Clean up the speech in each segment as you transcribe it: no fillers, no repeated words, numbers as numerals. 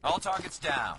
All targets down.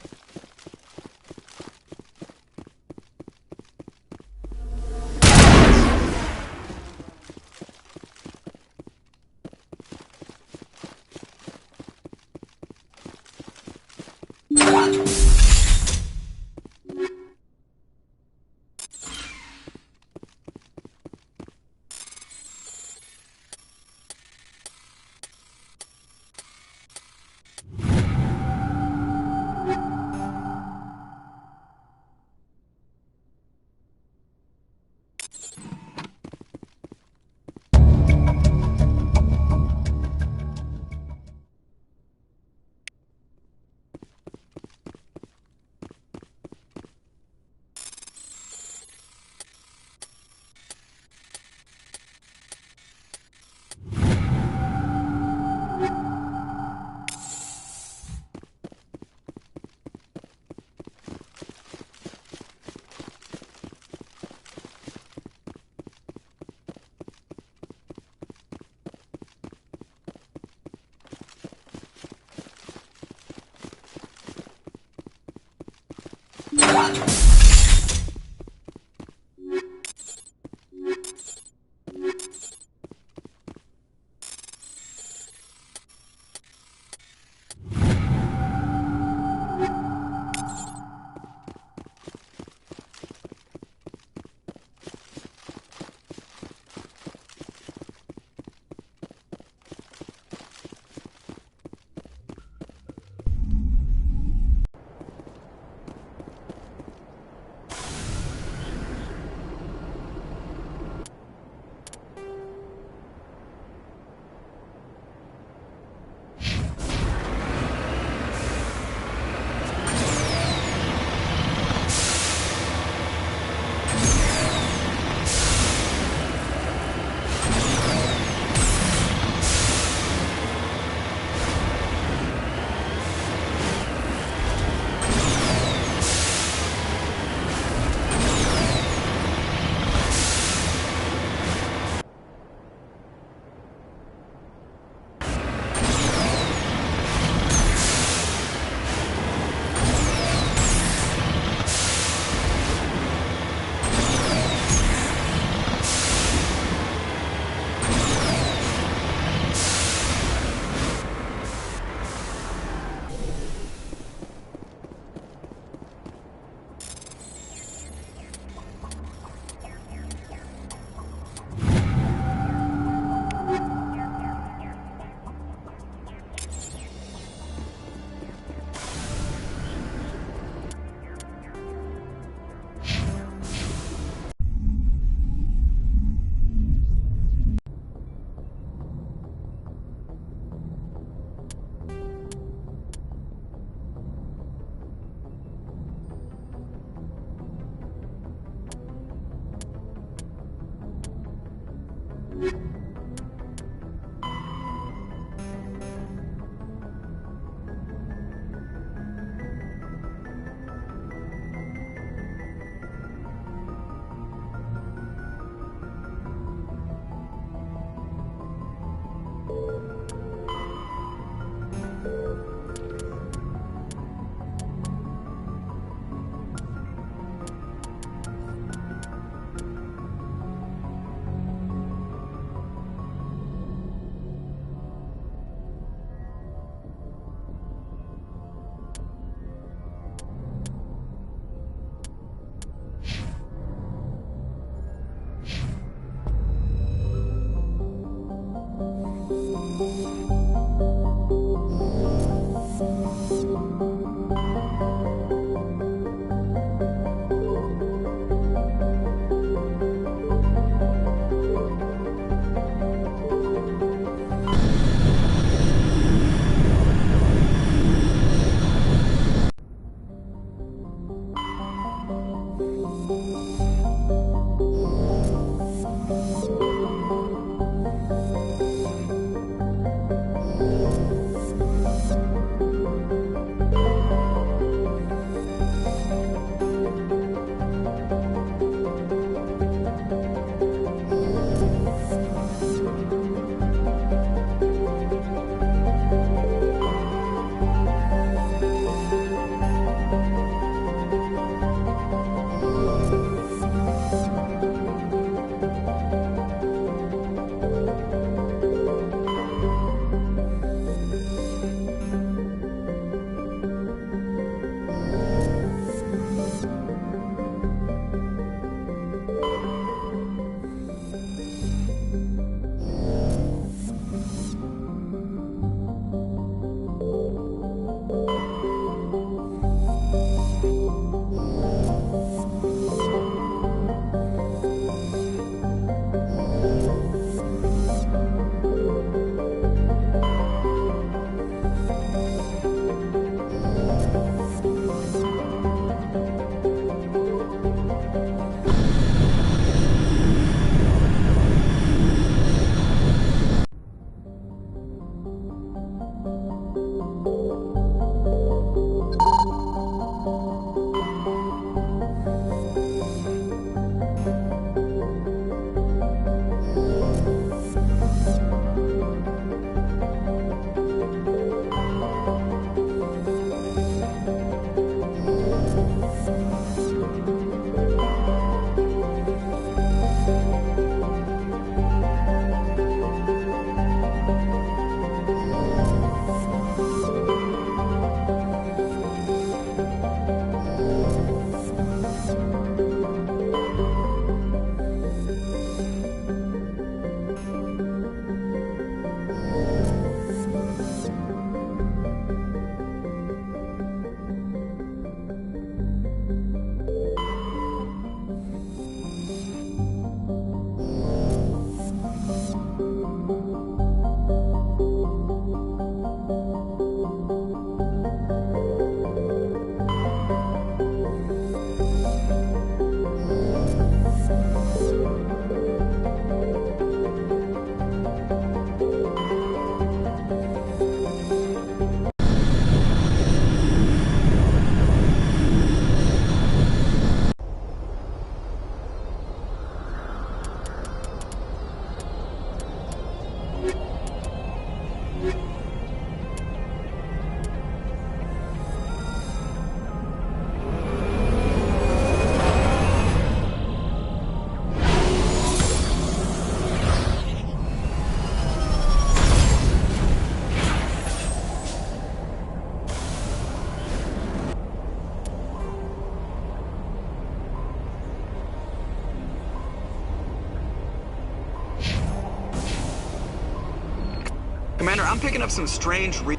Commander, I'm picking up some strange readings.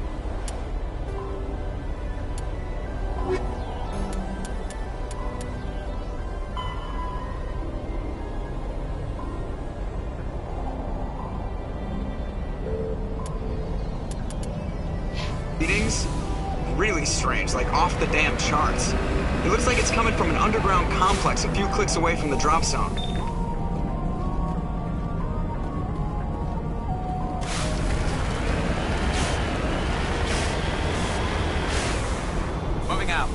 Really strange, like off the damn charts. It looks like it's coming from an underground complex a few clicks away from the drop zone. Moving out.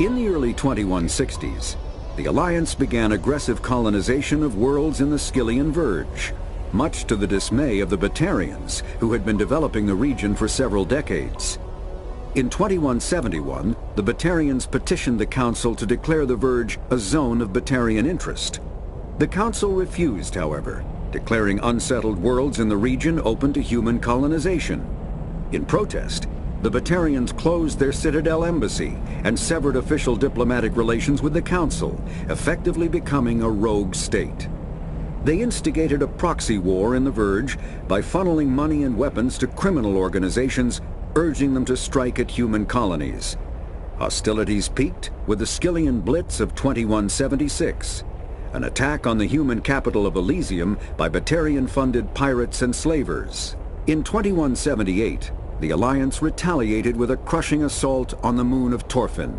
In the early 2160s, the Alliance began aggressive colonization of worlds in the Skyllian Verge, much to the dismay of the Batarians, who had been developing the region for several decades. In 2171, the Batarians petitioned the Council to declare the Verge a zone of Batarian interest. The Council refused, however, declaring unsettled worlds in the region open to human colonization. In protest, the Batarians closed their Citadel embassy and severed official diplomatic relations with the Council, effectively becoming a rogue state. They instigated a proxy war in the Verge by funneling money and weapons to criminal organizations, urging them to strike at human colonies. Hostilities peaked with the Skyllian Blitz of 2176, an attack on the human capital of Elysium by Batarian-funded pirates and slavers. In 2178, the Alliance retaliated with a crushing assault on the moon of Torfin,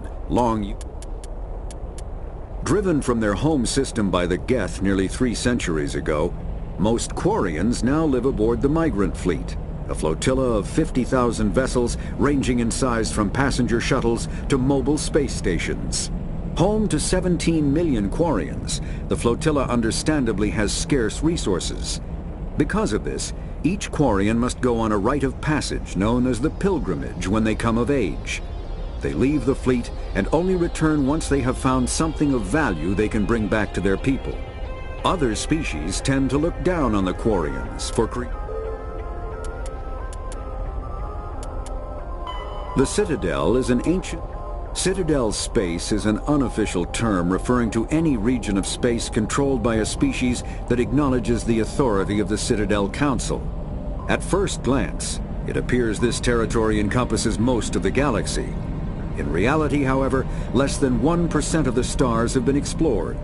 Driven from their home system by the Geth nearly 3 centuries ago, most Quarians now live aboard the Migrant Fleet, a flotilla of 50,000 vessels ranging in size from passenger shuttles to mobile space stations. Home to 17 million Quarians, the flotilla understandably has scarce resources. Because of this, each Quarian must go on a rite of passage known as the Pilgrimage when they come of age. They leave the fleet and only return once they have found something of value they can bring back to their people. Other species tend to look down on the Quarians for The Citadel is an ancient... Citadel space is an unofficial term referring to any region of space controlled by a species that acknowledges the authority of the Citadel Council. At first glance, it appears this territory encompasses most of the galaxy. In reality, however, less than 1% of the stars have been explored.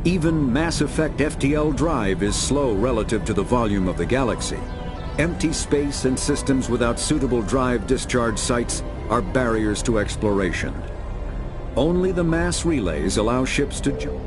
Even Mass Effect FTL Drive is slow relative to the volume of the galaxy. Empty space and systems without suitable drive discharge sites are barriers to exploration. Only the mass relays allow ships to jump.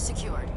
secured.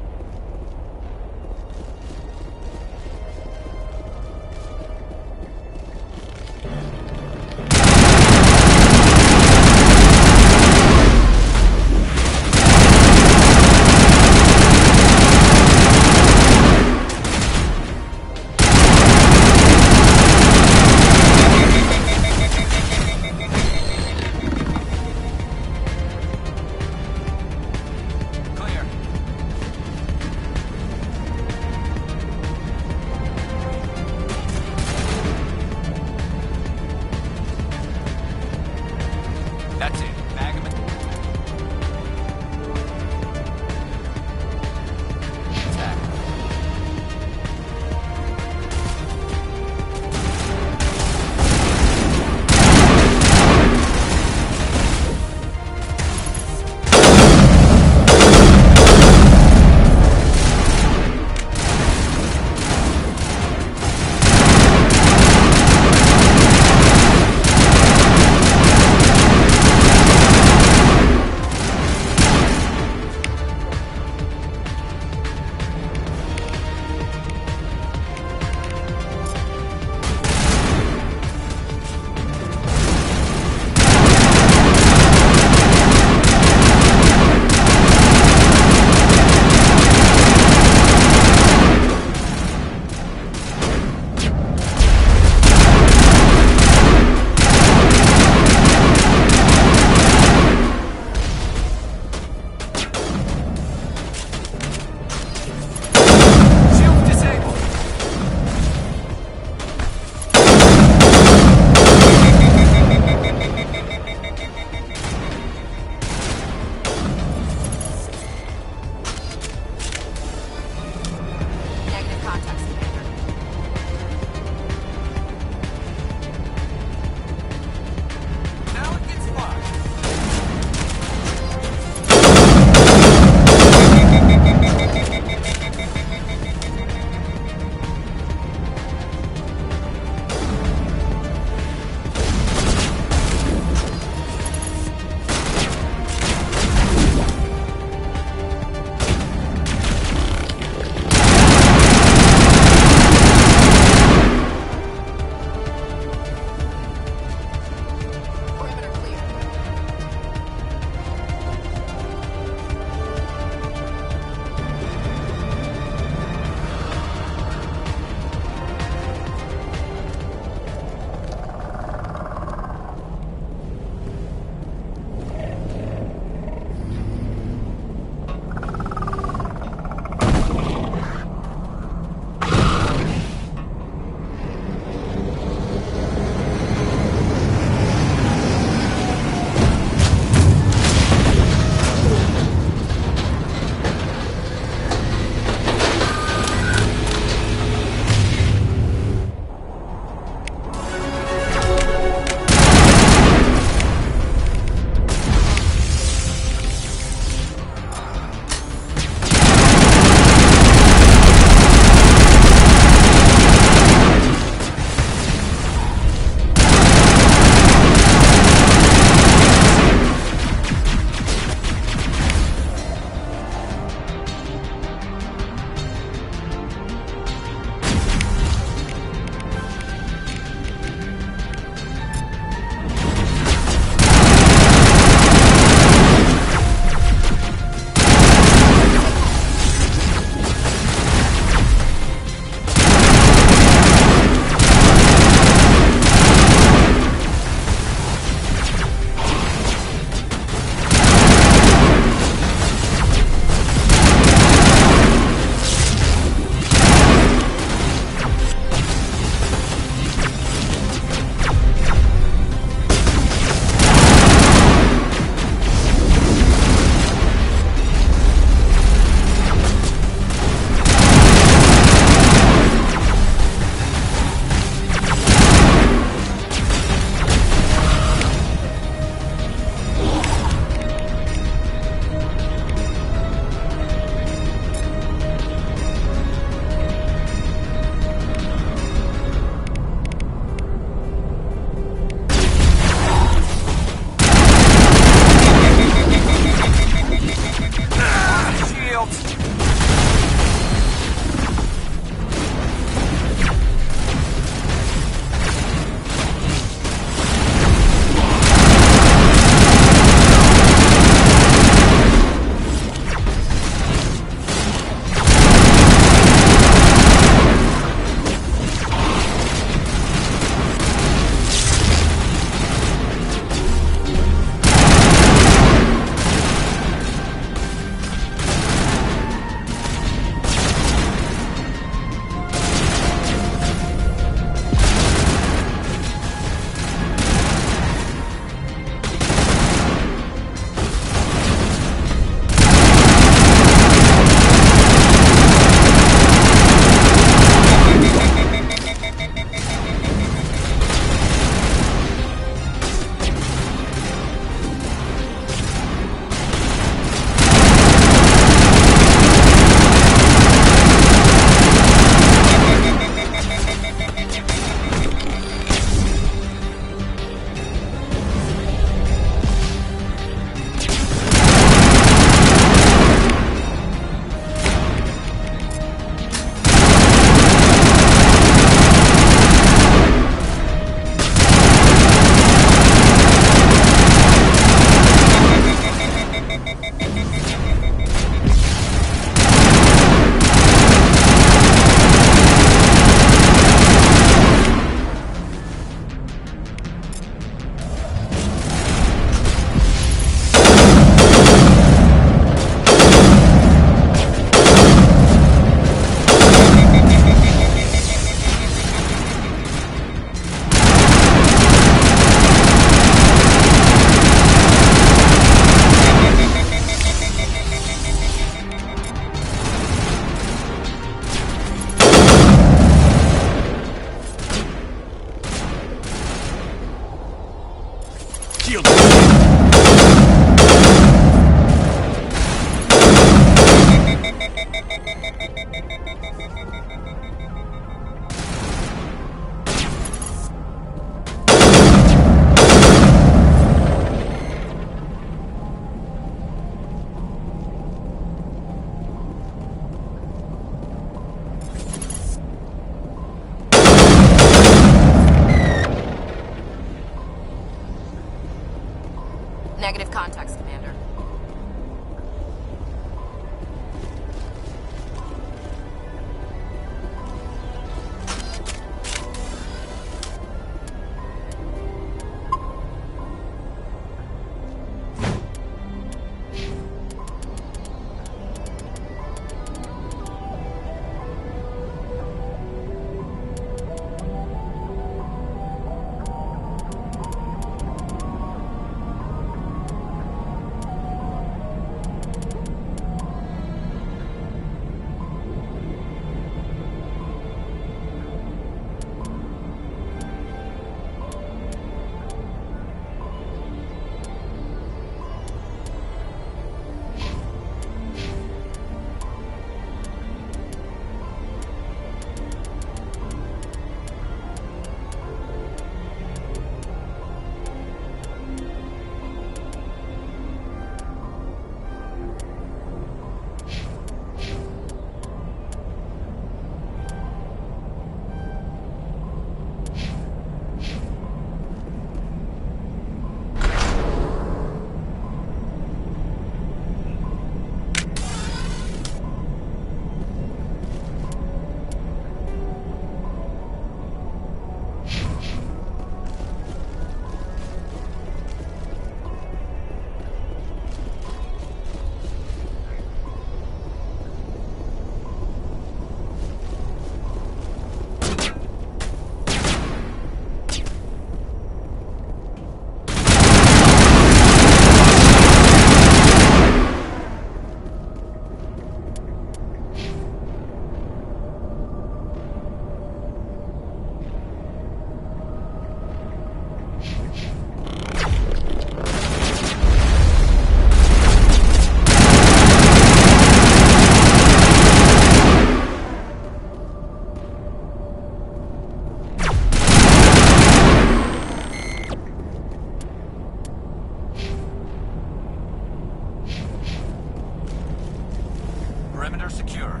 Perimeter secure.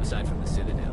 Aside from the Citadel.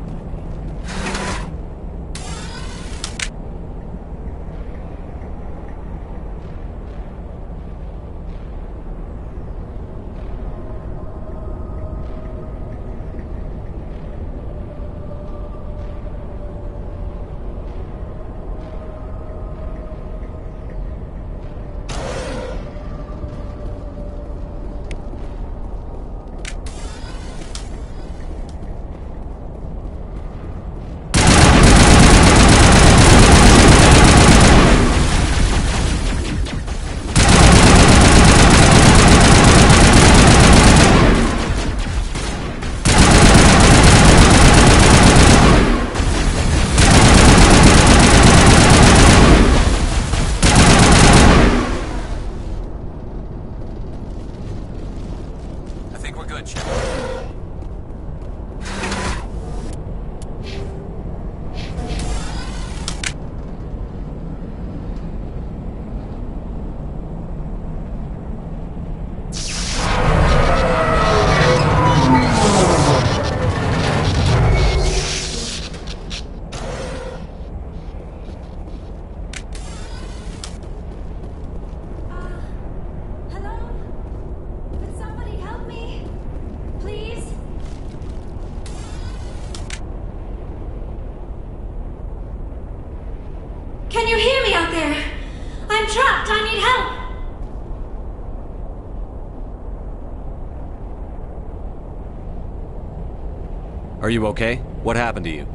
I think we're good, Chip. Hello? Could somebody help me? Please? Can you hear me out there? I'm trapped. I need help. Are you okay? What happened to you?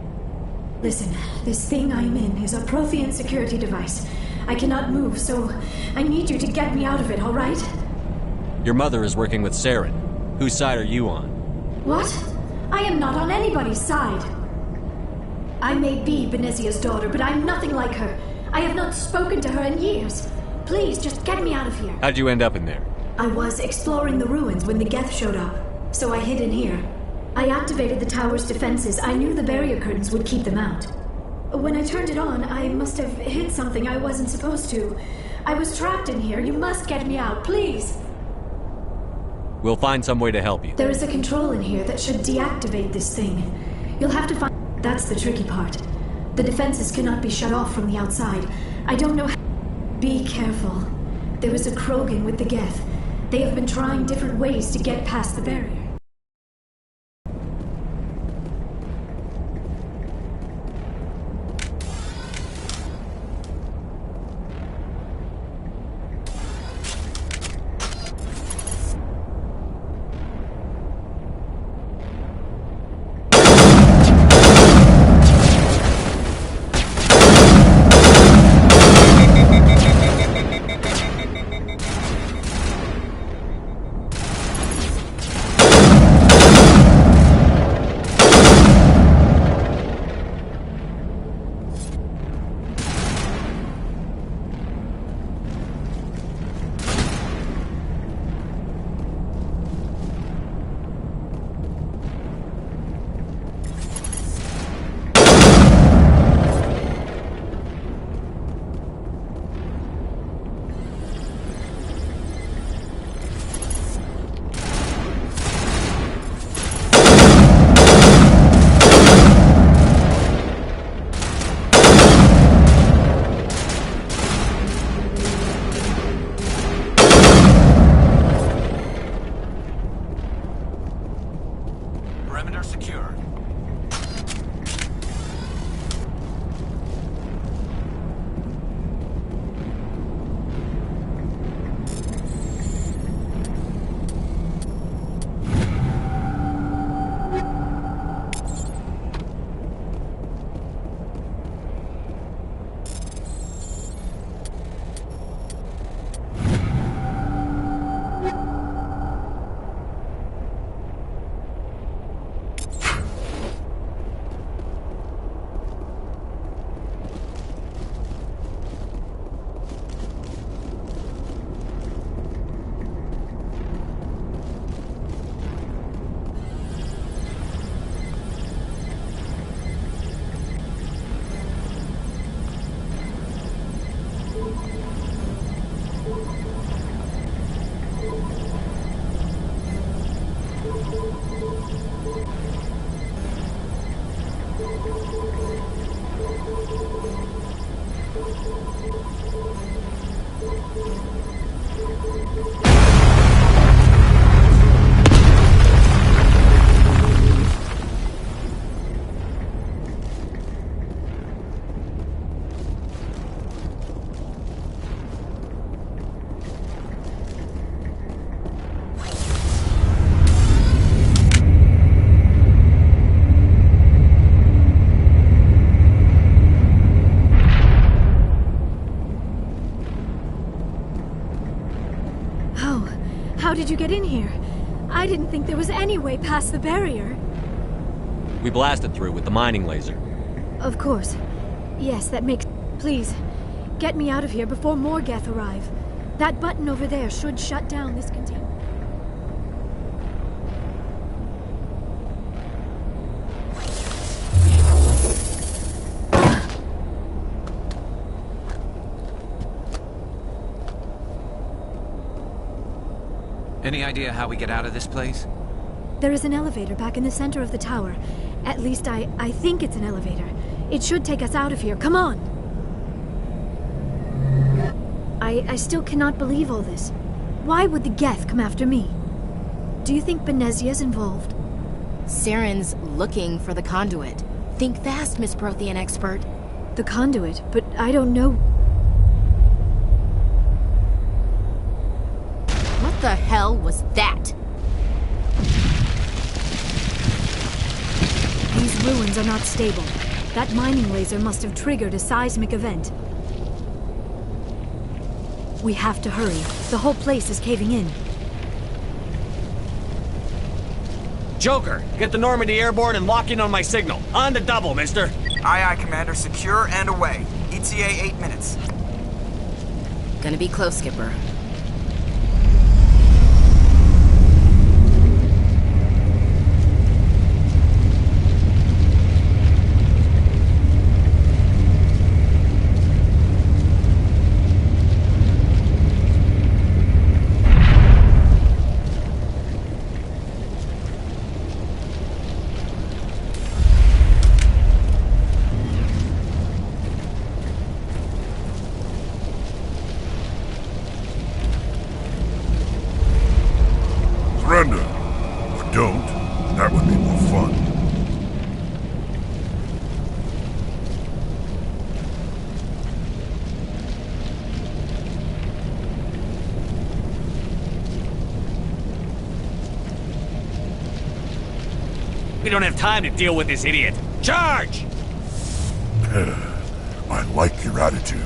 Listen, this thing I'm in is a Prothean security device. I cannot move, so I need you to get me out of it, all right? Your mother is working with Saren. Whose side are you on? What? I am not on anybody's side. I may be Benezia's daughter, but I'm nothing like her. I have not spoken to her in years. Please, just get me out of here. How'd you end up in there? I was exploring the ruins when the Geth showed up, so I hid in here. I activated the tower's defenses. I knew the barrier curtains would keep them out. When I turned it on, I must have hit something I wasn't supposed to. I was trapped in here. You must get me out, please. We'll find some way to help you. There is a control in here that should deactivate this thing. You'll have to find... That's the tricky part. The defenses cannot be shut off from the outside. I don't know how... Be careful. There is a Krogan with the Geth. They have been trying different ways to get past the barrier. did you get in here? I didn't think there was any way past the barrier. We blasted through with the mining laser. Of course. Yes, that makes... Please, get me out of here before more Geth arrive. That button over there should shut down this container. Any idea how we get out of this place? There is an elevator back in the center of the tower. At least I think it's an elevator. It should take us out of here. Come on! I still cannot believe all this. Why would the Geth come after me? Do you think Benezia's involved? Saren's looking for the conduit. Think fast, Miss Prothean expert. The conduit, but I don't know... What the hell was that? These ruins are not stable. That mining laser must have triggered a seismic event. We have to hurry. The whole place is caving in. Joker, get the Normandy airborne and lock in on my signal. On the double, mister. Aye, aye, Commander. Secure and away. ETA 8 minutes. Gonna be close, Skipper. Surrender. Or don't. That would be more fun. We don't have time to deal with this idiot. Charge! I like your attitude.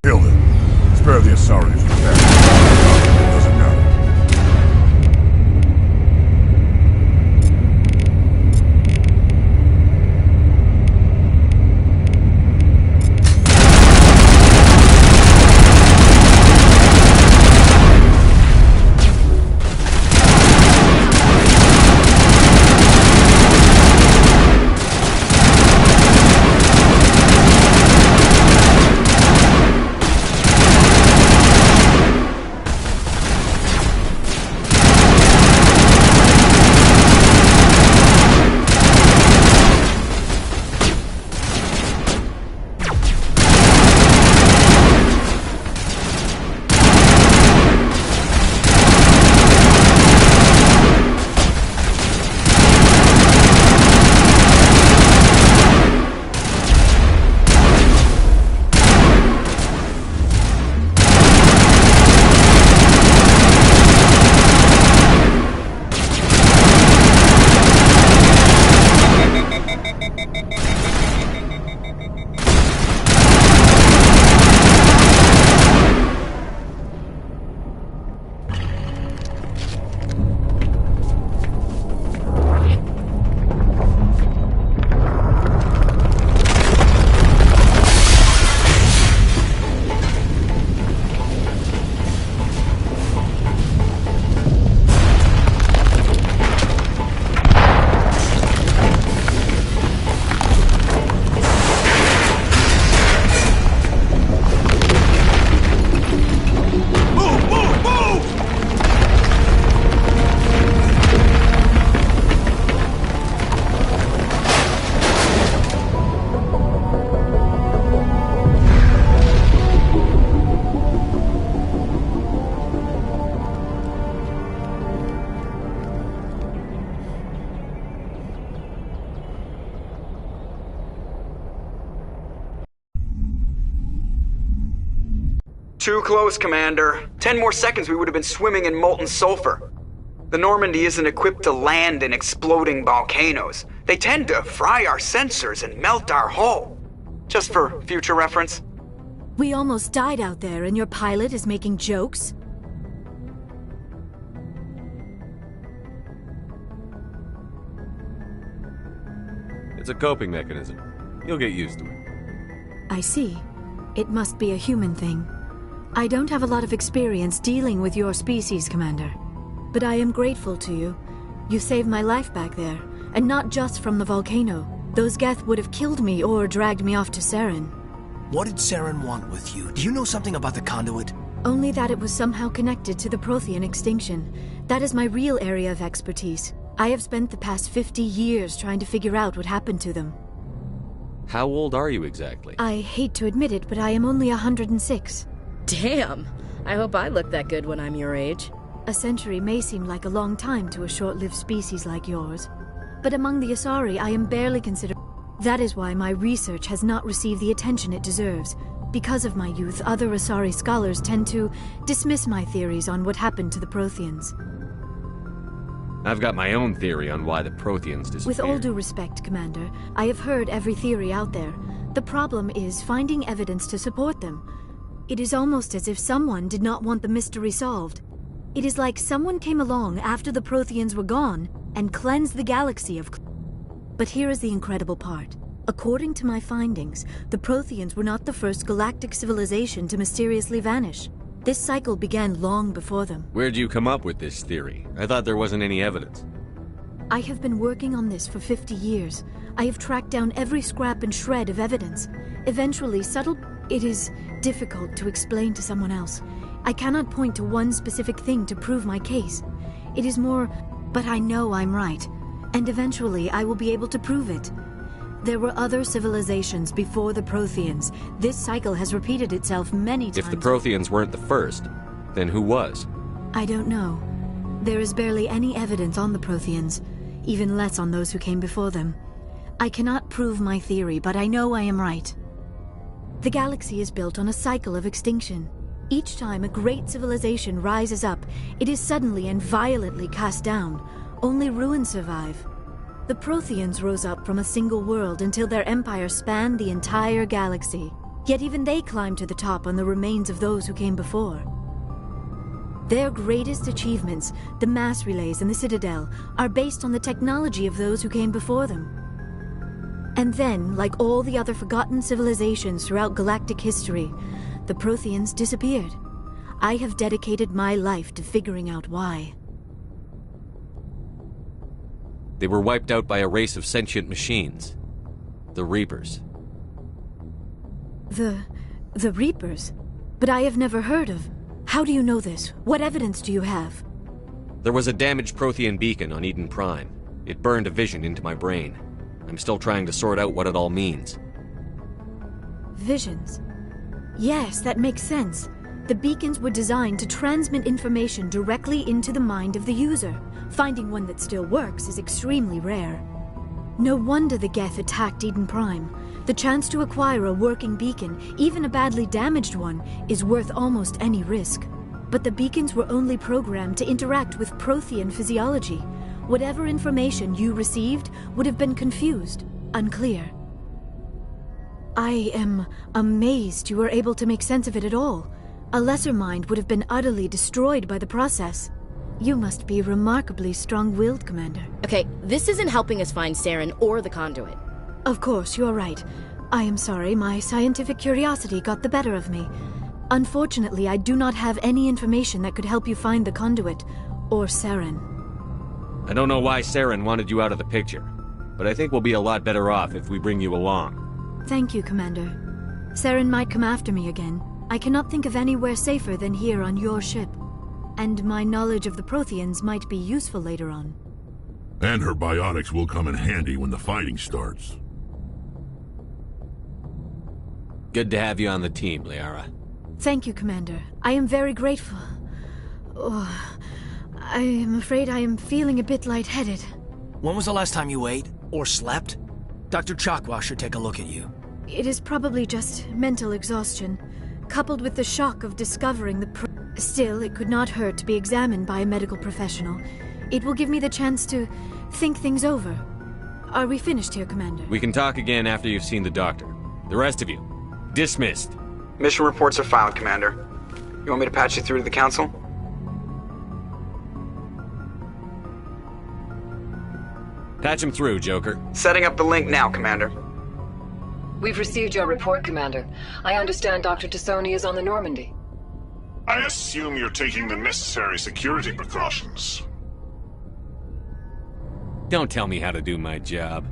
Kill him. Spare the Asari if you can. It doesn't matter. Too close, Commander. 10 more seconds we would have been swimming in molten sulfur. The Normandy isn't equipped to land in exploding volcanoes. They tend to fry our sensors and melt our hull. Just for future reference. We almost died out there and your pilot is making jokes? It's a coping mechanism. You'll get used to it. I see. It must be a human thing. I don't have a lot of experience dealing with your species, Commander. But I am grateful to you. You saved my life back there, and not just from the volcano. Those Geth would have killed me or dragged me off to Saren. What did Saren want with you? Do you know something about the conduit? Only that it was somehow connected to the Prothean extinction. That is my real area of expertise. I have spent the past 50 years trying to figure out what happened to them. How old are you exactly? I hate to admit it, but I am only 106. Damn! I hope I look that good when I'm your age. A century may seem like a long time to a short-lived species like yours. But among the Asari, I am barely considered. That is why my research has not received the attention it deserves. Because of my youth, other Asari scholars tend to dismiss my theories on what happened to the Protheans. I've got my own theory on why the Protheans disappeared. With all due respect, Commander, I have heard every theory out there. The problem is finding evidence to support them. It is almost as if someone did not want the mystery solved. It is like someone came along after the Protheans were gone and cleansed the galaxy of... But here is the incredible part. According to my findings, the Protheans were not the first galactic civilization to mysteriously vanish. This cycle began long before them. Where'd you come up with this theory? I thought there wasn't any evidence. I have been working on this for 50 years. I have tracked down every scrap and shred of evidence. Eventually, It is difficult to explain to someone else. I cannot point to one specific thing to prove my case. It is more, but I know I'm right. And eventually, I will be able to prove it. There were other civilizations before the Protheans. This cycle has repeated itself many times. If the Protheans weren't the first, then who was? I don't know. There is barely any evidence on the Protheans, even less on those who came before them. I cannot prove my theory, but I know I am right. The galaxy is built on a cycle of extinction. Each time a great civilization rises up, it is suddenly and violently cast down. Only ruins survive. The Protheans rose up from a single world until their empire spanned the entire galaxy. Yet even they climbed to the top on the remains of those who came before. Their greatest achievements, the mass relays and the Citadel, are based on the technology of those who came before them. And then, like all the other forgotten civilizations throughout galactic history, the Protheans disappeared. I have dedicated my life to figuring out why. They were wiped out by a race of sentient machines. The Reapers. The Reapers? But I have never heard of. How do you know this? What evidence do you have? There was a damaged Prothean beacon on Eden Prime. It burned a vision into my brain. I'm still trying to sort out what it all means. Visions? Yes, that makes sense. The beacons were designed to transmit information directly into the mind of the user. Finding one that still works is extremely rare. No wonder the Geth attacked Eden Prime. The chance to acquire a working beacon, even a badly damaged one, is worth almost any risk. But the beacons were only programmed to interact with Prothean physiology. Whatever information you received would have been confused, unclear. I am amazed you were able to make sense of it at all. A lesser mind would have been utterly destroyed by the process. You must be remarkably strong-willed, Commander. Okay, this isn't helping us find Saren or the conduit. Of course, you're right. I am sorry, my scientific curiosity got the better of me. Unfortunately, I do not have any information that could help you find the conduit, or Saren. I don't know why Saren wanted you out of the picture, but I think we'll be a lot better off if we bring you along. Thank you, Commander. Saren might come after me again. I cannot think of anywhere safer than here on your ship. And my knowledge of the Protheans might be useful later on. And her biotics will come in handy when the fighting starts. Good to have you on the team, Liara. Thank you, Commander. I am very grateful. Oh, I am afraid I am feeling a bit lightheaded. When was the last time you ate? Or slept? Dr. Chakwa should take a look at you. It is probably just mental exhaustion. coupled with the shock of discovering Still, it could not hurt to be examined by a medical professional. It will give me the chance to think things over. Are we finished here, Commander? We can talk again after you've seen the doctor. The rest of you, dismissed. Mission reports are filed, Commander. You want me to patch you through to the Council? Patch him through, Joker. Setting up the link now, Commander. We've received your report, Commander. I understand Dr. Tassoni is on the Normandy. I assume you're taking the necessary security precautions. Don't tell me how to do my job.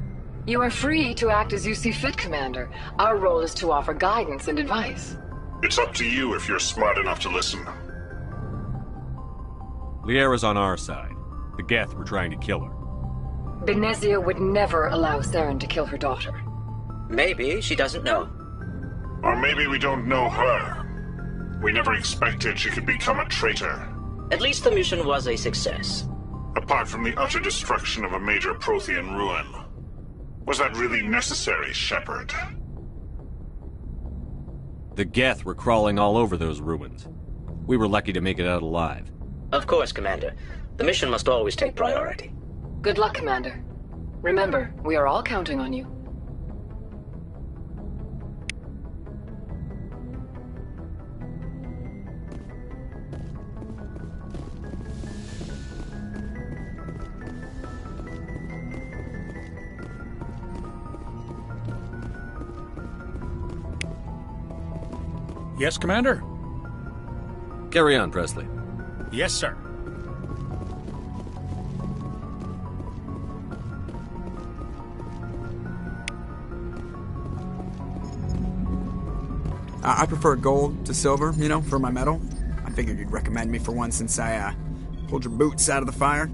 You are free to act as you see fit, Commander. Our role is to offer guidance and advice. It's up to you if you're smart enough to listen. Liara's on our side. The Geth were trying to kill her. Benezia would never allow Saren to kill her daughter. Maybe she doesn't know. Or maybe we don't know her. We never expected she could become a traitor. At least the mission was a success. Apart from the utter destruction of a major Prothean ruin. Was that really necessary, Shepard? The Geth were crawling all over those ruins. We were lucky to make it out alive. Of course, Commander. The mission must always take priority. Good luck, Commander. Remember, we are all counting on you. Yes, Commander? Carry on, Presley. Yes, sir. I prefer gold to silver, you know, for my medal. I figured you'd recommend me for one since I, pulled your boots out of the fire.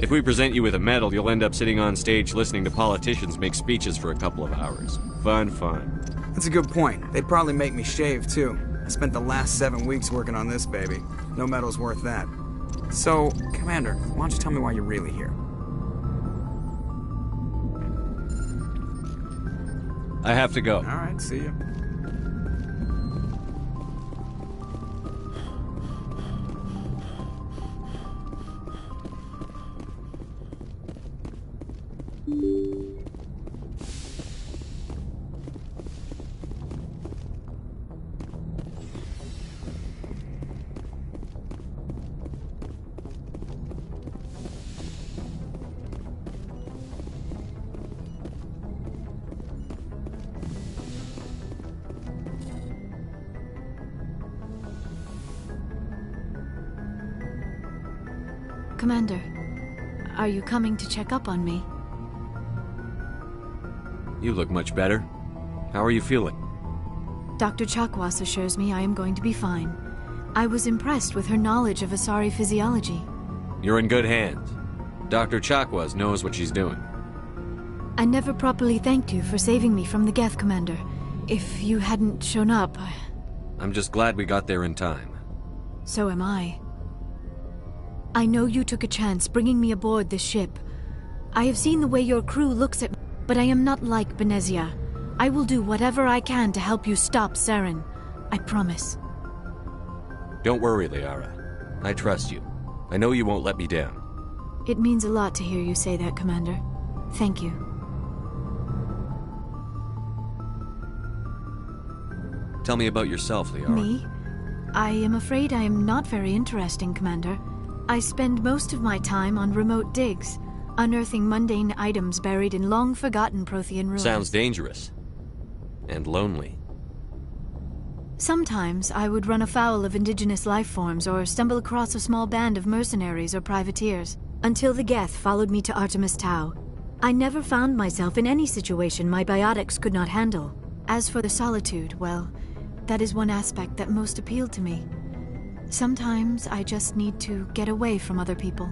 If we present you with a medal, you'll end up sitting on stage listening to politicians make speeches for a couple of hours. Fun, fun. That's a good point. They'd probably make me shave, too. I spent the last 7 weeks working on this baby. No medal's worth that. So, Commander, why don't you tell me why you're really here? I have to go. All right, see you. Commander, are you coming to check up on me? You look much better. How are you feeling? Dr. Chakwas assures me I am going to be fine. I was impressed with her knowledge of Asari physiology. You're in good hands. Dr. Chakwas knows what she's doing. I never properly thanked you for saving me from the Geth, Commander. If you hadn't shown up... I'm just glad we got there in time. So am I. I know you took a chance bringing me aboard this ship. I have seen the way your crew looks at me, but I am not like Benezia. I will do whatever I can to help you stop Saren. I promise. Don't worry, Liara. I trust you. I know you won't let me down. It means a lot to hear you say that, Commander. Thank you. Tell me about yourself, Liara. Me? I am afraid I am not very interesting, Commander. I spend most of my time on remote digs, unearthing mundane items buried in long-forgotten Prothean ruins. Sounds dangerous. And lonely. Sometimes I would run afoul of indigenous life forms or stumble across a small band of mercenaries or privateers, until the Geth followed me to Artemis Tau. I never found myself in any situation my biotics could not handle. As for the solitude, well, that is one aspect that most appealed to me. Sometimes I just need to get away from other people.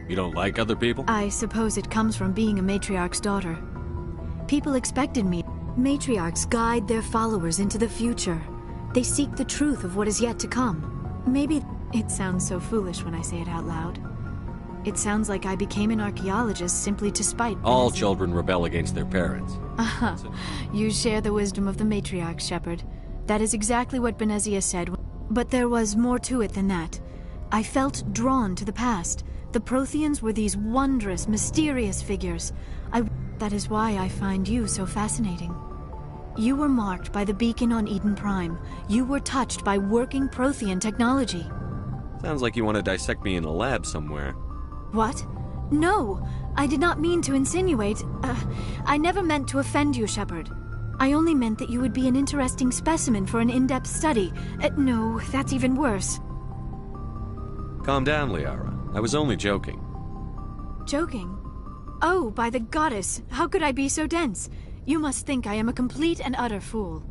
You don't like other people? I suppose it comes from being a matriarch's daughter. People expected me. Matriarchs guide their followers into the future. They seek the truth of what is yet to come. Maybe it sounds so foolish when I say it out loud. It sounds like I became an archaeologist simply to spite All Benezia. children rebel against their parents. You share the wisdom of the matriarch, Shepard. That is exactly what Benezia said. But there was more to it than that. I felt drawn to the past. The Protheans were these wondrous, mysterious figures. That is why I find you so fascinating. You were marked by the beacon on Eden Prime. You were touched by working Prothean technology. Sounds like you want to dissect me in a lab somewhere. What? No, I did not mean to insinuate. I never meant to offend you, Shepard. I only meant that you would be an interesting specimen for an in-depth study. No, that's even worse. Calm down, Liara. I was only joking. Joking? Oh, by the goddess, how could I be so dense? You must think I am a complete and utter fool.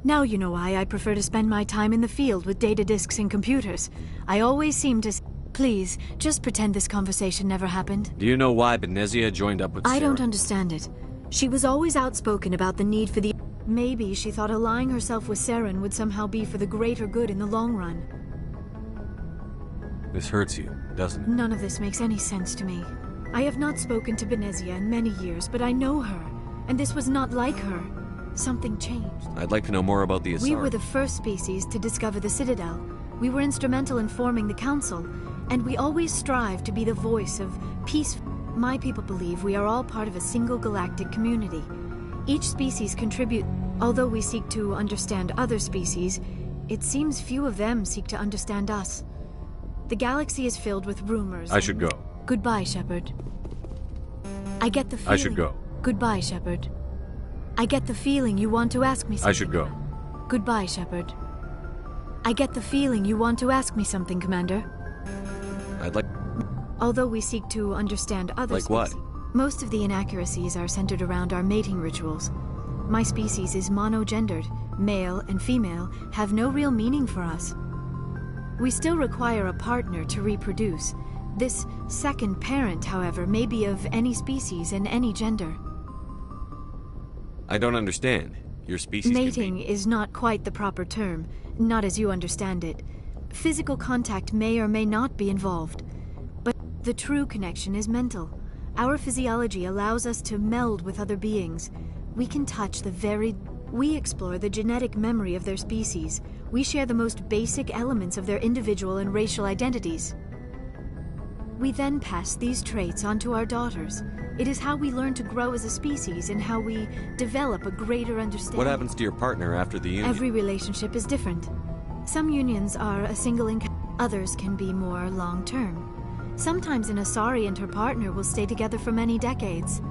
Now you know why I prefer to spend my time in the field with data disks and computers. I always seem to... Please, just pretend this conversation never happened. Do you know why Benezia joined up with I Sarah? don't understand it. She was always outspoken about the need for the... Maybe she thought allying herself with Saren would somehow be for the greater good in the long run. This hurts you, doesn't it? None of this makes any sense to me. I have not spoken to Benezia in many years, but I know her. And this was not like her. Something changed. I'd like to know more about the Asari. We were the first species to discover the Citadel. We were instrumental in forming the Council, and we always strive to be the voice of peace. My people believe we are all part of a single galactic community. Each species contribute. Although we seek to understand other species, it seems few of them seek to understand us. The galaxy is filled with rumors. I should go. Goodbye, Shepard. I get the feeling... I should go. Goodbye, Shepard. I get the feeling you want to ask me something. I should go. Goodbye, Shepard. I get the feeling you want to ask me something, Commander. I'd like... Although we seek to understand other Like what? Most of the inaccuracies are centered around our mating rituals. My species is monogendered. Male and female have no real meaning for us. We still require a partner to reproduce. This second parent, however, may be of any species and any gender. I don't understand. Your species Mating is not quite the proper term, not as you understand it. Physical contact may or may not be involved, but the true connection is mental. Our physiology allows us to meld with other beings. We can touch the very... We explore the genetic memory of their species. We share the most basic elements of their individual and racial identities. We then pass these traits on to our daughters. It is how we learn to grow as a species and how we develop a greater understanding. What happens to your partner after the union? Every relationship is different. Some unions are a single encounter. Others can be more long-term. Sometimes an Asari and her partner will stay together for many decades.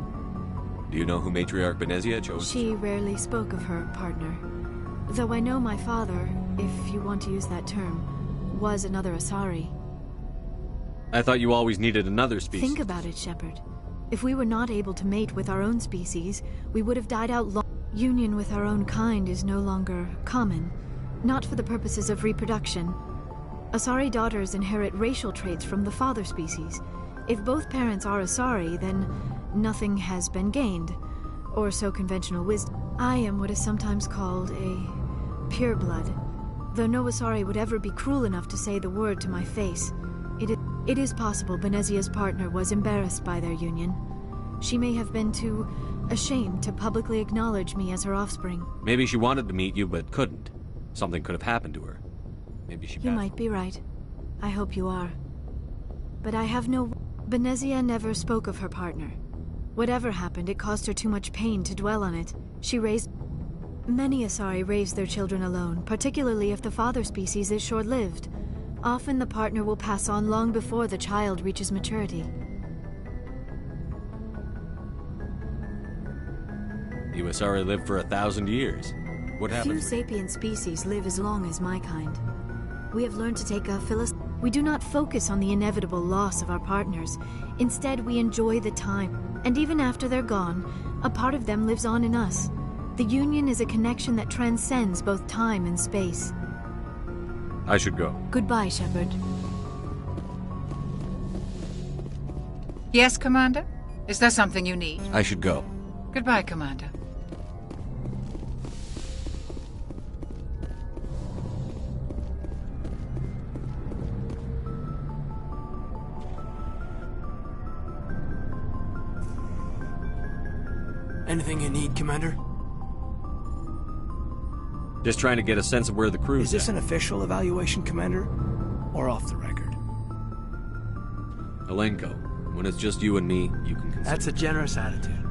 Do you know who Matriarch Benezia chose? She rarely spoke of her partner. Though I know my father, if you want to use that term, was another Asari. I thought you always needed another species. Think about it, Shepard. If we were not able to mate with our own species, we would have died out long. Union with our own kind is no longer common, not for the purposes of reproduction. Asari daughters inherit racial traits from the father species. If both parents are Asari, then nothing has been gained, or so conventional wisdom. I am what is sometimes called a pureblood, though no Asari would ever be cruel enough to say the word to my face. It is possible Benezia's partner was embarrassed by their union. She may have been too ashamed to publicly acknowledge me as her offspring. Maybe she wanted to meet you but couldn't. Something could have happened to her. Maybe she... You might be right. I hope you are. But I have no... Benezia never spoke of her partner. Whatever happened, it caused her too much pain to dwell on it. She raised... Many Asari raise their children alone, particularly if the father species is short-lived. Often the partner will pass on long before the child reaches maturity. You Asari lived for 1,000 years. What happened? Few sapient species live as long as my kind. We have learned to take a We do not focus on the inevitable loss of our partners. Instead, we enjoy the time. And even after they're gone, a part of them lives on in us. The union is a connection that transcends both time and space. I should go. Goodbye, Shepard. Yes, Commander? Is there something you need? I should go. Goodbye, Commander. Anything you need, Commander? Just trying to get a sense of where the crew's Is this at. an official evaluation, Commander? Or off the record? Alenko, when it's just you and me, you can consider. That's a generous attitude.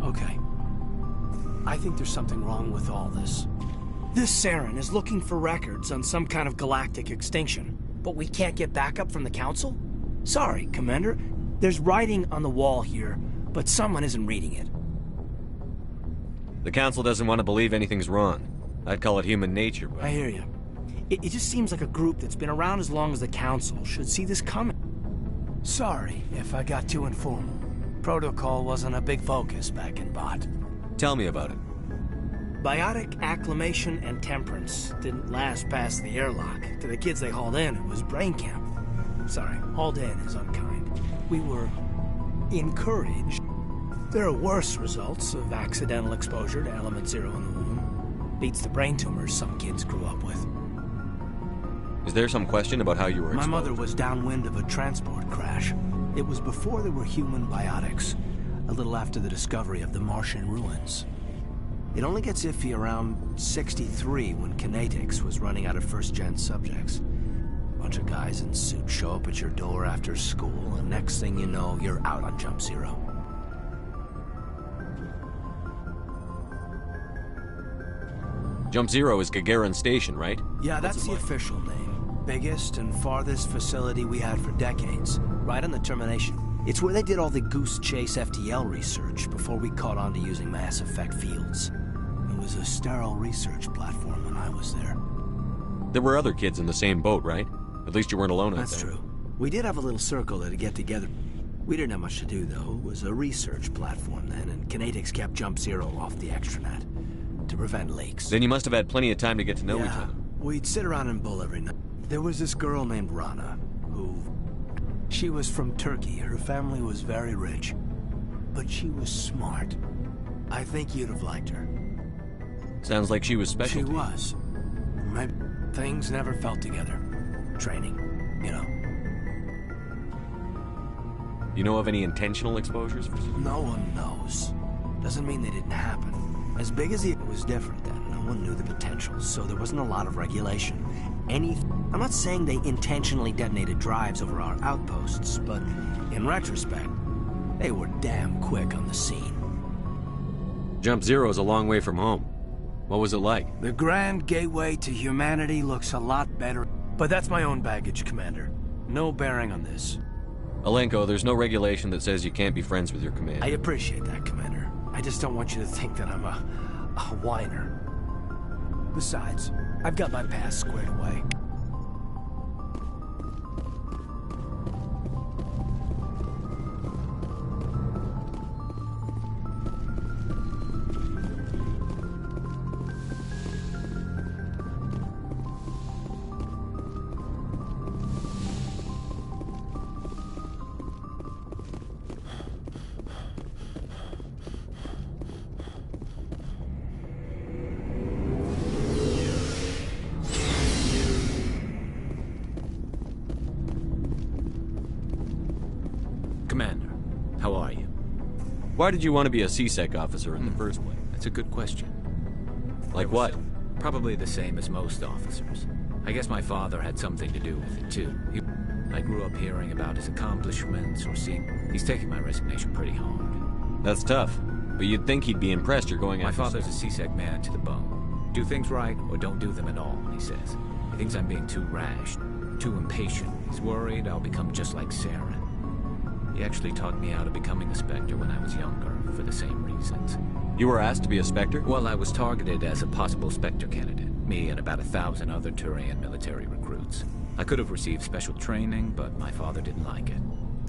Okay. I think there's something wrong with all this. This Saren is looking for records on some kind of galactic extinction, but we can't get backup from the Council? Sorry, Commander. There's writing on the wall here, but someone isn't reading it. The Council doesn't want to believe anything's wrong. I'd call it human nature, but... I hear you. It just seems like a group that's been around as long as the Council should see this coming. Sorry if I got too informal. Protocol wasn't a big focus back in Bot. Tell me about it. Biotic acclimation and temperance didn't last past the airlock. To the kids they hauled in, it was brain camp. Sorry, hauled in is unkind. We were encouraged. There are worse results of accidental exposure to element 0 in the womb. Beats the brain tumors some kids grew up with. Is there some question about how you were exposed? My mother was downwind of a transport crash. It was before there were human biotics, a little after the discovery of the Martian ruins. It only gets iffy around 63 when Kinetics was running out of first-gen subjects. Bunch of guys in suits show up at your door after school, and next thing you know, you're out on Jump Zero. Jump Zero is Gagarin Station, right? Yeah, that's the official name. Biggest and farthest facility we had for decades, right on the termination. It's where they did all the Goose Chase FTL research before we caught on to using mass effect fields. It was a sterile research platform when I was there. There were other kids in the same boat, right? At least you weren't alone out there. That's true. We did have a little circle to get together. We didn't have much to do, though. It was a research platform then, and Kinetics kept Jump Zero off the extranet to prevent leaks. Then you must have had plenty of time to get to know each other. We'd sit around and bull every night. There was this girl named Rana, who... She was from Turkey. Her family was very rich. But she was smart. I think you'd have liked her. Sounds like she was special. She was. Maybe things never felt together. Training, you know. You know of any intentional exposures? No one knows. Doesn't mean they didn't happen. As big as it was different then. No one knew the potential, so there wasn't a lot of regulation. I'm not saying they intentionally detonated drives over our outposts, but in retrospect, they were damn quick on the scene. Jump Zero is a long way from home. What was it like? The grand gateway to humanity looks a lot better, but that's my own baggage, Commander. No bearing on this. Alenko, there's no regulation that says you can't be friends with your commander. I appreciate that, Commander. I just don't want you to think that I'm a whiner. Besides, I've got my past squared away. Commander, how are you? Why did you want to be a C-Sec officer in the first place? That's a good question. Like what? Probably the same as most officers. I guess my father had something to do with it, too. I grew up hearing about his accomplishments or seeing... He's taking my resignation pretty hard. That's tough. But you'd think he'd be impressed you're going My after... father's a C-Sec man to the bone. Do things right or don't do them at all, he says. He thinks I'm being too rash, too impatient. He's worried I'll become just like Saren. He actually talked me out of becoming a Spectre when I was younger, for the same reasons. You were asked to be a Spectre? Well, I was targeted as a possible Spectre candidate. Me and about 1,000 other Turian military recruits. I could have received special training, but my father didn't like it.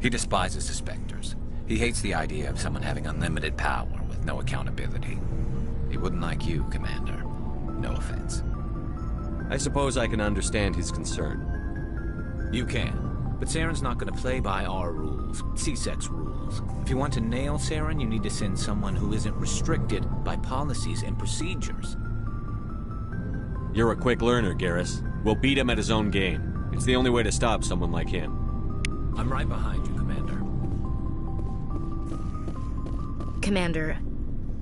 He despises the Spectres. He hates the idea of someone having unlimited power with no accountability. He wouldn't like you, Commander. No offense. I suppose I can understand his concern. You can. But Saren's not going to play by our rules, C-Sec's rules. If you want to nail Saren, you need to send someone who isn't restricted by policies and procedures. You're a quick learner, Garrus. We'll beat him at his own game. It's the only way to stop someone like him. I'm right behind you, Commander. Commander,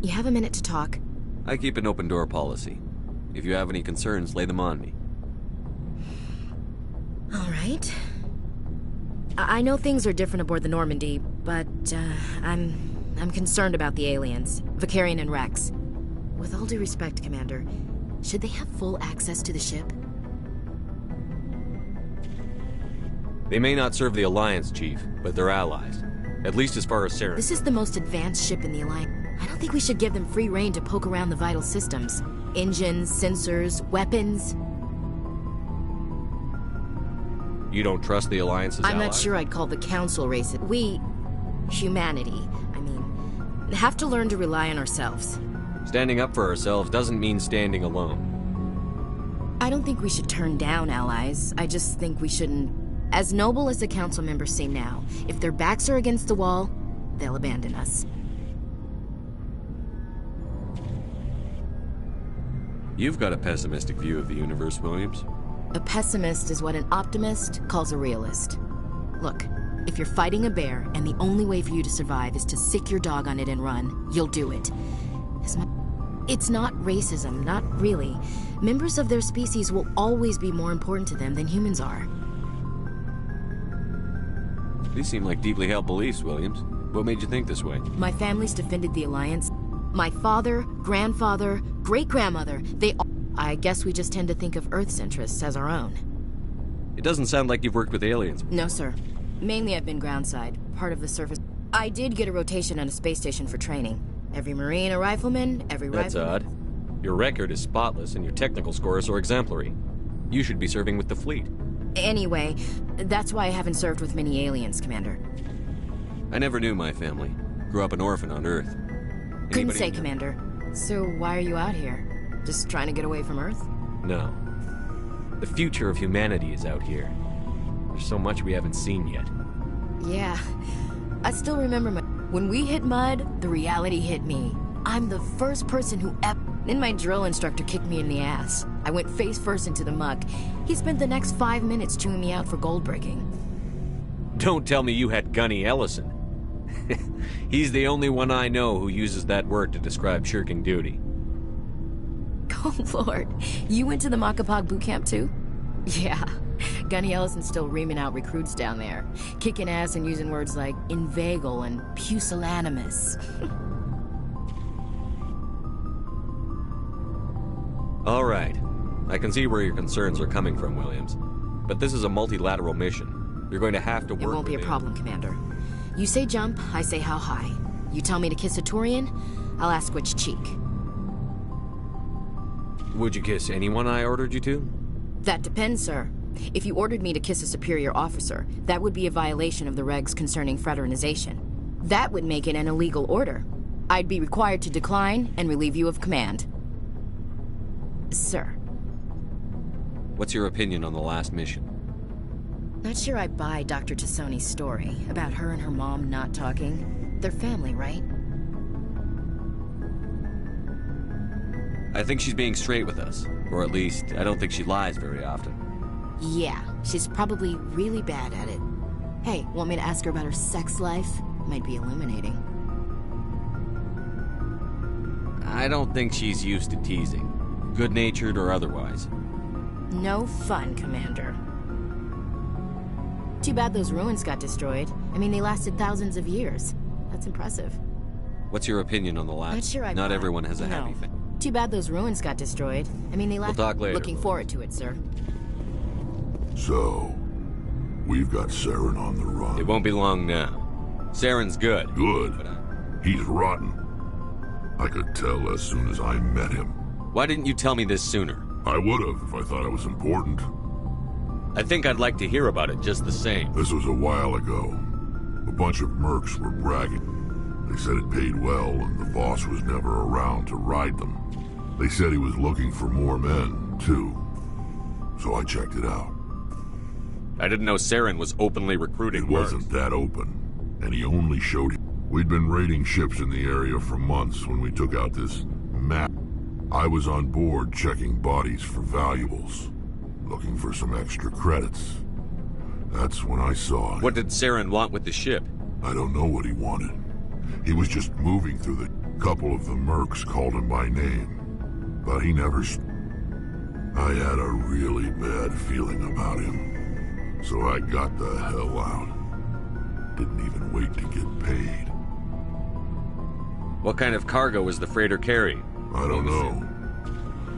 You have a minute to talk? I keep an open door policy. If you have any concerns, lay them on me. All right. I know things are different aboard the Normandy, but I'm concerned about the aliens, Vakarian and Rex. With all due respect, Commander, should they have full access to the ship? They may not serve the Alliance, Chief, but they're allies. At least as far as Saren. This is the most advanced ship in the Alliance. I don't think we should give them free rein to poke around the vital systems. Engines, sensors, weapons. You don't trust the Alliance's allies? I'm not sure I'd call the Council racist. We, humanity, I mean, have to learn to rely on ourselves. Standing up for ourselves doesn't mean standing alone. I don't think we should turn down allies. I just think we shouldn't. As noble as the Council members seem now, if their backs are against the wall, they'll abandon us. You've got a pessimistic view of the universe, Williams. A pessimist is what an optimist calls a realist. Look, if you're fighting a bear and the only way for you to survive is to sick your dog on it and run, you'll do it. It's not racism, not really. Members of their species will always be more important to them than humans are. These seem like deeply held beliefs, Williams. What made you think this way? My family's defended the Alliance. My father, grandfather, great-grandmother, they all... I guess we just tend to think of Earth's interests as our own. It doesn't sound like you've worked with aliens. No, sir. Mainly I've been groundside, part of the surface. I did get a rotation on a space station for training. Every Marine a rifleman, every That's odd. Your record is spotless and your technical scores are exemplary. You should be serving with the fleet. Anyway, that's why I haven't served with many aliens, Commander. I never knew my family. Grew up an orphan on Earth. Couldn't say, Commander. So why are you out here? Just trying to get away from Earth? No. The future of humanity is out here. There's so much we haven't seen yet. Yeah. I still remember when we hit mud, the reality hit me. I'm the first person who Then my drill instructor kicked me in the ass. I went face first into the muck. He spent the next 5 minutes chewing me out for gold breaking. Don't tell me you had Gunny Ellison. He's the only one I know who uses that word to describe shirking duty. Oh, Lord. You went to the Makapog boot camp, too? Yeah. Gunny Ellison's still reaming out recruits down there. Kicking ass and using words like inveigle and pusillanimous. All right. I can see where your concerns are coming from, Williams. But this is a multilateral mission. You're going to have to work with it. It won't be a problem, Commander. You say jump, I say how high. You tell me to kiss a Turian, I'll ask which cheek. Would you kiss anyone I ordered you to? That depends, sir. If you ordered me to kiss a superior officer, that would be a violation of the regs concerning fraternization. That would make it an illegal order. I'd be required to decline and relieve you of command. Sir. What's your opinion on the last mission? Not sure I buy Dr. Tassoni's story about her and her mom not talking. They're family, right? I think she's being straight with us. Or at least, I don't think she lies very often. Yeah, she's probably really bad at it. Hey, want me to ask her about her sex life? Might be illuminating. I don't think she's used to teasing. Good-natured or otherwise. No fun, Commander. Too bad those ruins got destroyed. I mean, they lasted thousands of years. That's impressive. What's your opinion on the last? Not sure I Not buy. everyone has a happy thing. Too bad those ruins got destroyed. I mean, they lasted. We'll talk later. Looking forward to it, sir. So, we've got Saren on the run. It won't be long now. Saren's good. Good? He's rotten. I could tell as soon as I met him. Why didn't you tell me this sooner? I would have if I thought it was important. I think I'd like to hear about it just the same. This was a while ago. A bunch of mercs were bragging. They said it paid well and the boss was never around to ride them. They said he was looking for more men, too. So I checked it out. I didn't know Saren was openly recruiting It wasn't that open, and he only showed... We'd been raiding ships in the area for months when we took out this map. I was on board checking bodies for valuables, looking for some extra credits. That's when I saw it. What did Saren want with the ship? I don't know what he wanted. He was just moving through the... Couple of the mercs called him by name, but he never... I had a really bad feeling about him, so I got the hell out. Didn't even wait to get paid. What kind of cargo was the freighter carrying? I don't know.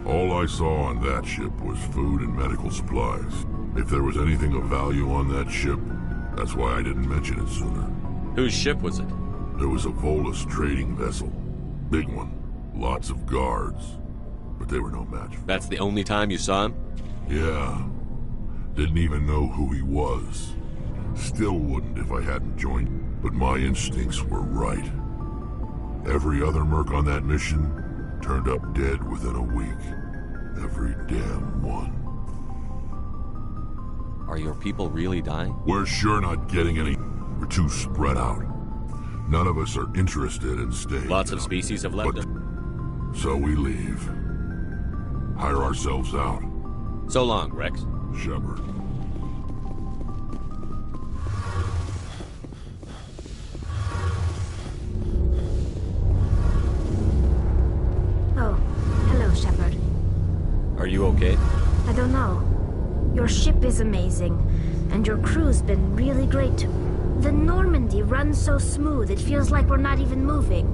All I saw on that ship was food and medical supplies. If there was anything of value on that ship, that's why I didn't mention it sooner. Whose ship was it? It was a Volus trading vessel. Big one. Lots of guards. But they were no match. That's the only time you saw him? Yeah. Didn't even know who he was. Still wouldn't if I hadn't joined. But my instincts were right. Every other merc on that mission turned up dead within a week. Every damn one. Are your people really dying? We're sure not getting any. We're too spread out. None of us are interested in staying. Lots of species have left. So we leave. Hire ourselves out. So long, Rex. Shepard. Oh, hello, Shepard. Are you okay? I don't know. Your ship is amazing, and your crew's been really great too. The Normandy runs so smooth it feels like we're not even moving,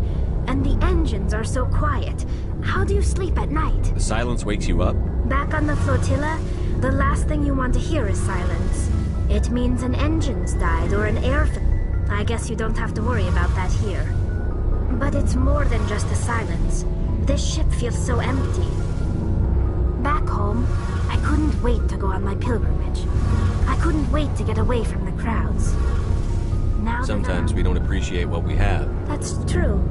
and the engines are so quiet. How do you sleep at night? The silence wakes you up? Back on the flotilla, the last thing you want to hear is silence. It means an engine's died or an I guess you don't have to worry about that here. But it's more than just the silence. This ship feels so empty. Back home, I couldn't wait to go on my pilgrimage. I couldn't wait to get away from the crowds. Now sometimes we don't appreciate what we have. That's true.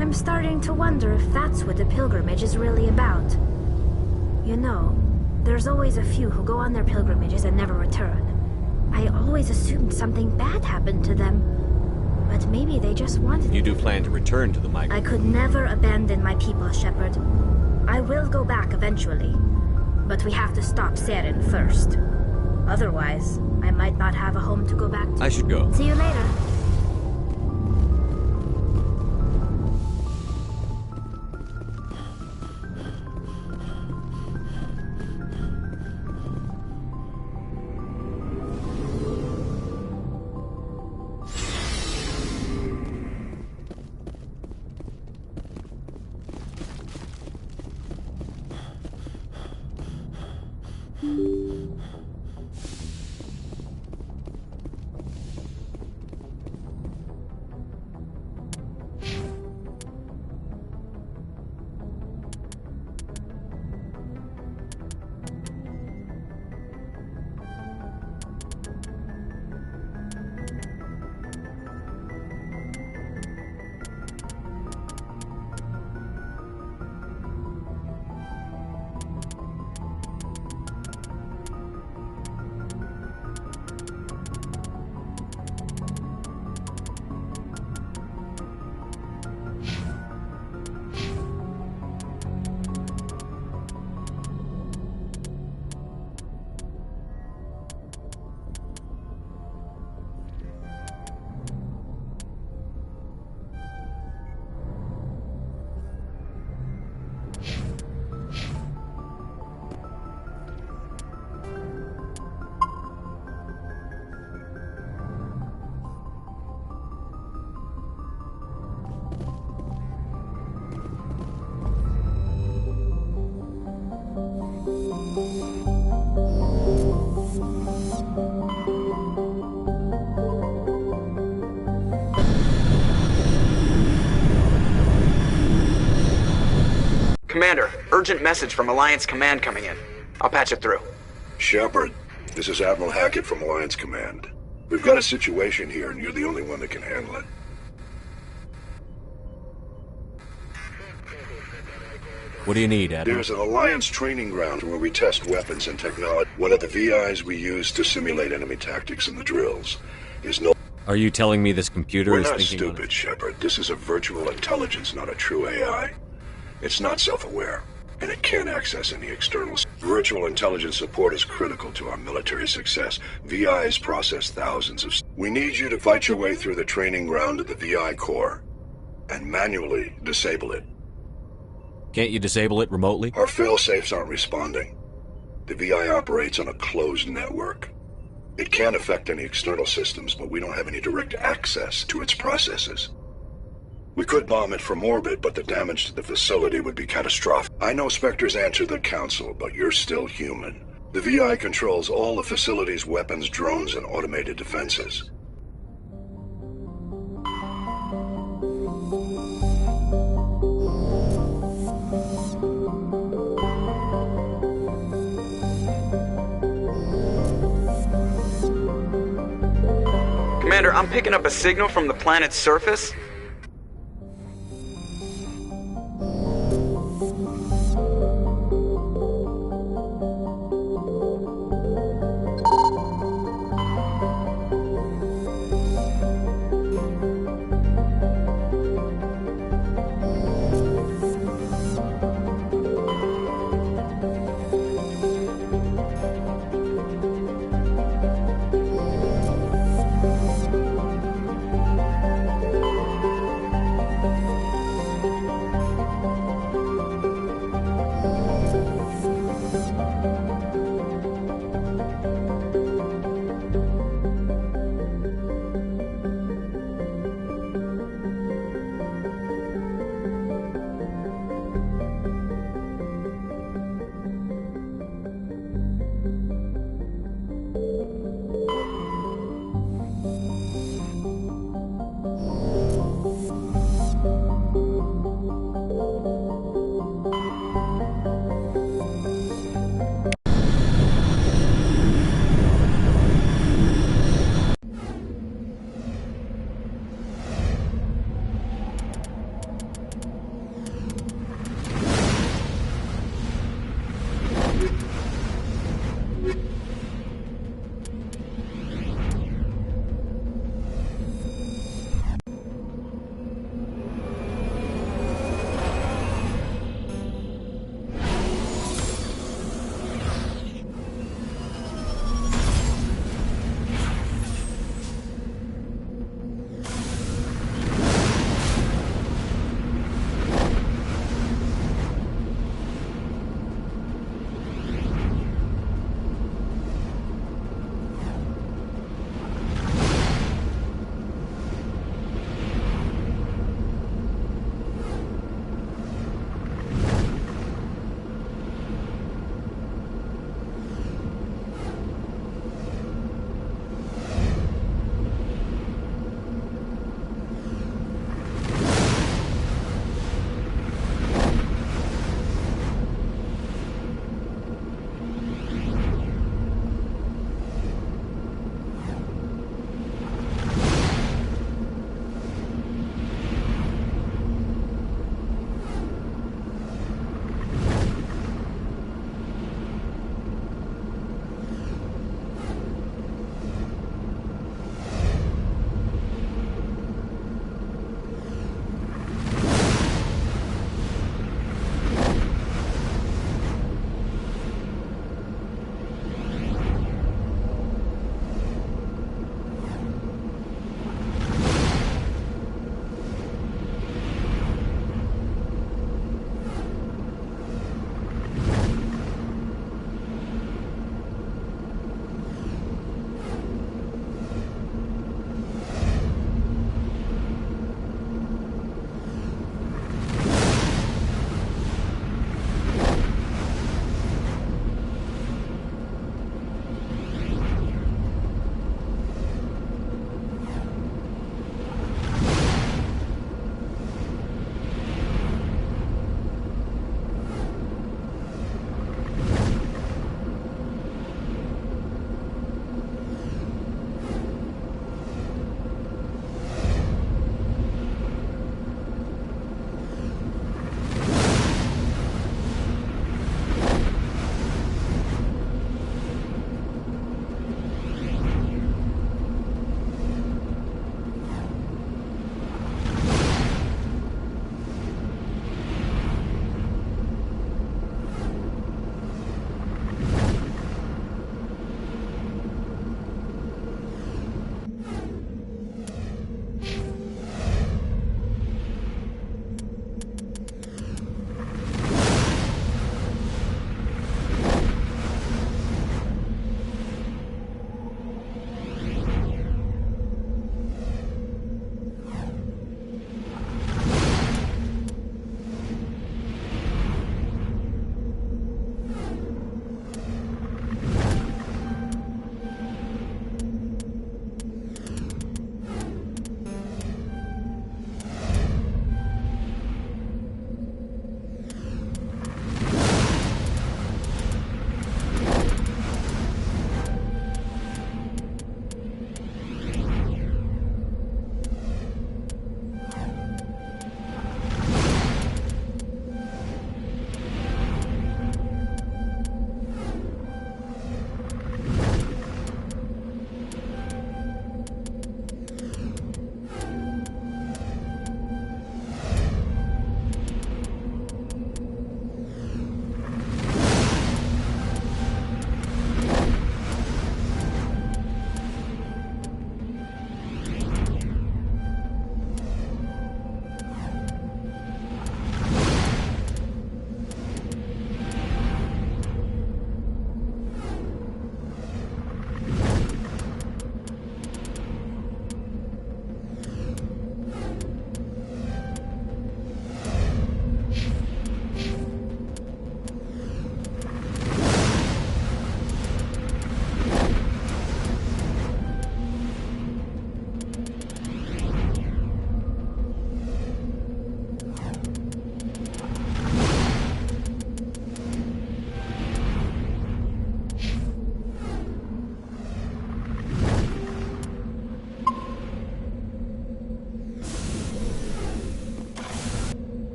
I'm starting to wonder if that's what the pilgrimage is really about. You know, there's always a few who go on their pilgrimages and never return. I always assumed something bad happened to them. But maybe they just wanted... You do plan to return to the migrant? I could never abandon my people, Shepard. I will go back eventually. But we have to stop Saren first. Otherwise, I might not have a home to go back to. I should go. See you later. Commander, urgent message from Alliance Command coming in. I'll patch it through. Shepard, this is Admiral Hackett from Alliance Command. We've got a situation here, and you're the only one that can handle it. What do you need, Admiral? There's an Alliance training ground where we test weapons and technology. One of the VIs we use to simulate enemy tactics in the drills is no... Are you telling me this computer We're is not thinking... stupid, Shepard. This is a virtual intelligence, not a true AI. It's not self-aware, and it can't access any external... Virtual intelligence support is critical to our military success. VIs process thousands of... We need you to fight your way through the training ground of the VI Core. and manually disable it. Can't you disable it remotely? Our failsafes aren't responding. The VI operates on a closed network. It can't affect any external systems, but we don't have any direct access to its processes. We could bomb it from orbit, but the damage to the facility would be catastrophic. I know Spectres answer the Council, but you're still human. The VI controls all the facility's weapons, drones, and automated defenses. Commander, I'm picking up a signal from the planet's surface.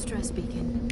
distress beacon.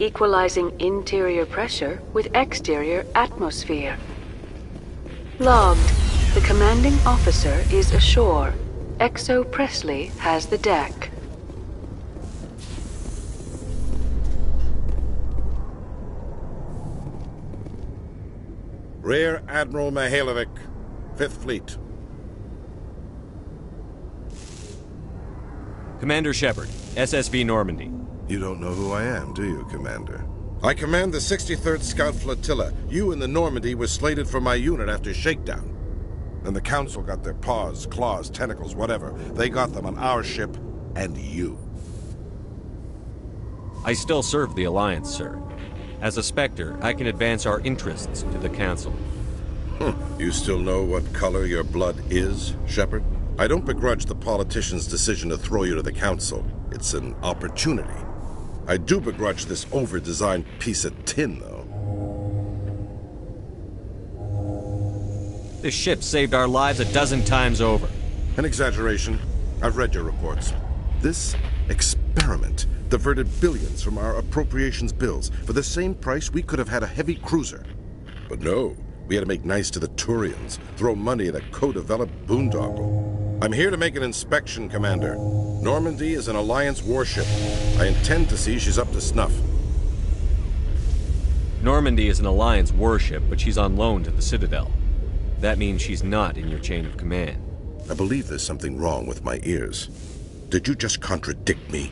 equalizing interior pressure with exterior atmosphere. Logged. The commanding officer is ashore. Exo Presley has the deck. Rear Admiral Mihailovic, 5th Fleet. Commander Shepard, SSV Normandy. You don't know who I am, do you, Commander? I command the 63rd Scout Flotilla. You and the Normandy were slated for my unit after shakedown. Then the Council got their paws, claws, tentacles, whatever. They got them on our ship, and you. I still serve the Alliance, sir. As a Spectre, I can advance our interests to the Council. You still know what color your blood is, Shepard? I don't begrudge the politician's decision to throw you to the Council. It's an opportunity. I do begrudge this over-designed piece of tin, though. This ship saved our lives a dozen times over. An exaggeration. I've read your reports. This experiment diverted billions from our appropriations bills. For the same price, we could have had a heavy cruiser. But no, we had to make nice to the Turians, throw money at a co-developed boondoggle. I'm here to make an inspection, Commander. Normandy is an Alliance warship. I intend to see she's up to snuff. Normandy is an Alliance warship, but she's on loan to the Citadel. That means she's not in your chain of command. I believe there's something wrong with my ears. Did you just contradict me?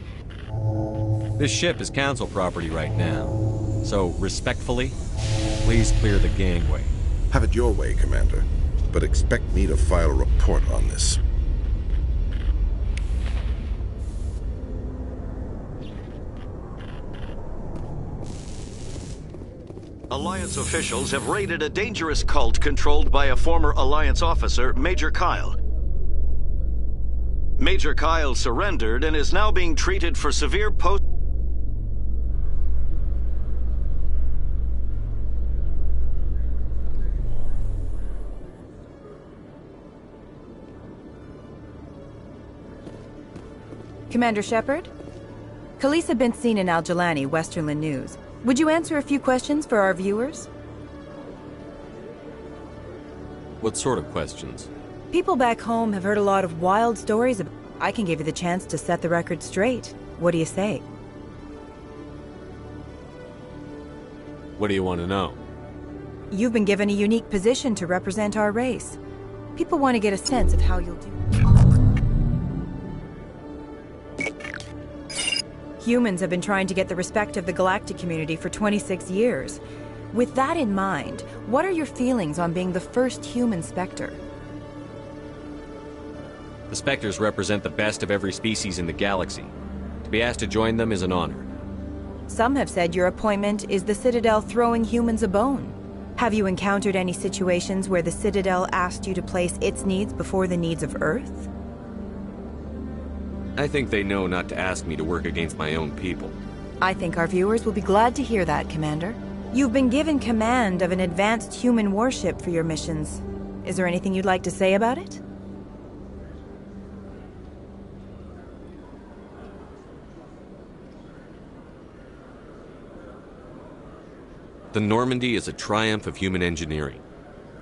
This ship is Council property right now. So, respectfully, please clear the gangway. Have it your way, Commander. But expect me to file a report on this. Alliance officials have raided a dangerous cult controlled by a former Alliance officer, Major Kyle. Major Kyle surrendered and is now being treated for severe post... Commander Shepard? Khalisah bint Sinan al-Jilani, Westerland News. Would you answer a few questions for our viewers? What sort of questions? People back home have heard a lot of wild stories about... I can give you the chance to set the record straight. What do you say? What do you want to know? You've been given a unique position to represent our race. People want to get a sense of how you'll do. Humans have been trying to get the respect of the galactic community for 26 years. With that in mind, what are your feelings on being the first human Spectre? The Spectres represent the best of every species in the galaxy. To be asked to join them is an honor. Some have said your appointment is the Citadel throwing humans a bone. Have you encountered any situations where the Citadel asked you to place its needs before the needs of Earth? I think they know not to ask me to work against my own people. I think our viewers will be glad to hear that, Commander. You've been given command of an advanced human warship for your missions. Is there anything you'd like to say about it? The Normandy is a triumph of human engineering.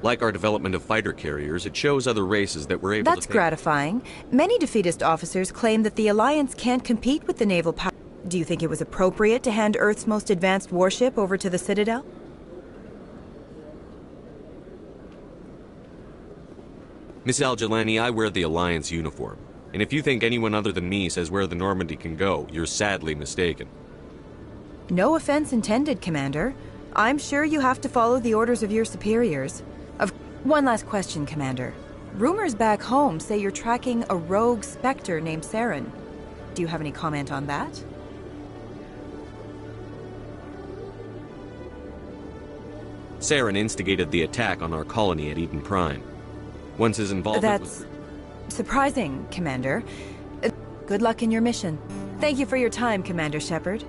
Like our development of fighter carriers, it shows other races that were able That's gratifying. Many defeatist officers claim that the Alliance can't compete with the naval power. Do you think it was appropriate to hand Earth's most advanced warship over to the Citadel? Miss al-Jilani, I wear the Alliance uniform. And if you think anyone other than me says where the Normandy can go, you're sadly mistaken. No offense intended, Commander. I'm sure you have to follow the orders of your superiors. One last question, Commander. Rumors back home say you're tracking a rogue Spectre named Saren. Do you have any comment on that? Saren instigated the attack on our colony at Eden Prime. Once his involvement was... That's surprising, Commander. Good luck in your mission. Thank you for your time, Commander Shepard.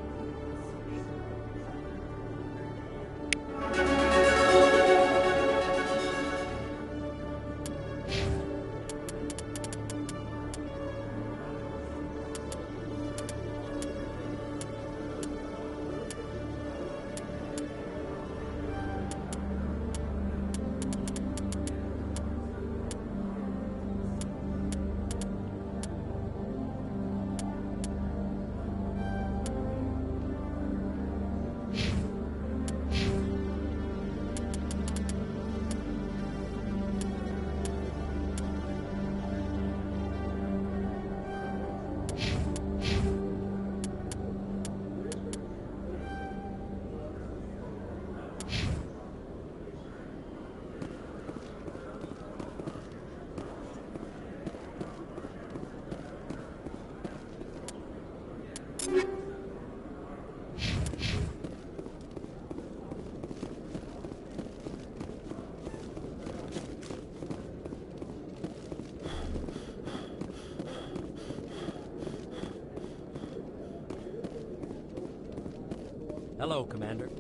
Hello, Commander.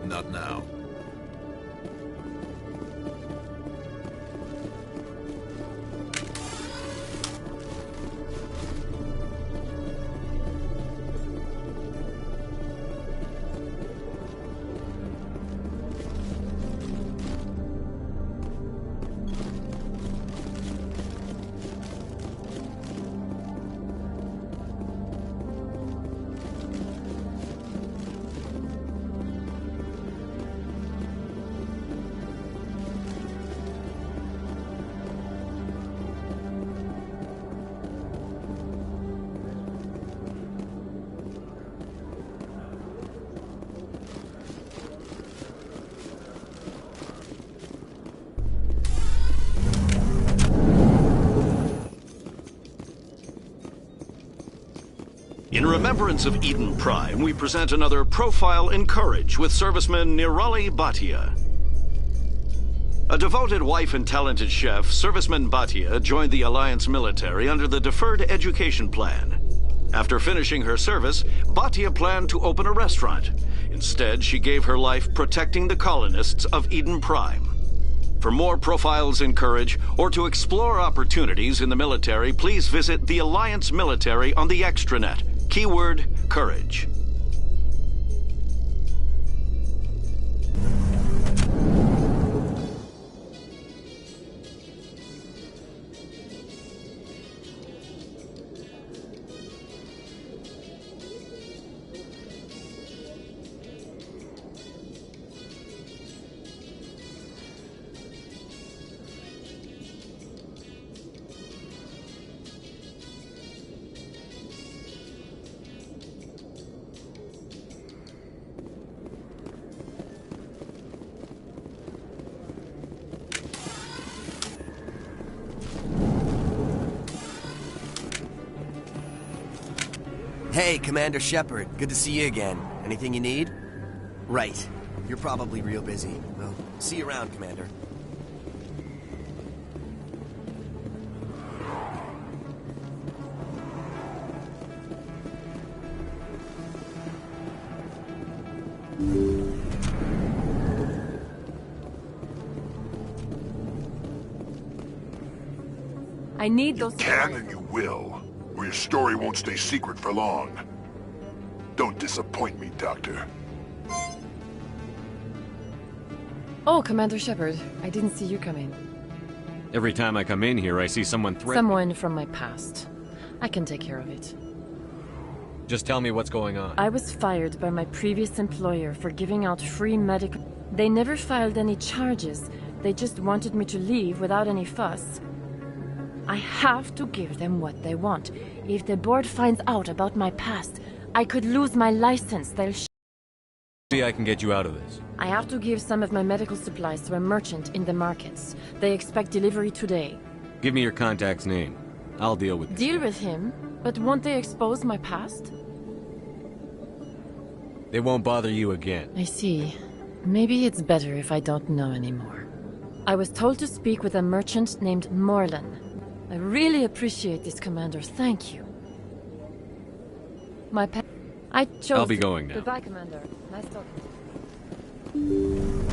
Not now. In remembrance of Eden Prime, we present another Profile in Courage with serviceman Nirali Bhatia. A devoted wife and talented chef, Serviceman Bhatia joined the Alliance military under the Deferred Education Plan. After finishing her service, Bhatia planned to open a restaurant. Instead, she gave her life protecting the colonists of Eden Prime. For more Profiles in Courage, or to explore opportunities in the military, please visit the Alliance military on the extranet. Keyword, Courage. Hey, Commander Shepard. Good to see you again. Anything you need? Right. You're probably real busy. Well, see you around, Commander. I need those... You can and you will, or your story won't stay secret for long. Don't disappoint me, Doctor. Oh, Commander Shepard, I didn't see you come in. Every time I come in here, I see someone threatening. Someone from my past. I can take care of it. Just tell me what's going on. I was fired by my previous employer for giving out free medical... They never filed any charges. They just wanted me to leave without any fuss. I have to give them what they want. If the board finds out about my past, I could lose my license. They'll See, I can get you out of this. I have to give some of my medical supplies to a merchant in the markets. They expect delivery today. Give me your contact's name. I'll deal with it. Deal with him? But won't they expose my past? They won't bother you again. I see. Maybe it's better if I don't know anymore. I was told to speak with a merchant named Morlan. I really appreciate this, Commander. Thank you. My pet... I chose... I'll be going now. Goodbye, Commander. Nice talking to you.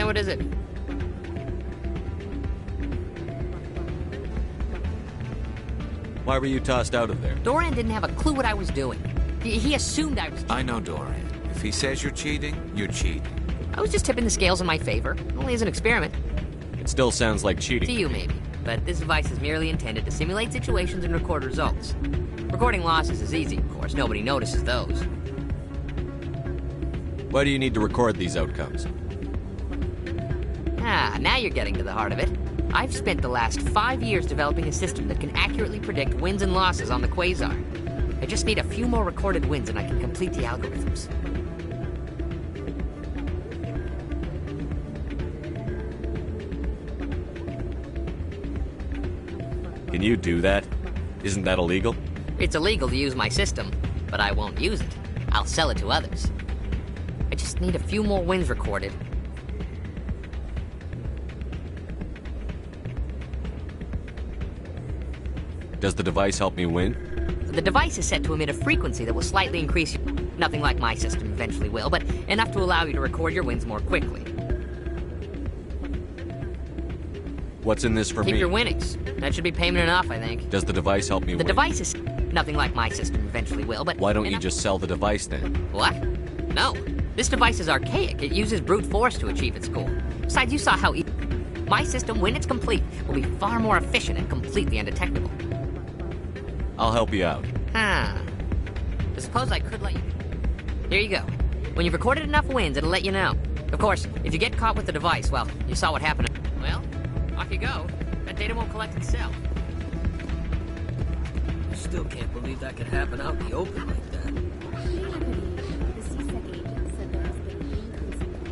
Yeah, what is it? Why were you tossed out of there? Dorian didn't have a clue what I was doing. He assumed I was... I know Dorian. If he says you're cheating, you're cheating. I was just tipping the scales in my favor. Only as an experiment. It still sounds like cheating. To you, maybe. But this device is merely intended to simulate situations and record results. Recording losses is easy, of course. Nobody notices those. Why do you need to record these outcomes? Ah, now you're getting to the heart of it. I've spent the last 5 years developing a system that can accurately predict wins and losses on the Quasar. I just need a few more recorded wins and I can complete the algorithms. Can you do that? Isn't that illegal? It's illegal to use my system, but I won't use it. I'll sell it to others. I just need a few more wins recorded. Does the device help me win? The device is set to emit a frequency that will slightly increase your... Nothing like my system eventually will, but enough to allow you to record your wins more quickly. What's in this for me? Keep your winnings. That should be payment enough, I think. Does the device help me win? The device is... Nothing like my system eventually will, but... Why don't you just sell the device then? What? No. This device is archaic. It uses brute force to achieve its goal. Besides, you saw how... My system, when it's complete, will be far more efficient and completely undetectable. I'll help you out. I suppose I could let you... Here you go. When you've recorded enough wins, it'll let you know. Of course, if you get caught with the device, well, you saw what happened. Well, off you go. That data won't collect itself. I still can't believe that could happen out in the open like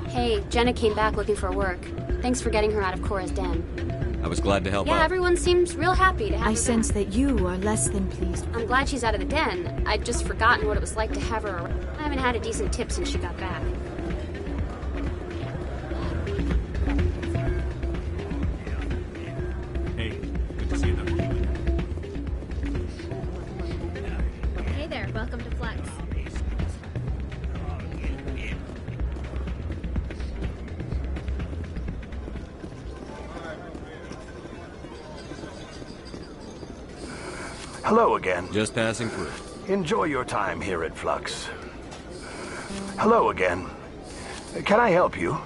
that. Hey, Jenna came back looking for work. Thanks for getting her out of Cora's den. I was glad to help out. Yeah, everyone seems real happy to have her I sense that you are less than pleased. I'm glad she's out of the den. I'd just forgotten what it was like to have her around. I haven't had a decent tip since she got back. Hey, good to see you though. Hey there, welcome to Flex. Hello again. Just passing through. Enjoy your time here at Flux. Hello again. Can I help you?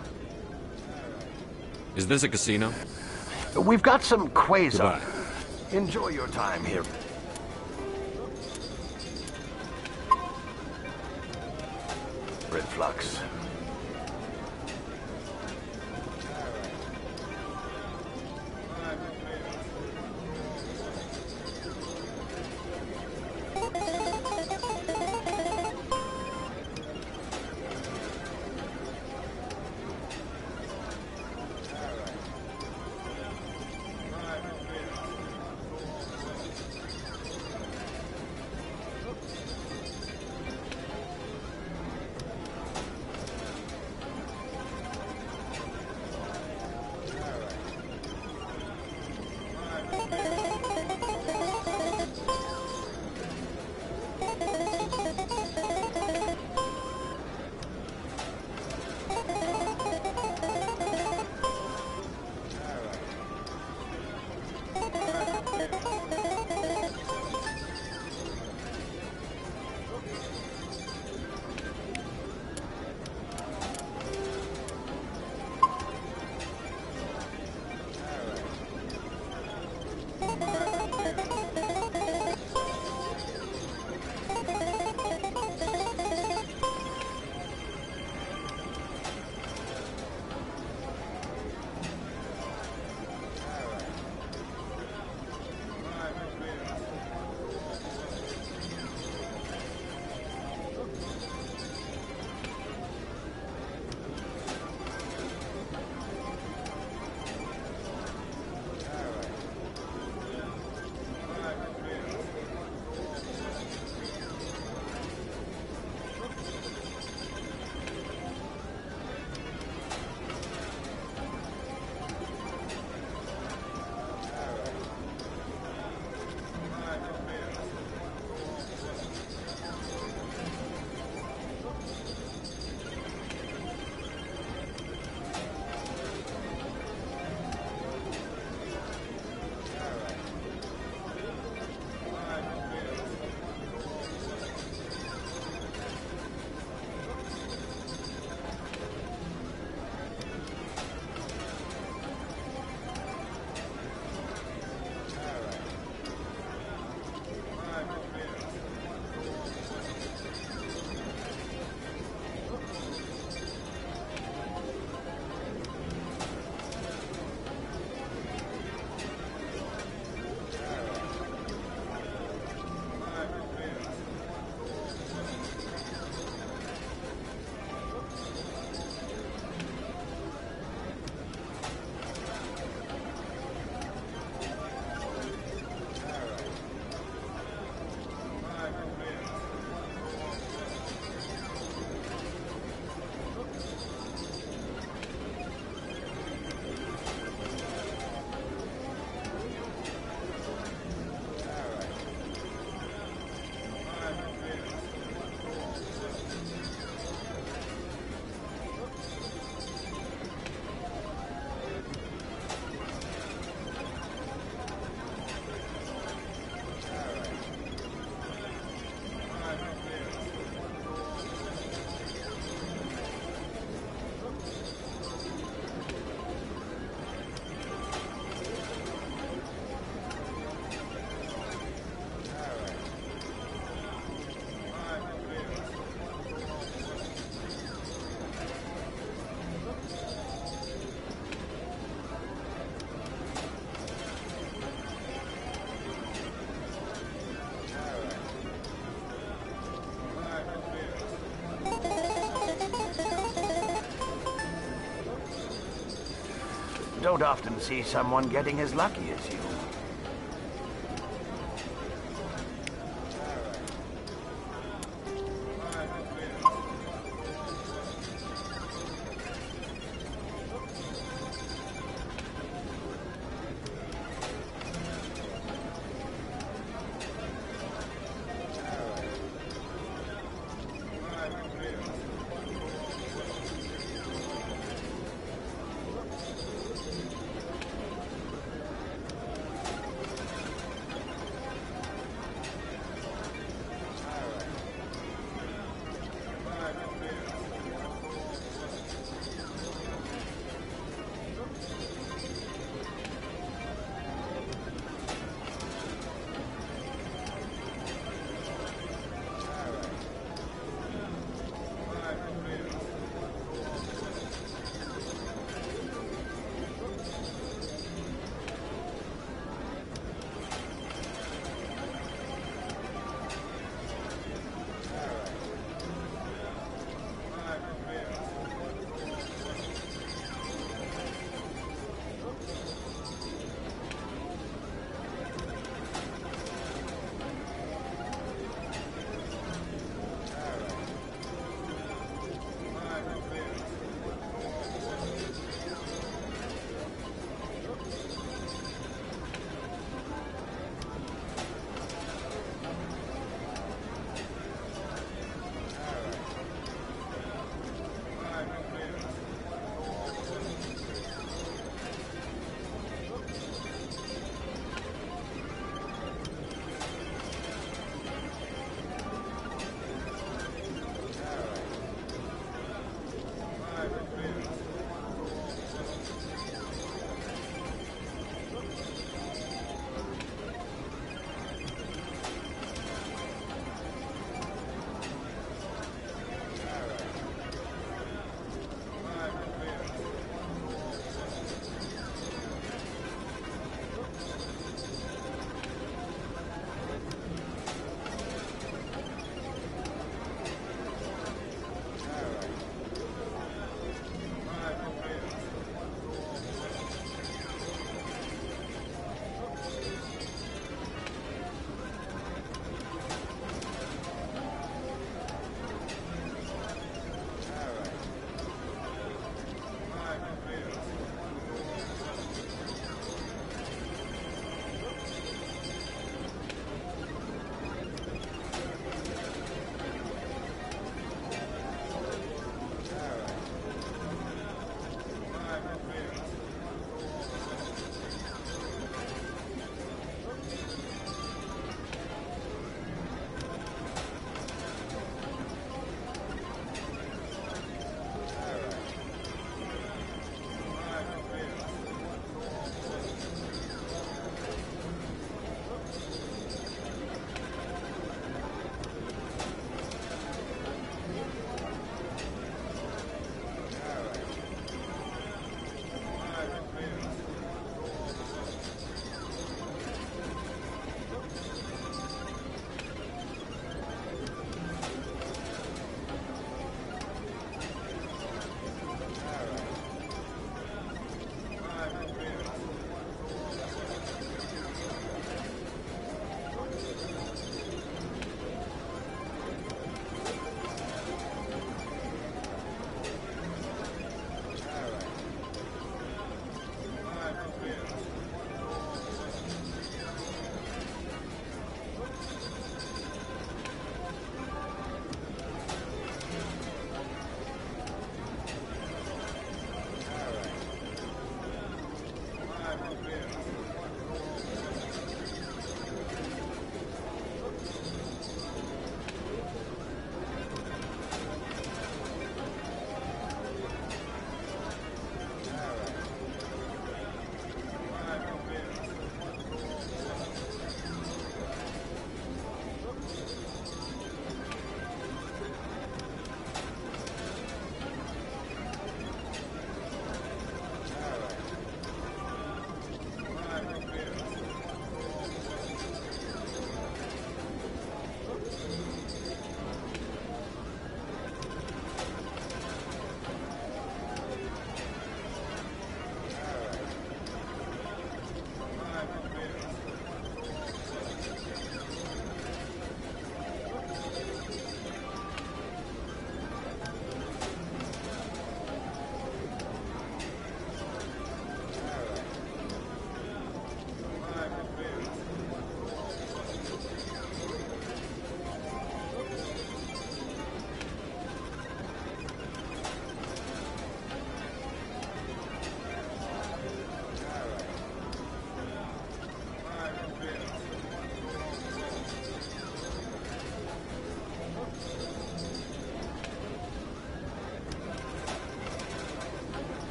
Is this a casino? We've got some Quasar. Goodbye. Enjoy your time here. At Flux. Don't often see someone getting as lucky as you.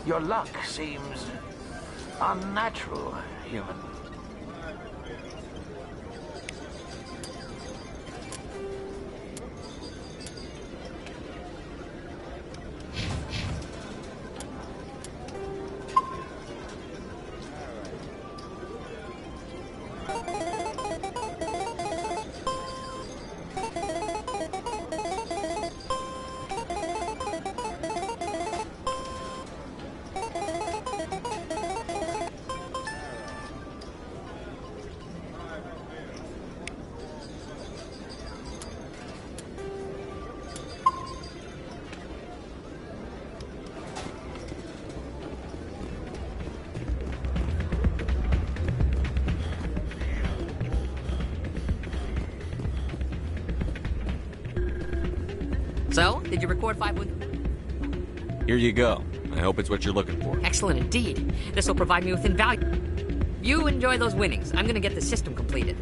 Your luck seems unnatural, human. So, did you record 5 wounds? Here you go. I hope it's what you're looking for. Excellent indeed. This will provide me with invaluable... You enjoy those winnings. I'm gonna get the system completed.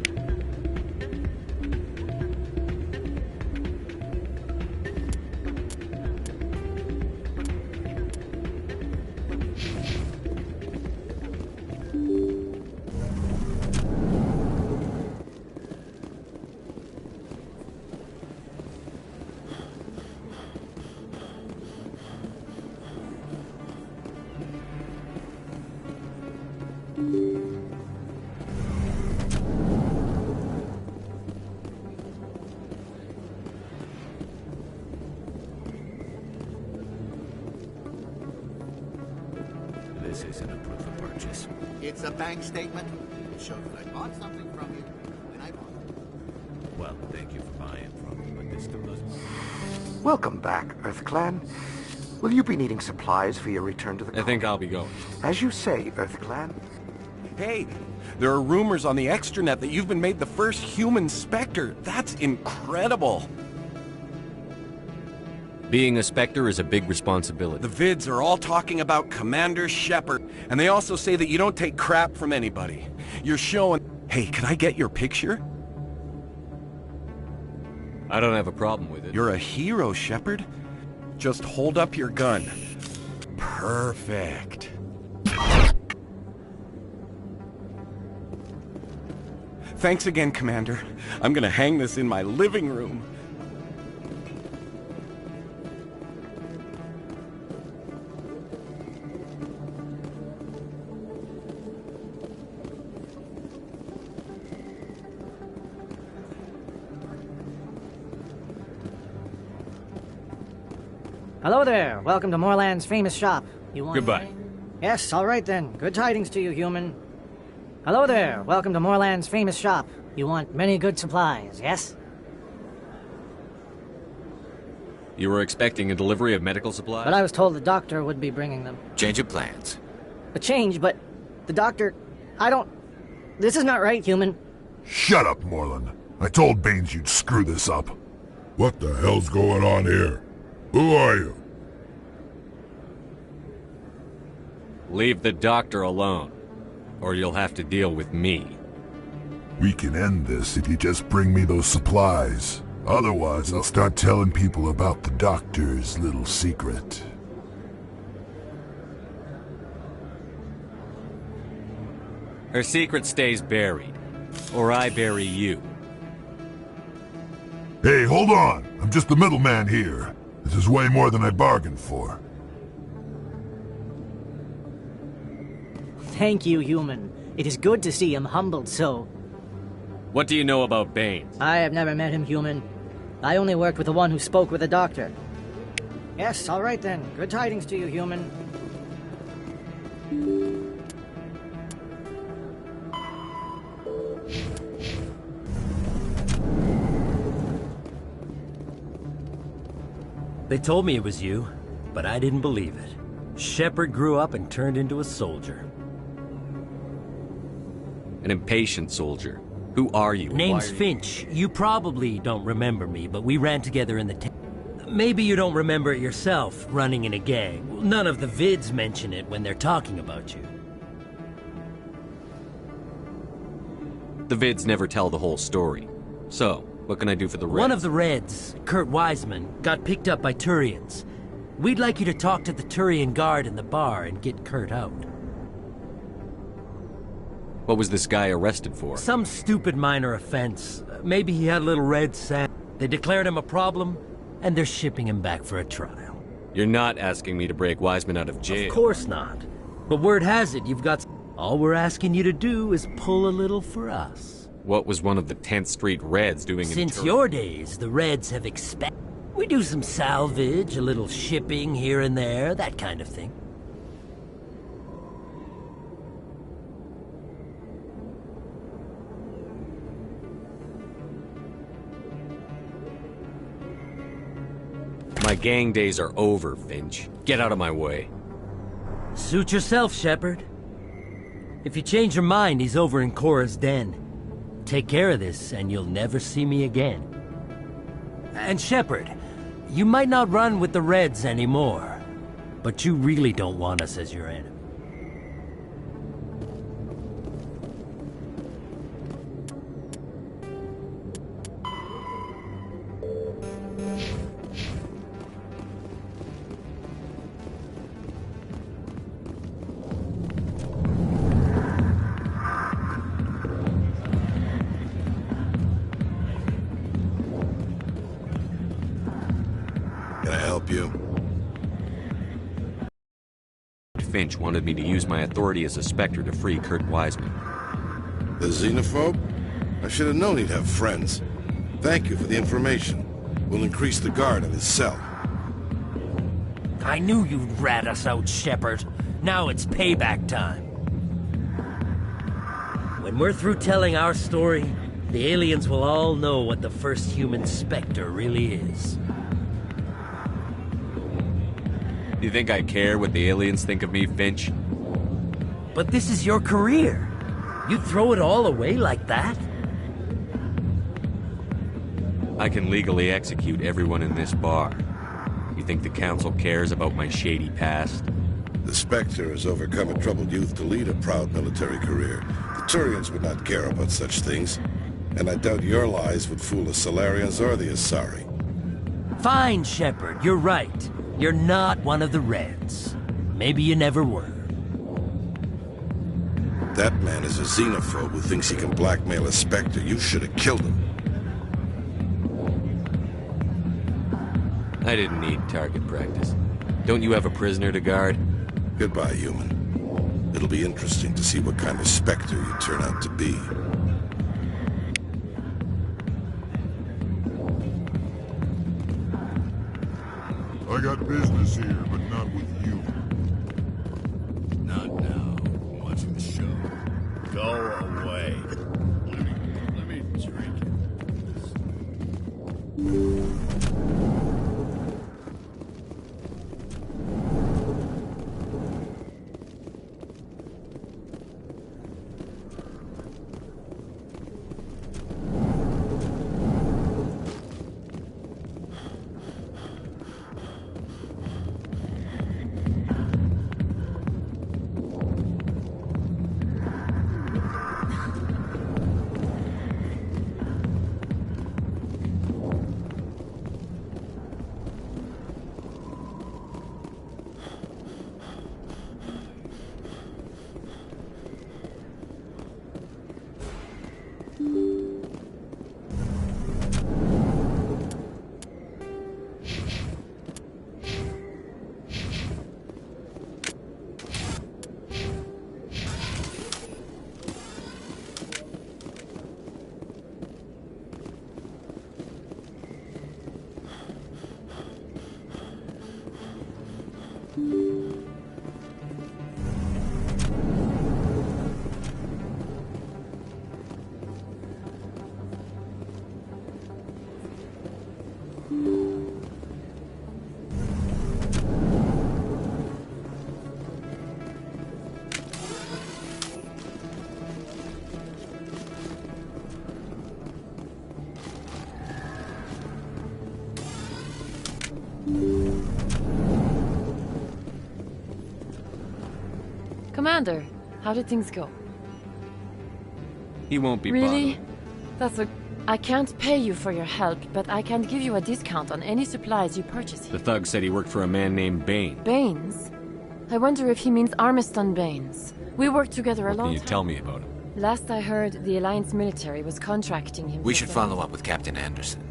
This isn't a proof of purchase. It's a bank statement. It shows I bought something from you when I bought it. Well, thank you for buying from me, but this still doesn't... Welcome back, EarthClan. Will you be needing supplies for your return to the I think I'll be going. As you say, EarthClan. Hey, there are rumors on the extranet that you've been made the first human Spectre. That's incredible. Being a Spectre is a big responsibility. The vids are all talking about Commander Shepard, and they also say that you don't take crap from anybody. You're showing... Hey, can I get your picture? I don't have a problem with it. You're a hero, Shepard. Just hold up your gun. Perfect. Thanks again, Commander. I'm gonna hang this in my living room. Hello there. Welcome to Moorland's famous shop. You want Goodbye. anything? Yes, all right then. Good tidings to you, human. Hello there. Welcome to Moorland's famous shop. You want many good supplies, yes? You were expecting a delivery of medical supplies? But I was told the doctor would be bringing them. Change of plans. A change, but the doctor... I don't... This is not right, human. Shut up, Moorland. I told Baines you'd screw this up. What the hell's going on here? Who are you? Leave the doctor alone, or you'll have to deal with me. We can end this if you just bring me those supplies. Otherwise, I'll start telling people about the doctor's little secret. Her secret stays buried, or I bury you. Hey, hold on! I'm just the middleman here. This is way more than I bargained for. Thank you, human. It is good to see him humbled so. What do you know about Baines? I have never met him, human. I only worked with the one who spoke with the doctor. Yes, all right then. Good tidings to you, human. They told me it was you, but I didn't believe it. Shepard grew up and turned into a soldier. An impatient soldier. Who are you? Name's Finch. You probably don't remember me, but we ran together in the Maybe you don't remember it yourself, running in a gang. None of the vids mention it when they're talking about you. The vids never tell the whole story. So, what can I do for the Reds? One of the Reds, Kurt Wiseman, got picked up by Turians. We'd like you to talk to the Turian guard in the bar and get Kurt out. What was this guy arrested for? Some stupid minor offense. Maybe he had a little red sand. They declared him a problem, and they're shipping him back for a trial. You're not asking me to break Wiseman out of jail. Of course not. But word has it, you've got... All we're asking you to do is pull a little for us. What was one of the 10th Street Reds doing in Since Turin? your days, the Reds have expanded. We do some salvage, a little shipping here and there, that kind of thing. My gang days are over, Finch. Get out of my way. Suit yourself, Shepard. If you change your mind, he's over in Cora's den. Take care of this, and you'll never see me again. And Shepard, you might not run with the Reds anymore, but you really don't want us as your enemy. Finch wanted me to use my authority as a Spectre to free Kurt Wiseman. The xenophobe? I should have known he'd have friends. Thank you for the information. We'll increase the guard at his cell. I knew you'd rat us out, Shepard. Now it's payback time. When we're through telling our story, the aliens will all know what the first human Spectre really is. You think I care what the aliens think of me, Finch? But this is your career. You throw it all away like that? I can legally execute everyone in this bar. You think the Council cares about my shady past? The Spectre has overcome a troubled youth to lead a proud military career. The Turians would not care about such things. And I doubt your lies would fool the Solarians or the Asari. Fine, Shepard, you're right. You're not one of the Reds. Maybe you never were. That man is a xenophobe who thinks he can blackmail a Spectre. You should have killed him. I didn't need target practice. Don't you have a prisoner to guard? Goodbye, human. It'll be interesting to see what kind of Spectre you turn out to be. I got business here, but not with you. Not now. I'm watching the show. Go away. Let me drink it. Commander, how did things go? He won't be Really? bothered. That's a I can't pay you for your help, but I can give you a discount on any supplies you purchase here. The thug said he worked for a man named Bane. Baines? I wonder if he means Armiston Baines. We worked together a long time. What can you tell me about him? Last I heard, the Alliance military was contracting him. We should follow up with Captain Anderson.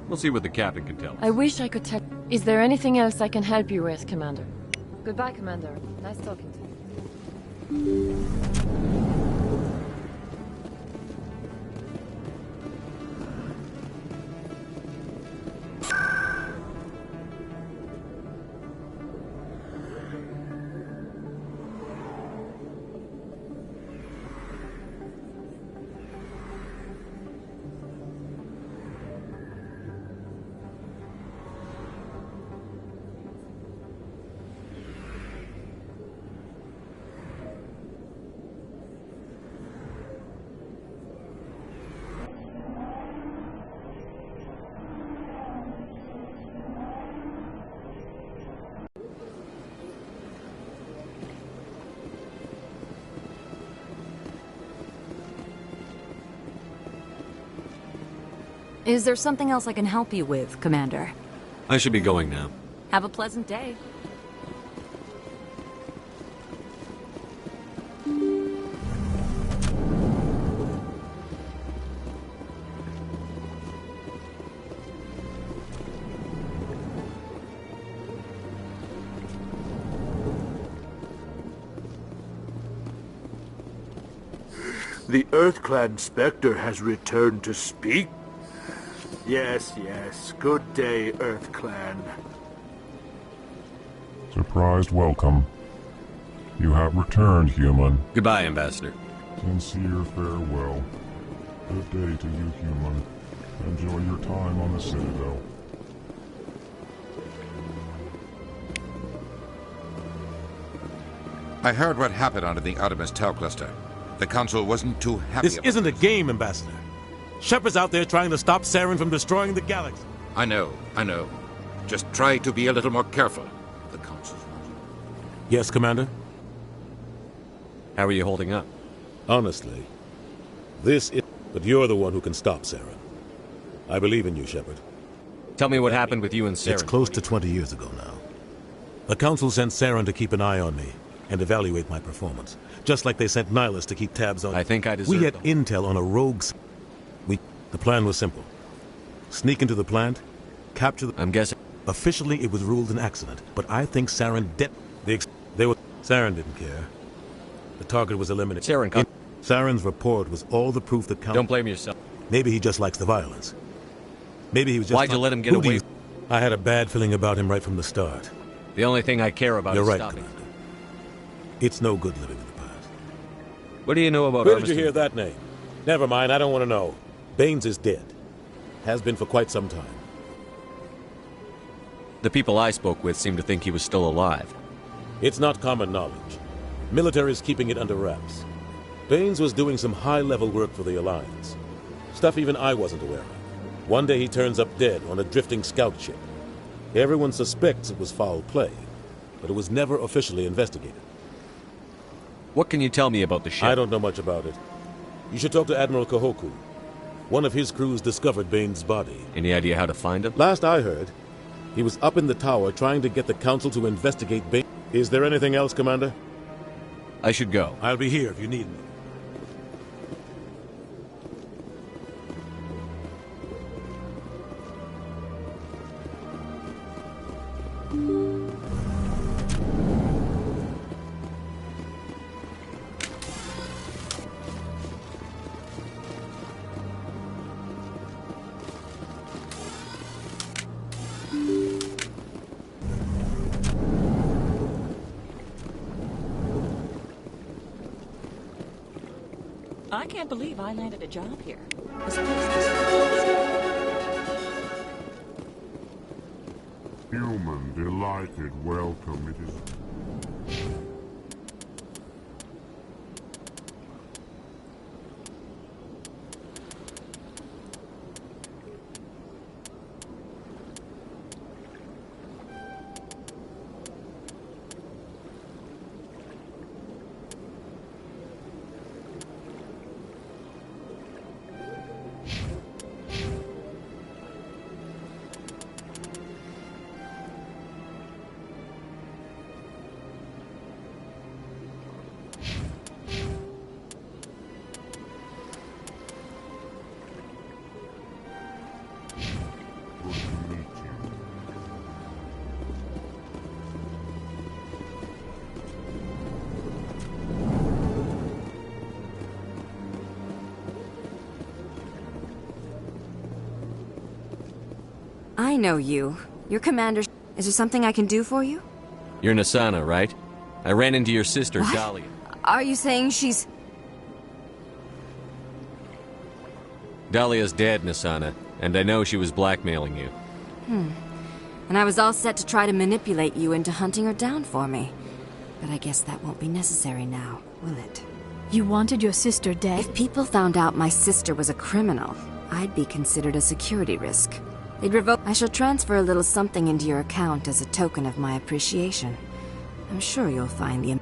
We'll see what the captain can tell us. I wish I could tell. Is there anything else I can help you with, Commander? Goodbye, Commander. Nice talking to you. Is there something else I can help you with, Commander? I should be going now. Have a pleasant day. The EarthClan Spectre has returned to speak? Yes, yes. Good day, EarthClan. Surprised welcome. You have returned, human. Goodbye, Ambassador. Sincere farewell. Good day to you, human. Enjoy your time on the Citadel. I heard what happened under the Artemis Tau cluster. The Council wasn't too happy This isn't a game, Ambassador. Shepard's out there trying to stop Saren from destroying the galaxy. I know. Just try to be a little more careful. The Council's... Yes, Commander? How are you holding up? Honestly, this is... But you're the one who can stop Saren. I believe in you, Shepard. Tell me what happened with you and Saren. It's close to 20 years ago now. The Council sent Saren to keep an eye on me and evaluate my performance. Just like they sent Nihilus to keep tabs on... I think I deserve We had intel on a rogue... The plan was simple. Sneak into the plant, capture the... I'm guessing... Officially, it was ruled an accident, but I think Saren Saren didn't care. The target was eliminated. Saren's report was all the proof that counted. Don't blame yourself. Maybe he just likes the violence. Maybe he was just... Why'd you let him get away? I had a bad feeling about him right from the start. The only thing I care about You're is right, stopping. Commander. It's no good living in the past. What do you know about Where Armiston? did you hear that name? Never mind, I don't want to know. Baines is dead. Has been for quite some time. The people I spoke with seemed to think he was still alive. It's not common knowledge. Military is keeping it under wraps. Baines was doing some high-level work for the Alliance. Stuff even I wasn't aware of. One day he turns up dead on a drifting scout ship. Everyone suspects it was foul play, but it was never officially investigated. What can you tell me about the ship? I don't know much about it. You should talk to Admiral Kahoku. One of his crews discovered Baines' body. Any idea how to find him? Last I heard, he was up in the tower trying to get the Council to investigate Baines. Is there anything else, Commander? I should go. I'll be here if you need me. I can't believe I landed a job here. Human, delighted, welcome. It is... Good to meet you. I know you. You're Commander. Is there something I can do for you? You're Nassana, right? I ran into your sister, What? Dahlia. Are you saying she's... Dahlia's dead, Nassana, and I know she was blackmailing you. And I was all set to try to manipulate you into hunting her down for me. But I guess that won't be necessary now, will it? You wanted your sister dead? If people found out my sister was a criminal, I'd be considered a security risk. They'd revoke... I shall transfer a little something into your account as a token of my appreciation. I'm sure you'll find the...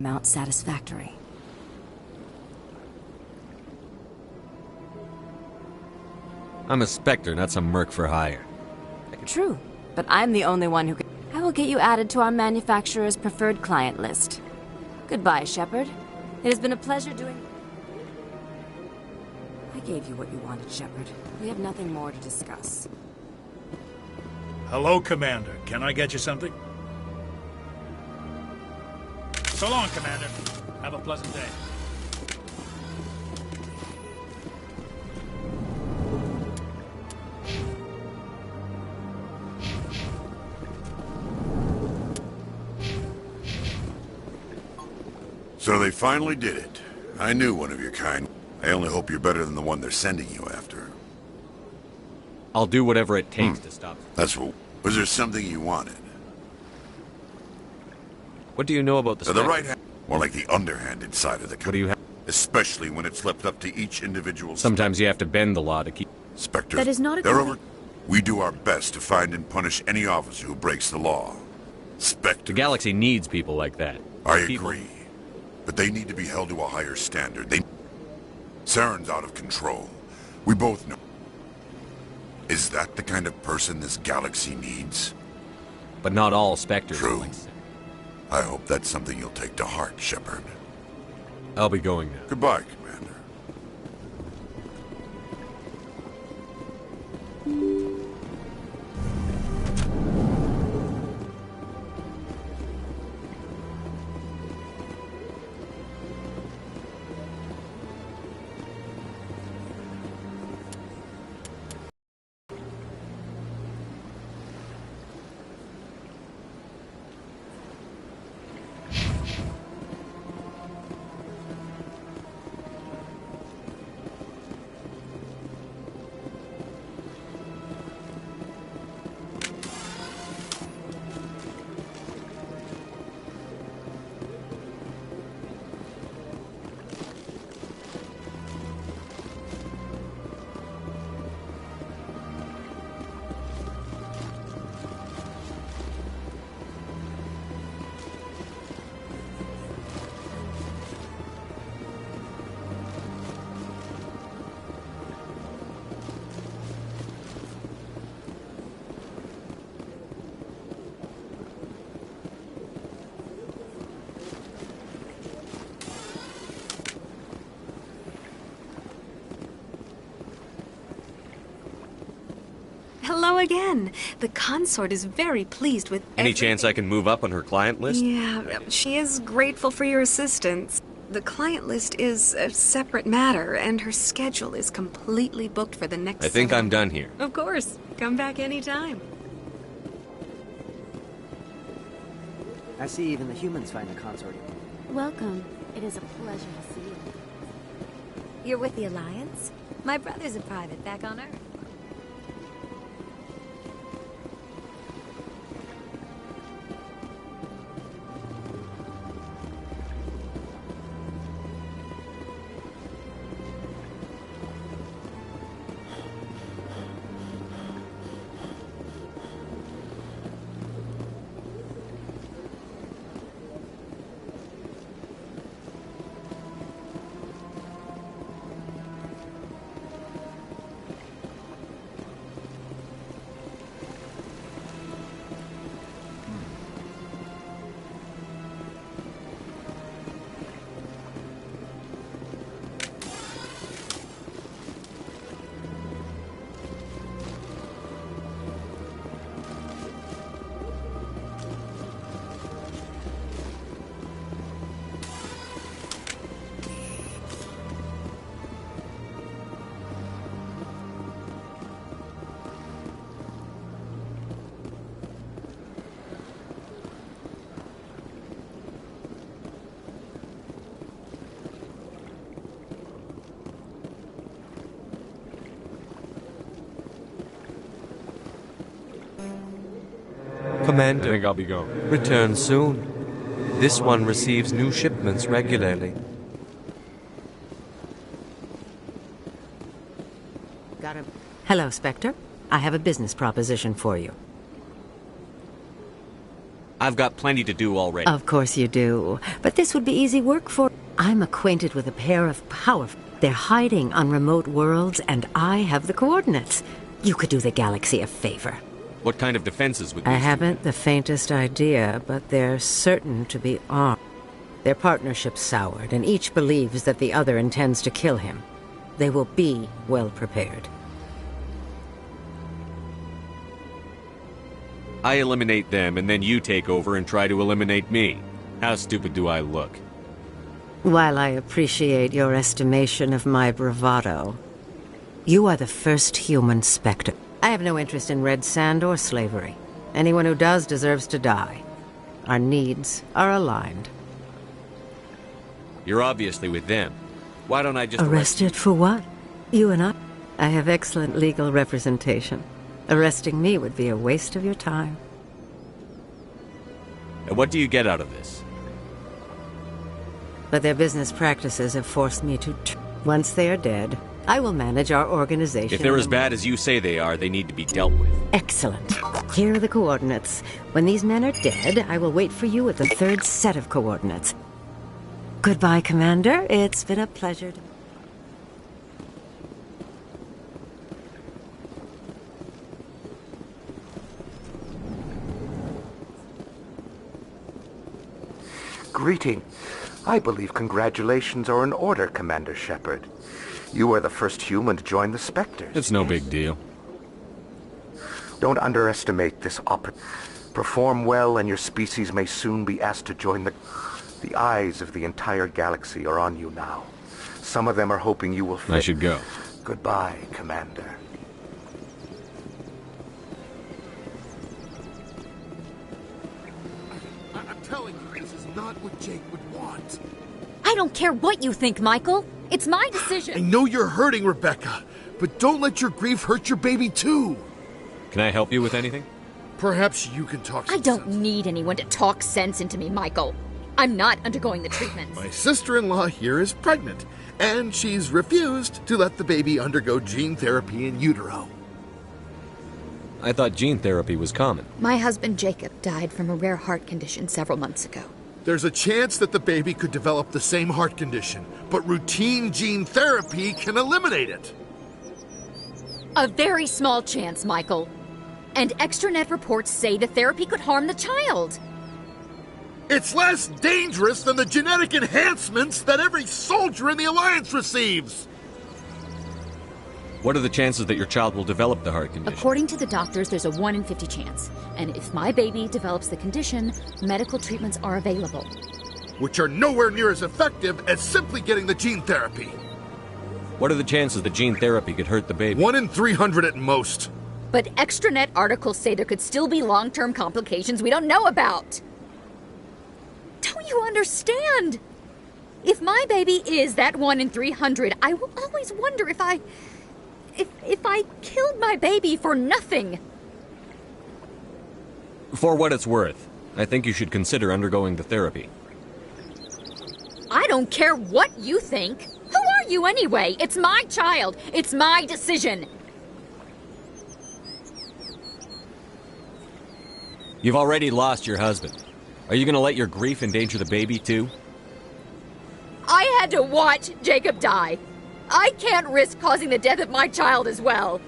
Mount satisfactory. I'm a Spectre, not some merc for hire. True, but I'm the only one who can... I will get you added to our manufacturer's preferred client list. Goodbye, Shepard. It has been a pleasure doing... I gave you what you wanted, Shepard. We have nothing more to discuss. Hello, Commander. Can I get you something? So long, Commander. Have a pleasant day. So they finally did it. I knew one of your kind. I only hope you're better than the one they're sending you after. I'll do whatever it takes to stop them. That's what... Was there something you wanted? What do you know about the The right hand... More like the underhanded side of the... What do you have? Especially when it's left up to each individual... Sometimes you have to bend the law to keep... Spectre, That is not a they're complete- over. We do our best to find and punish any officer who breaks the law. Spectre. The galaxy needs people like that. I agree. But they need to be held to a higher standard. Saren's out of control. We both know. Is that the kind of person this galaxy needs? But not all Spectres. True. I hope that's something you'll take to heart, Shepard. I'll be going now. Goodbye, Commander. Hello again. The consort is very pleased with Any chance I can move up on her client list? Yeah, she is grateful for your assistance. The client list is a separate matter, and her schedule is completely booked for the next I think I'm done here. Of course. Come back anytime. I see even the humans find the consort. Welcome. It is a pleasure to see you. You're with the Alliance? My brother's a private back on Earth. Commander, I think I'll be going. Return soon. This one receives new shipments regularly. Got him. Hello, Spectre. I have a business proposition for you. I've got plenty to do already. Of course you do. But this would be easy work for... I'm acquainted with a pair of powerful... They're hiding on remote worlds, and I have the coordinates. You could do the galaxy a favor. What kind of defenses would I these haven't the faintest idea, but they're certain to be armed. Their partnership's soured, and each believes that the other intends to kill him. They will be well prepared. I eliminate them, and then you take over and try to eliminate me. How stupid do I look? While I appreciate your estimation of my bravado, you are the first human Spectre. I have no interest in red sand or slavery. Anyone who does deserves to die. Our needs are aligned. You're obviously with them. Why don't I just Arrested for what? You and I? I have excellent legal representation. Arresting me would be a waste of your time. And what do you get out of this? But their business practices have forced me to... Once they are dead, I will manage our organization. If they're as bad as you say they are, they need to be dealt with. Excellent. Here are the coordinates. When these men are dead, I will wait for you at the third set of coordinates. Goodbye, Commander. It's been a pleasure to... Greeting. I believe congratulations are in order, Commander Shepard. You are the first human to join the Spectres. It's no big deal. Don't underestimate this Perform well and your species may soon be asked to join the... The eyes of the entire galaxy are on you now. Some of them are hoping you will fit. I should go. Goodbye, Commander. I'm telling you, this is not what Jake would want. I don't care what you think, Michael. It's my decision. I know you're hurting, Rebecca, but don't let your grief hurt your baby, too. Can I help you with anything? Perhaps you can talk I don't need anyone to talk sense into me, Michael. I'm not undergoing the treatments. My sister-in-law here is pregnant, and she's refused to let the baby undergo gene therapy in utero. I thought gene therapy was common. My husband, Jacob, died from a rare heart condition several months ago. There's a chance that the baby could develop the same heart condition, but routine gene therapy can eliminate it. A very small chance, Michael. And extranet reports say the therapy could harm the child. It's less dangerous than the genetic enhancements that every soldier in the Alliance receives! What are the chances that your child will develop the heart condition? According to the doctors, there's a 1 in 50 chance. And if my baby develops the condition, medical treatments are available. Which are nowhere near as effective as simply getting the gene therapy. What are the chances that gene therapy could hurt the baby? 1 in 300 at most. But extranet articles say there could still be long-term complications we don't know about. Don't you understand? If my baby is that 1 in 300, I will always wonder if I killed my baby for nothing. For what it's worth, I think you should consider undergoing the therapy. I don't care what you think. Who are you anyway? It's my child. It's my decision. You've already lost your husband. Are you going to let your grief endanger the baby, too? I had to watch Jacob die. I can't risk causing the death of my child as well.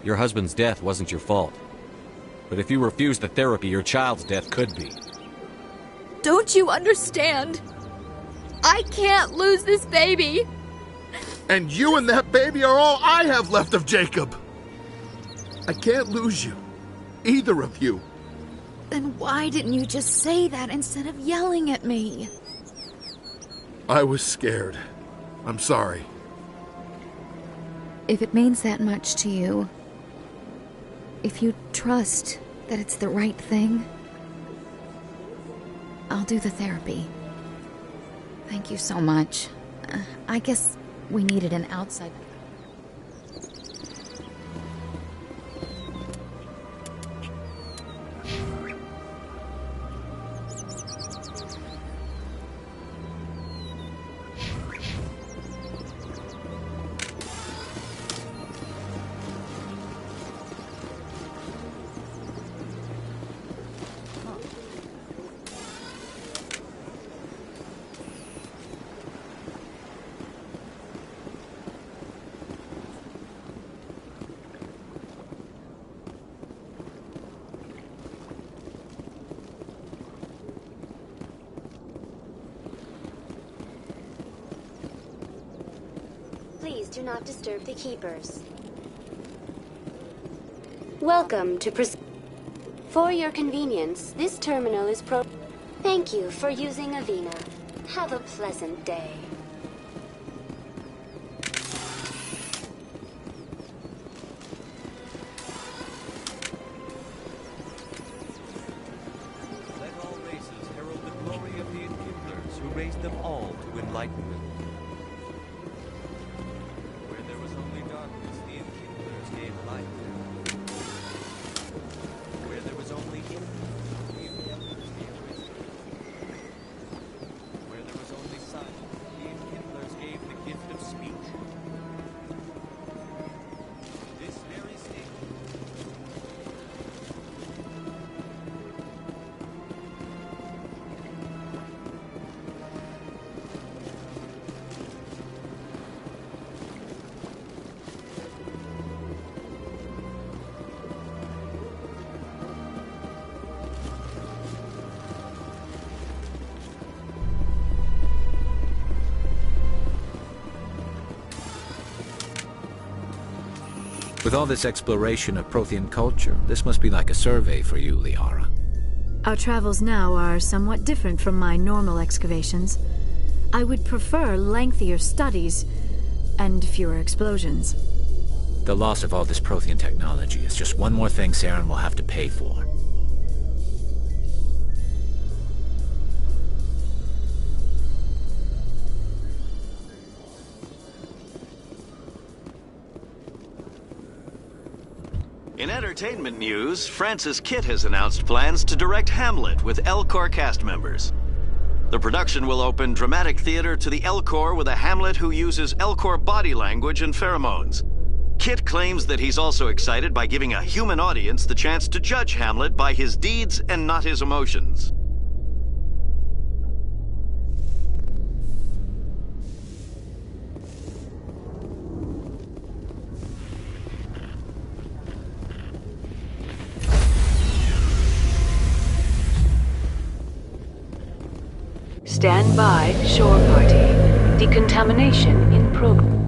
Your husband's death wasn't your fault. But if you refuse the therapy, your child's death could be. Don't you understand? I can't lose this baby. And you and that baby are all I have left of Jacob. I can't lose you. Either of you. Then why didn't you just say that instead of yelling at me? I was scared. I'm sorry. If it means that much to you, if you trust that it's the right thing, I'll do the therapy. Thank you so much. I guess we needed an outside... Please do not disturb the keepers. Welcome to For your convenience, this terminal is Thank you for using Avina. Have a pleasant day. Let all races herald the glory of the Enkindlers who raised them all to enlightenment. Where there was only darkness, the Enkindlers gave light. Where there was only ignorance, the Enkindlers gave wisdom. Where there was only silence, With all this exploration of Prothean culture, this must be like a survey for you, Liara. Our travels now are somewhat different from my normal excavations. I would prefer lengthier studies and fewer explosions. The loss of all this Prothean technology is just one more thing Saren will have to pay for. In entertainment news, Francis Kitt has announced plans to direct Hamlet with Elcor cast members. The production will open dramatic theater to the Elcor with a Hamlet who uses Elcor body language and pheromones. Kitt claims that he's also excited by giving a human audience the chance to judge Hamlet by his deeds and not his emotions. Stand by, shore party. Decontamination in progress.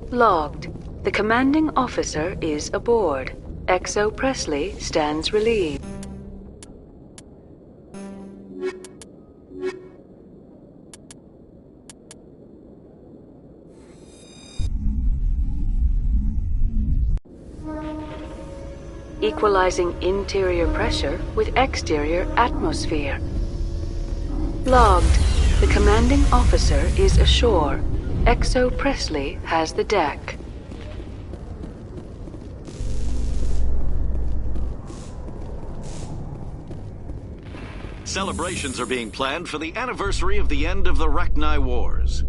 Logged. The commanding officer is aboard. Exo Presley stands relieved. Equalizing interior pressure with exterior atmosphere. Logged. The commanding officer is ashore. Exo Presley has the deck. Celebrations are being planned for the anniversary of the end of the Rachni Wars.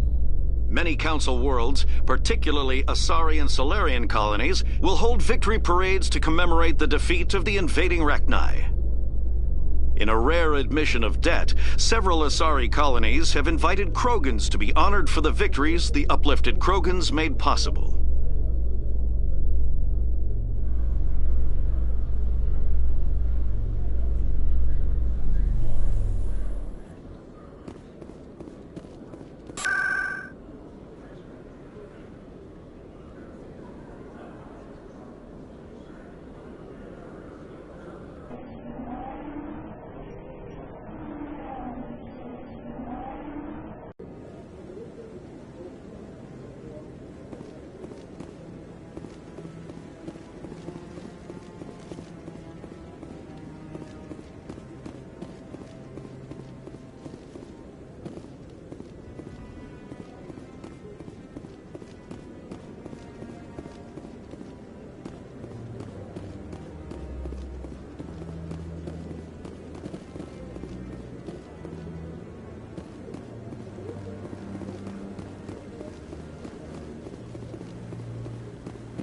Many Council worlds, particularly Asari and Solarian colonies, will hold victory parades to commemorate the defeat of the invading Rachni. In a rare admission of debt, several Asari colonies have invited Krogans to be honored for the victories the uplifted Krogans made possible.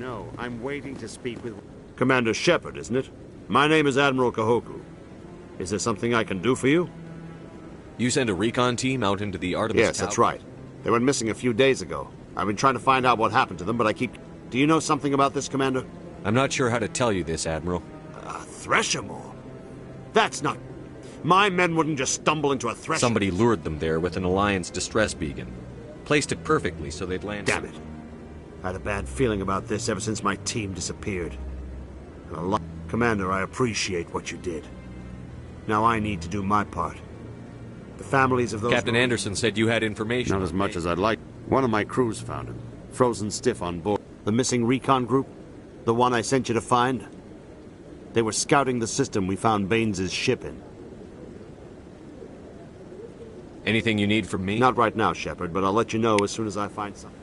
No, I'm waiting to speak with... Commander Shepard, isn't it? My name is Admiral Kahoku. Is there something I can do for you? You sent a recon team out into the Artemis Yes, that's right. They went missing a few days ago. I've been trying to find out what happened to them, but I keep... Do you know something about this, Commander? I'm not sure how to tell you this, Admiral. Threshamore? That's not... My men wouldn't just stumble into a Threshamore. Somebody lured them there with an Alliance distress beacon. Placed it perfectly so they'd land... Damn it. I had a bad feeling about this ever since my team disappeared. Commander, I appreciate what you did. Now I need to do my part. The families of those... Captain Anderson said you had information. Not as much as I'd like. One of my crews found him, frozen stiff on board. The missing recon group? The one I sent you to find? They were scouting the system we found Baines' ship in. Anything you need from me? Not right now, Shepard, but I'll let you know as soon as I find something.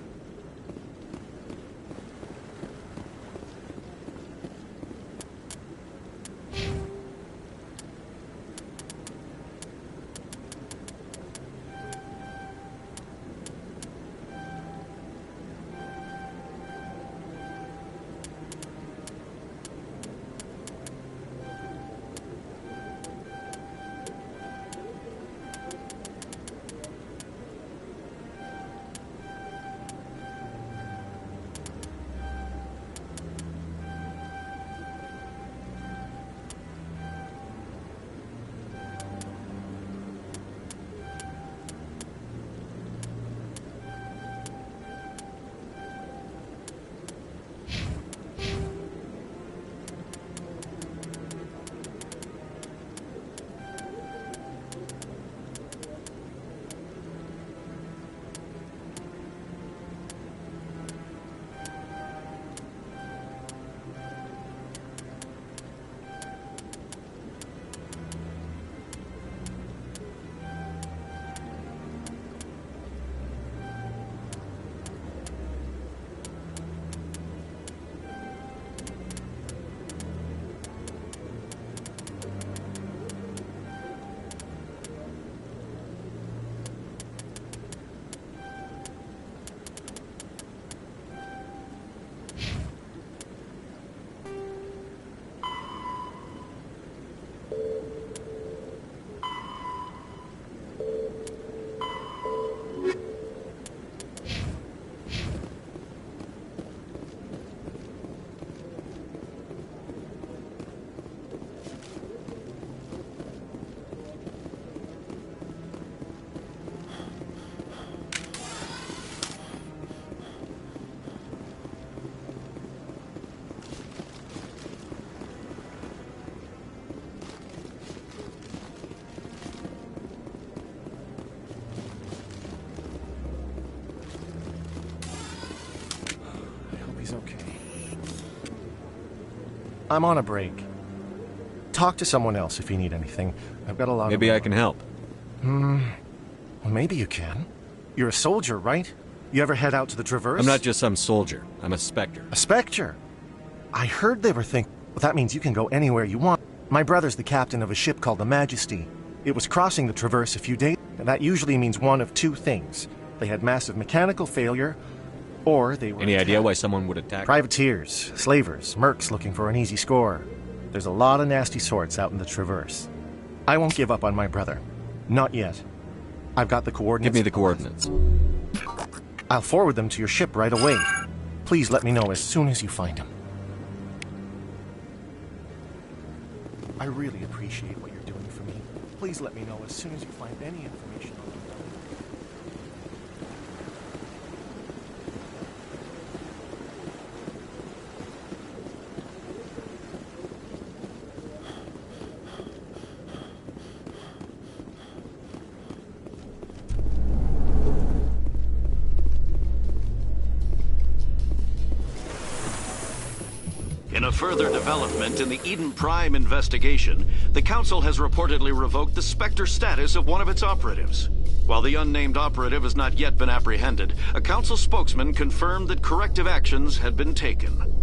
Everything's okay. I'm on a break. Talk to someone else if you need anything. I've got a lot Maybe I can help. Well, maybe you can. You're a soldier, right? You ever head out to the Traverse? I'm not just some soldier. I'm a Spectre. A Spectre? I heard they were thinking... Well, that means you can go anywhere you want. My brother's the captain of a ship called the Majesty. It was crossing the Traverse a few days, and that usually means one of two things. They had massive mechanical failure, or they were... Any idea why someone would attack? Privateers, slavers, mercs looking for an easy score. There's a lot of nasty sorts out in the Traverse. I won't give up on my brother. Not yet. I've got the coordinates. Give me the coordinates. I'll forward them to your ship right away. Please let me know as soon as you find them. I really appreciate what you're doing for me. Please let me know as soon as you find any information on them. In a further development in the Eden Prime investigation, the Council has reportedly revoked the Spectre status of one of its operatives. While the unnamed operative has not yet been apprehended, a Council spokesman confirmed that corrective actions had been taken.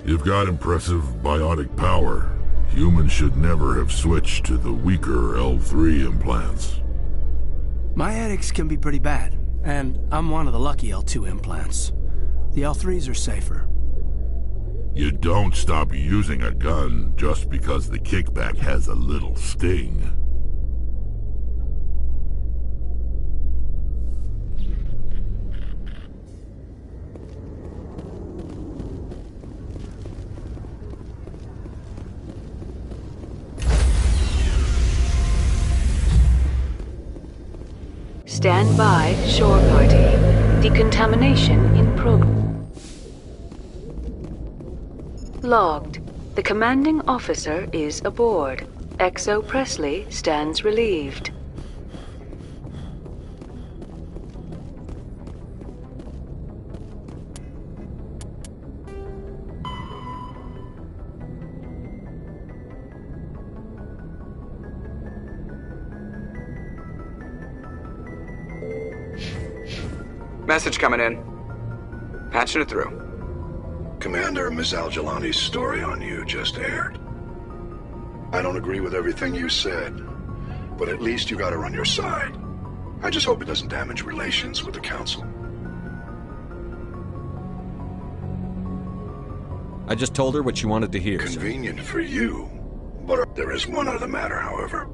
You've got impressive biotic power. Humans should never have switched to the weaker L3 implants. My edicts can be pretty bad, and I'm one of the lucky L2 implants. The L3s are safer. You don't stop using a gun just because the kickback has a little sting. Stand by, shore party. Decontamination in progress. Logged. The commanding officer is aboard. XO Presley stands relieved. Message coming in. Patching it through. Commander, Ms. Al-Jalani's story on you just aired. I don't agree with everything you said, but at least you got her on your side. I just hope it doesn't damage relations with the Council. I just told her what she wanted to hear. Convenient for you, but there is one other matter, however.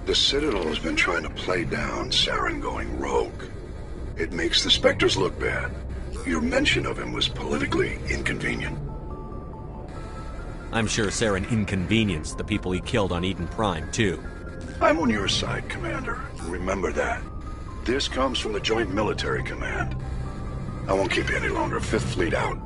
The Citadel has been trying to play down Saren going rogue. It makes the Spectres look bad. Your mention of him was politically inconvenient. I'm sure Saren inconvenienced the people he killed on Eden Prime, too. I'm on your side, Commander. Remember that. This comes from the Joint Military Command. I won't keep you any longer. Fifth Fleet out.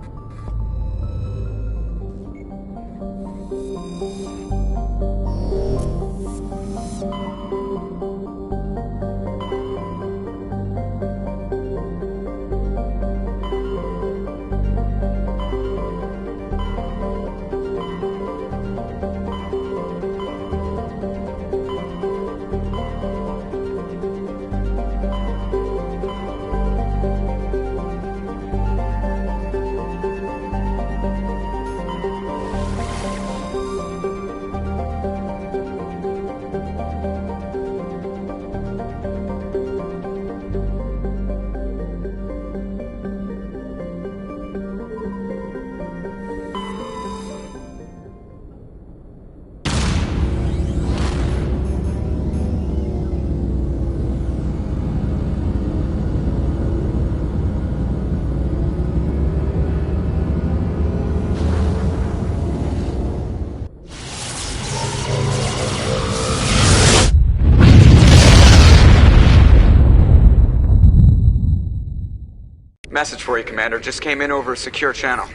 message for you, Commander. Just came in over a secure channel.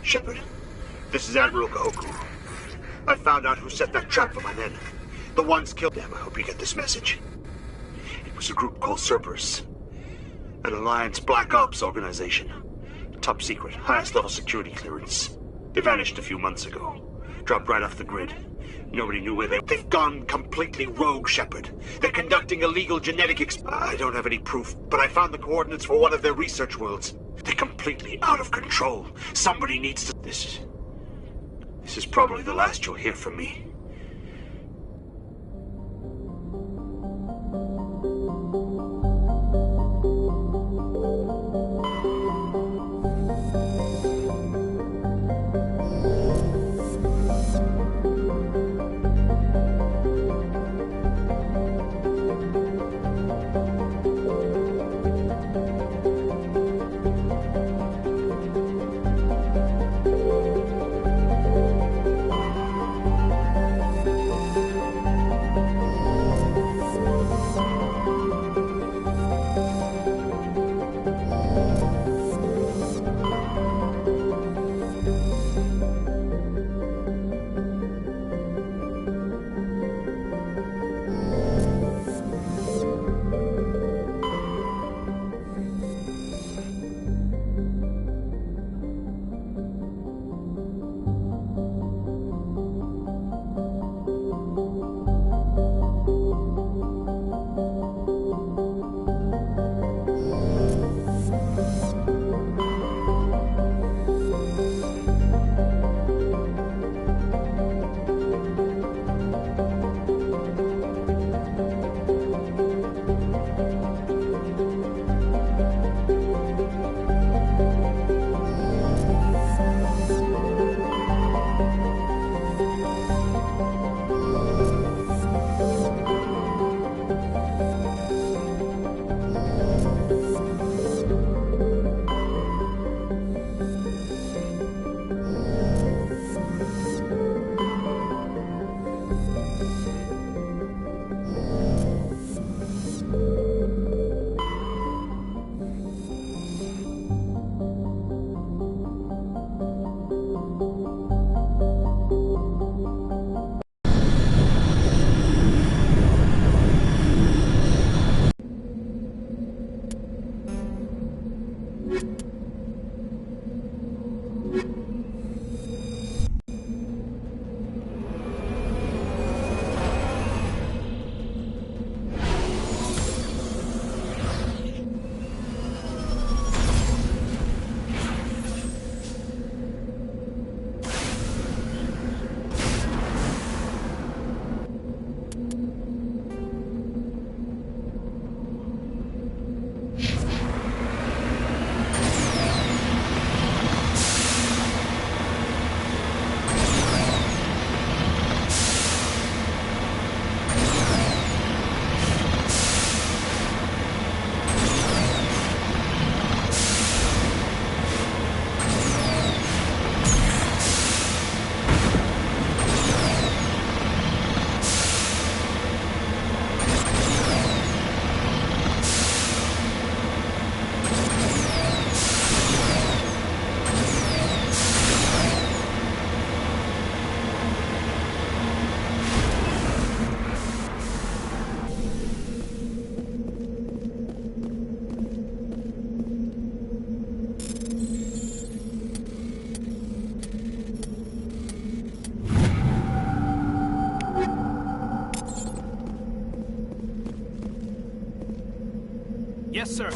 Shepard, this is Admiral Kahoku. I found out who set that trap for my men. The ones killed them. I hope you get this message. It was a group called Cerberus. An Alliance Black Ops organization. Top secret, highest level security clearance. They vanished a few months ago. Dropped right off the grid. Nobody knew where they've gone completely rogue, Shepard. They're conducting illegal genetic I don't have any proof, but I found the coordinates for one of their research worlds. They're completely out of control. Somebody needs to... This is probably the last you'll hear from me. Yes, sir.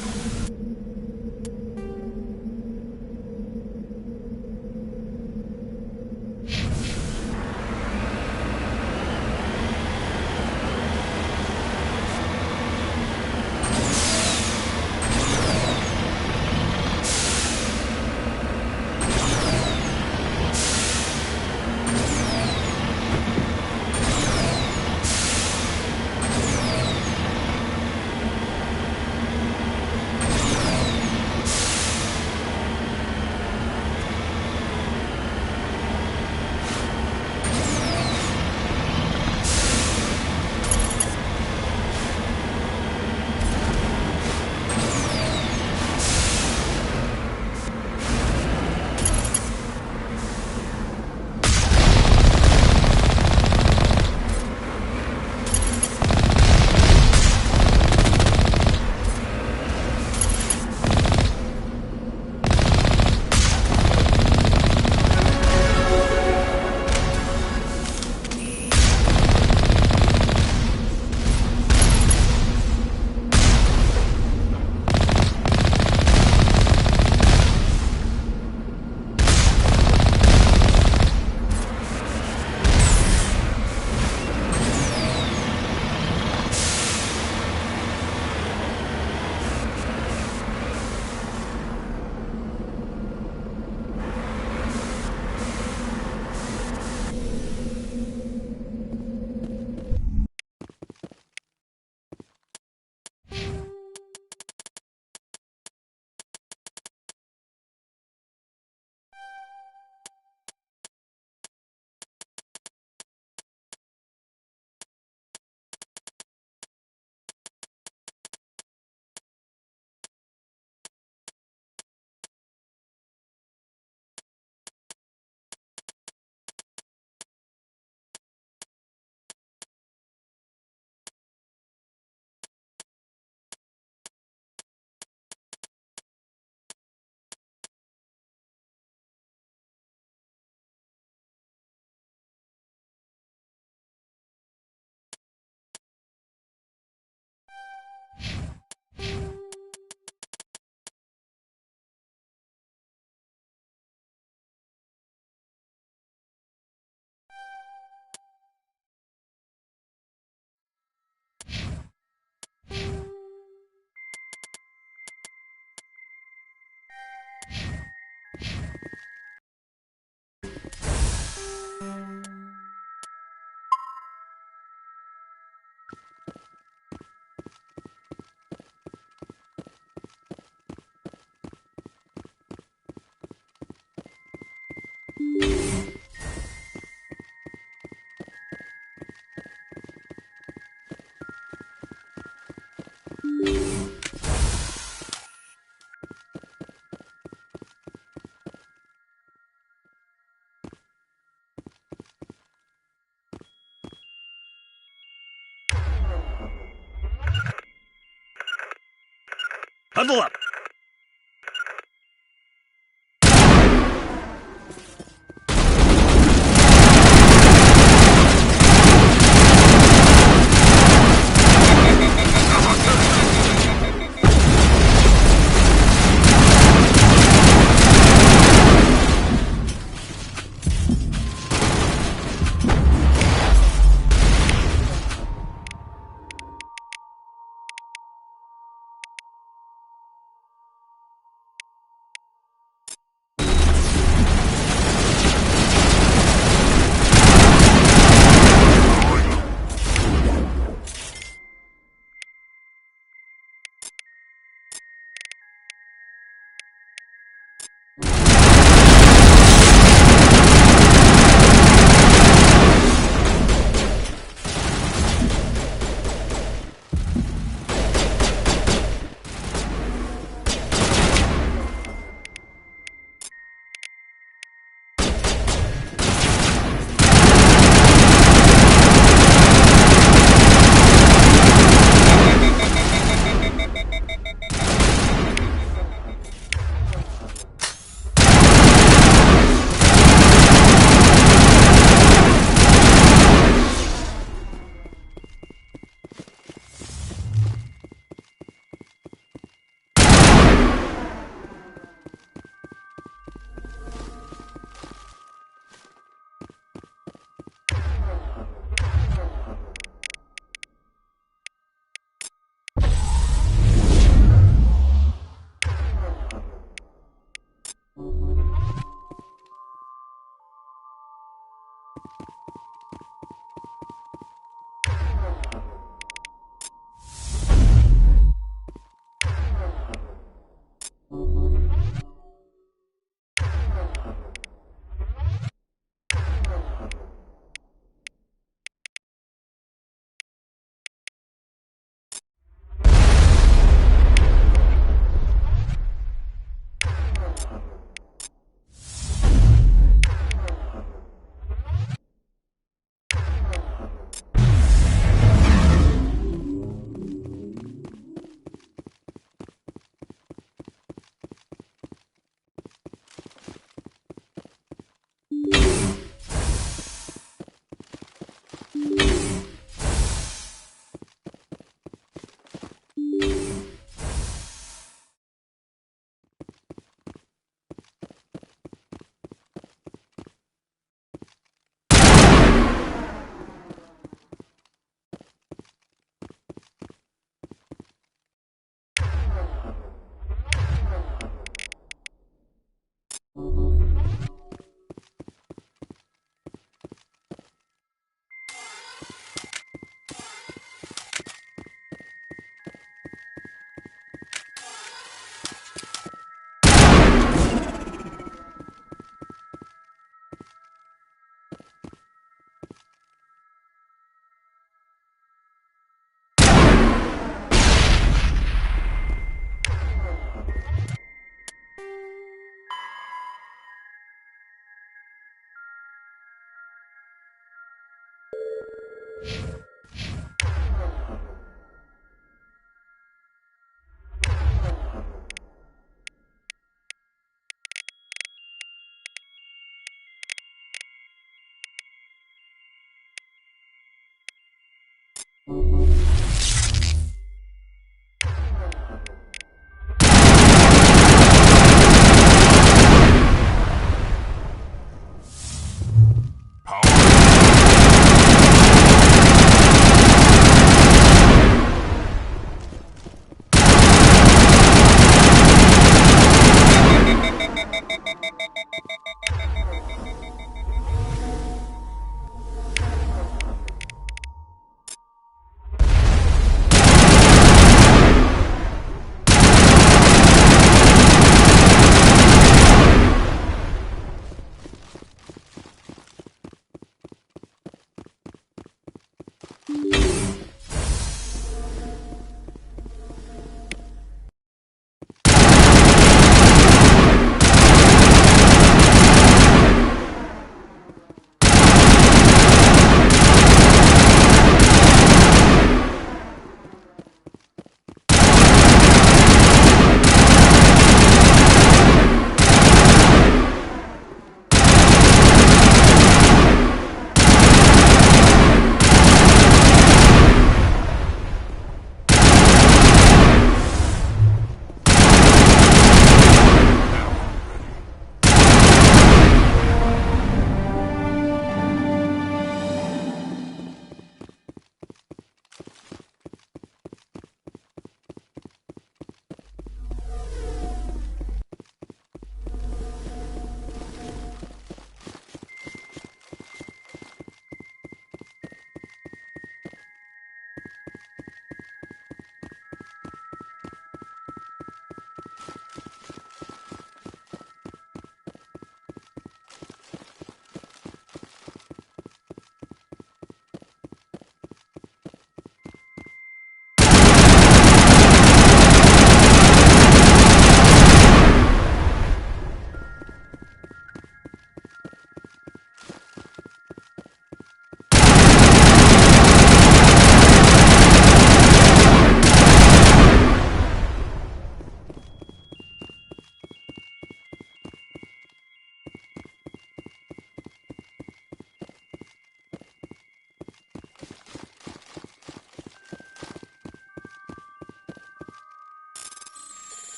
Huddle up!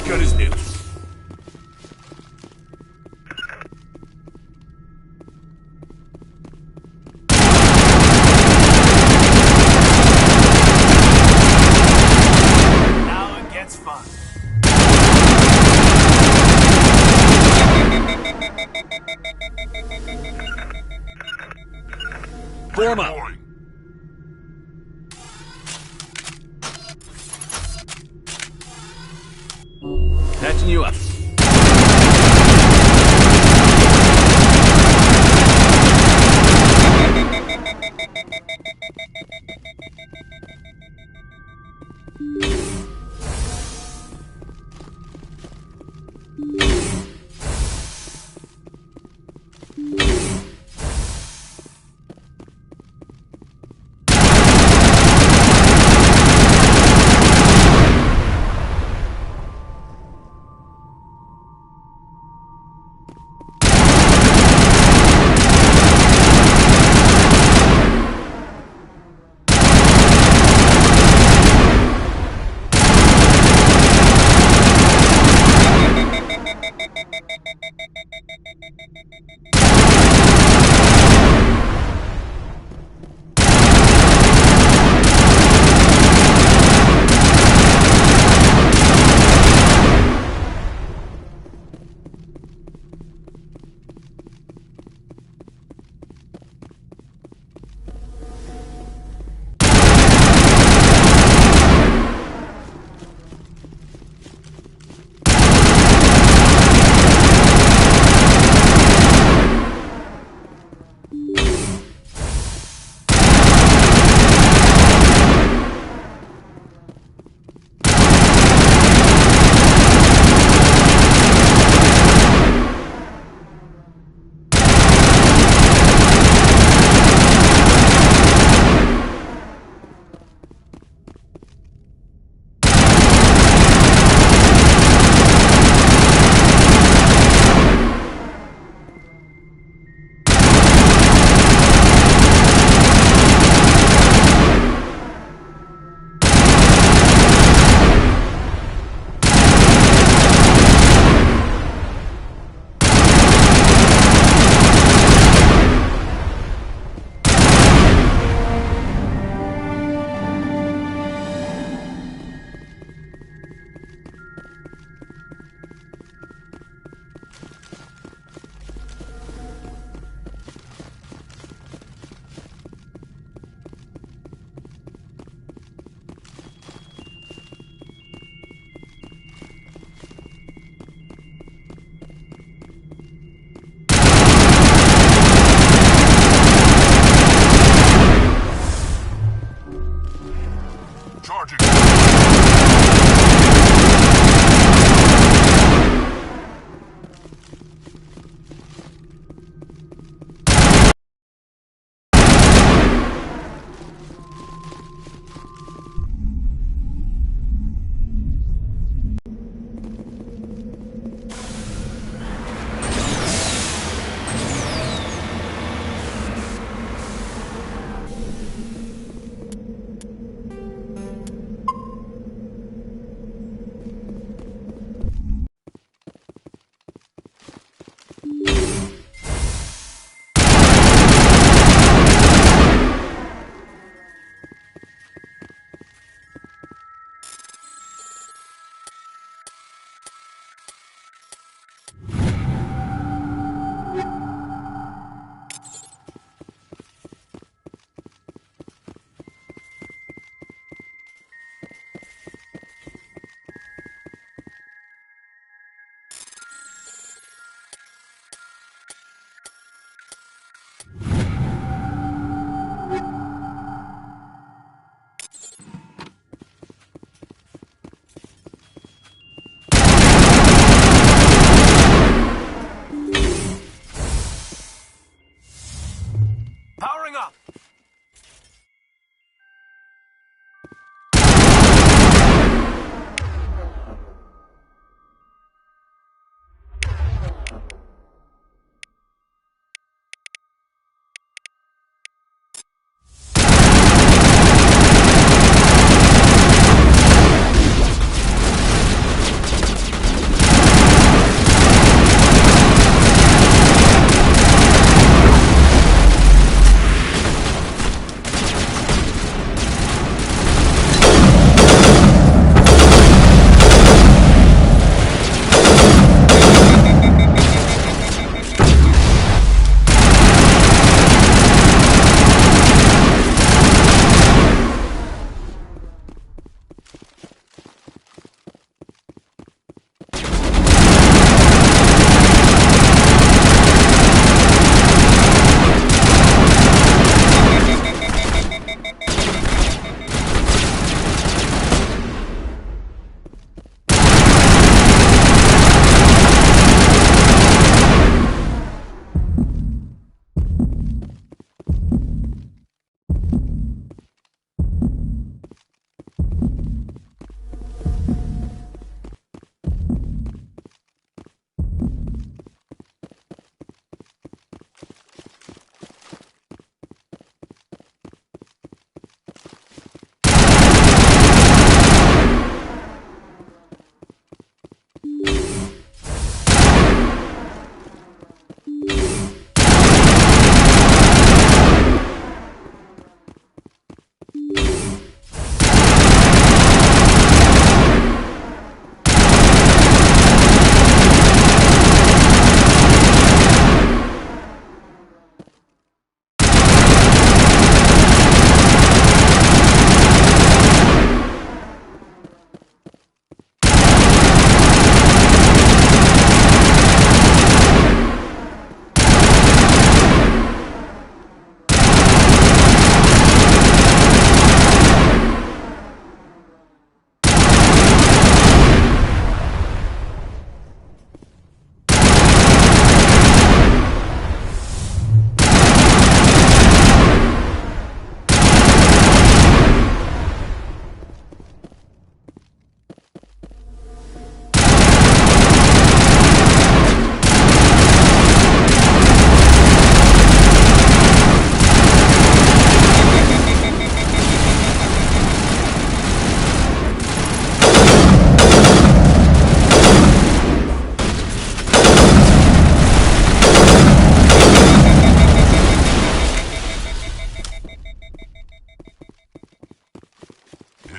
Gun is new. Now it gets fun. Form up. Patching you up.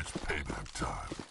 It's payback time.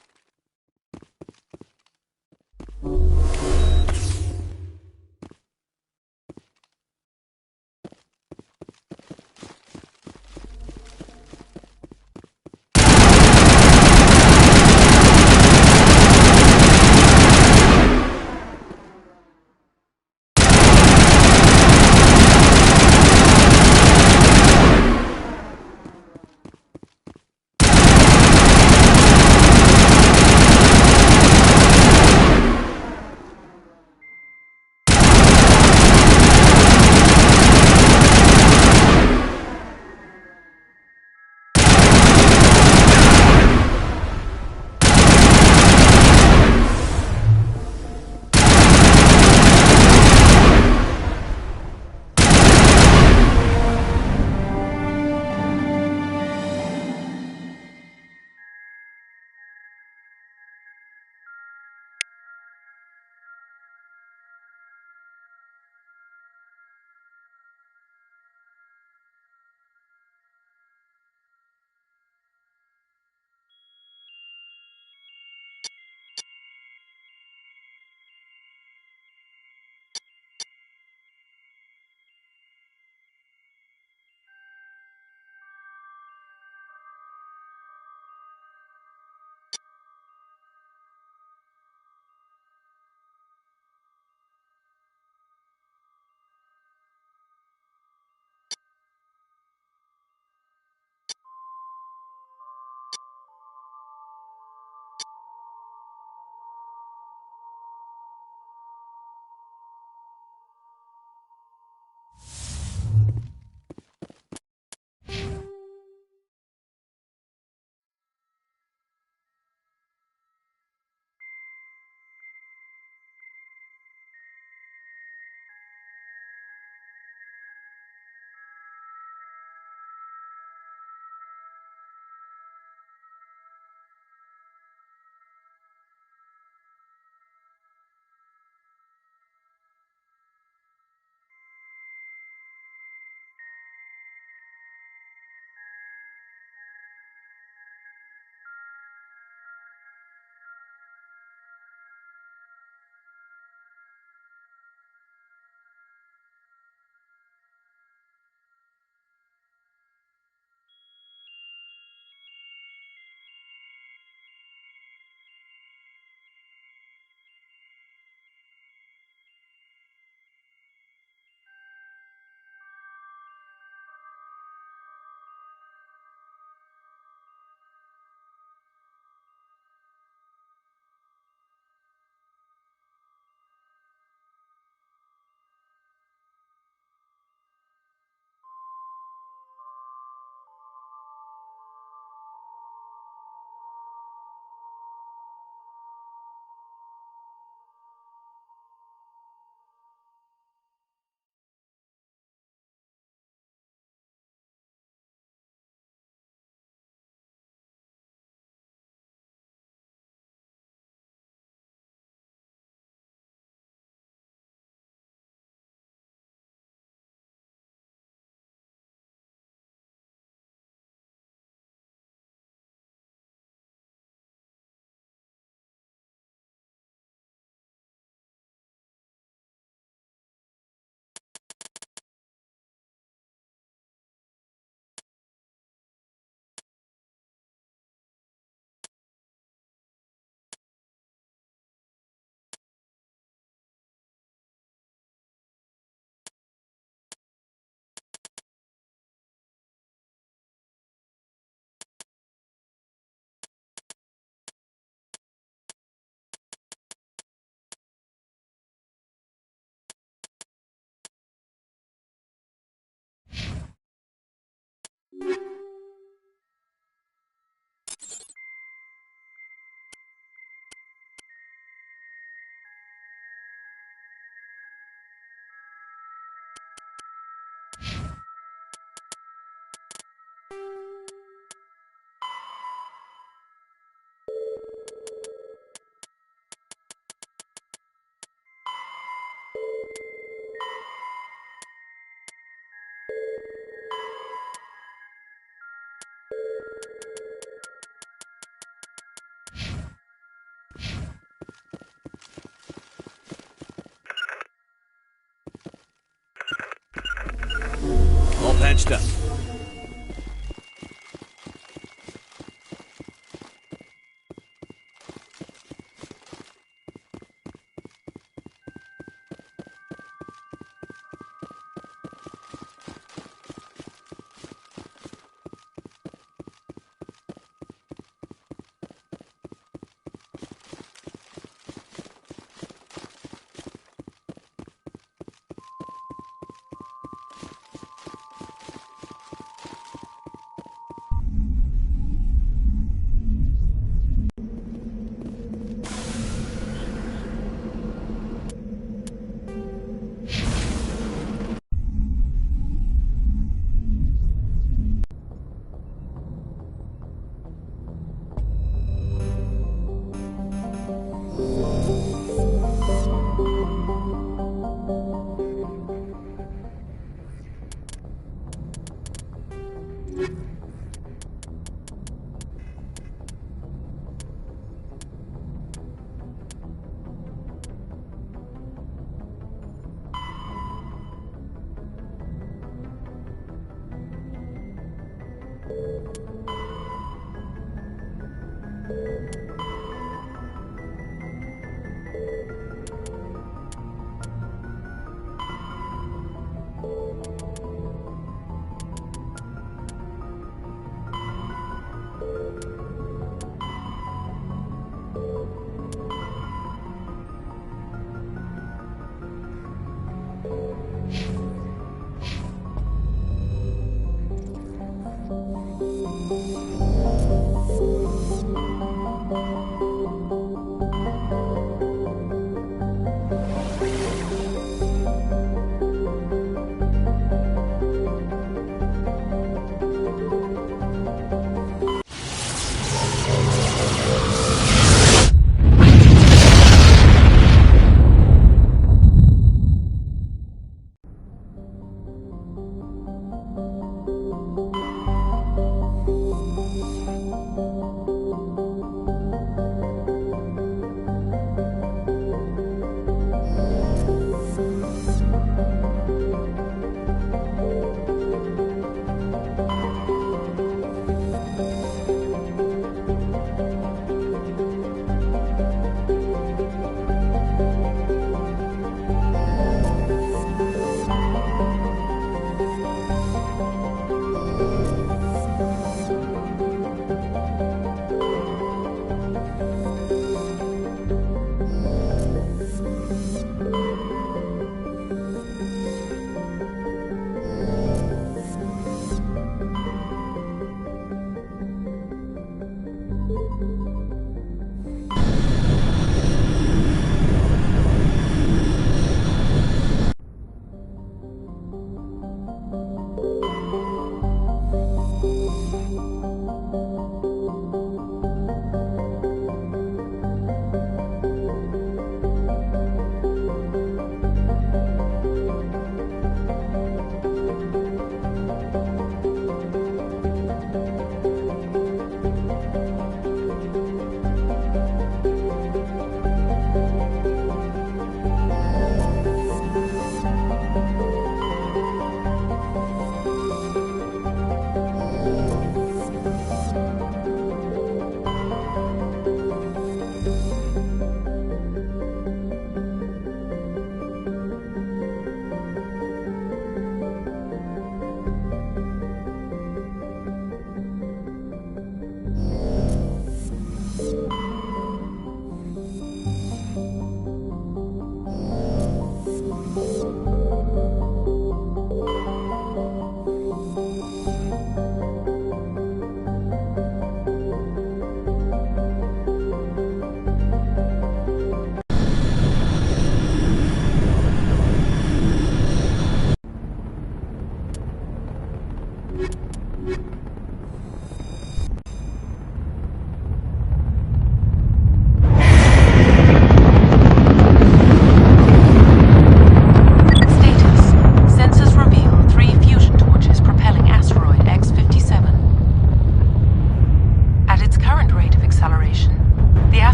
patched up.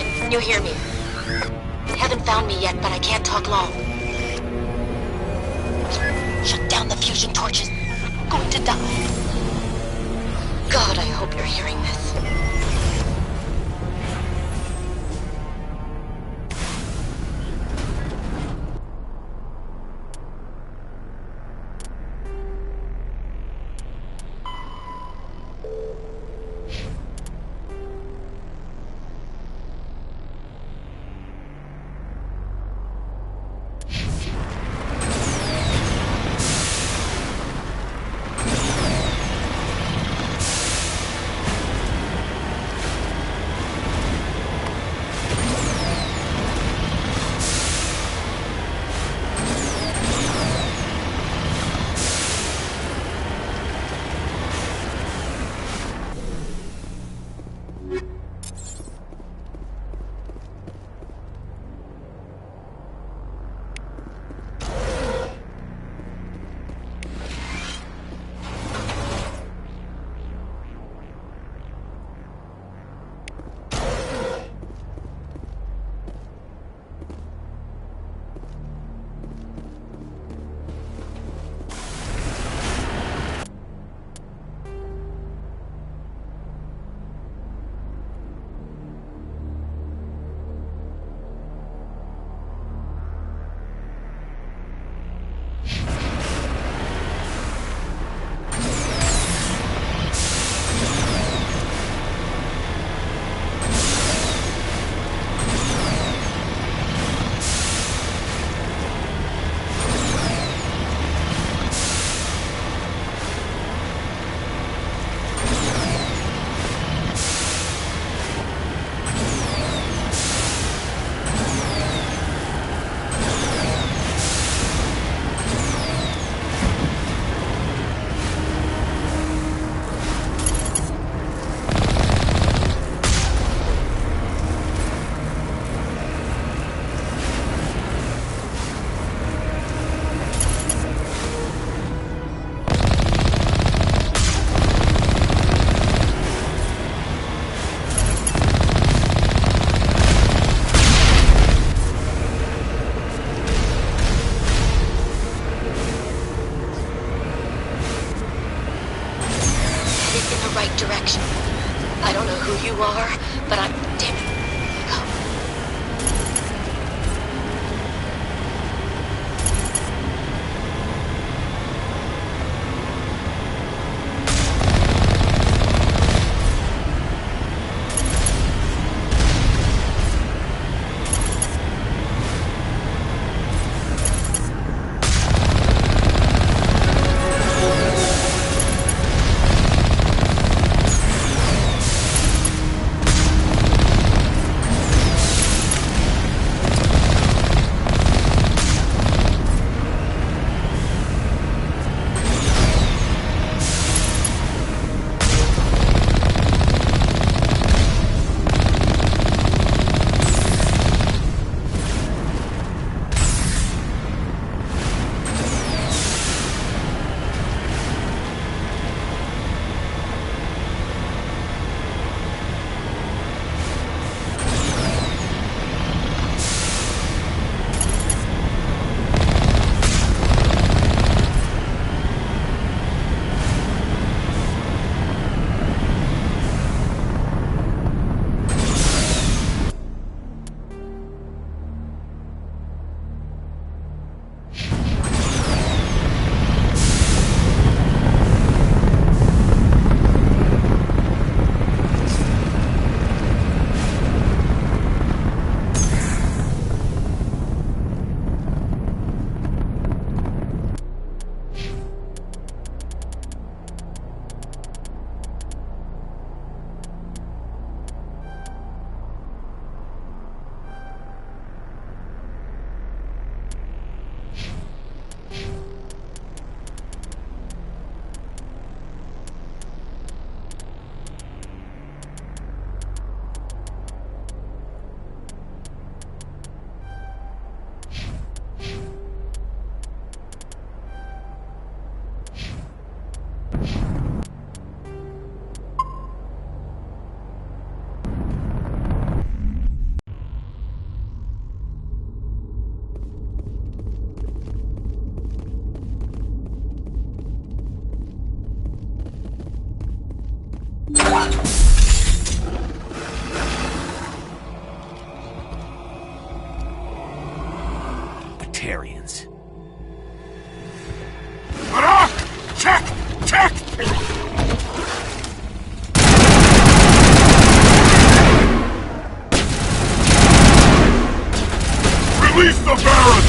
Attention, can you hear me? Haven't found me yet, but I can't talk long. Shut down the fusion torches. I'm going to die. God, I hope you're hearing this. Batarians. Check! Check! Release the Baron!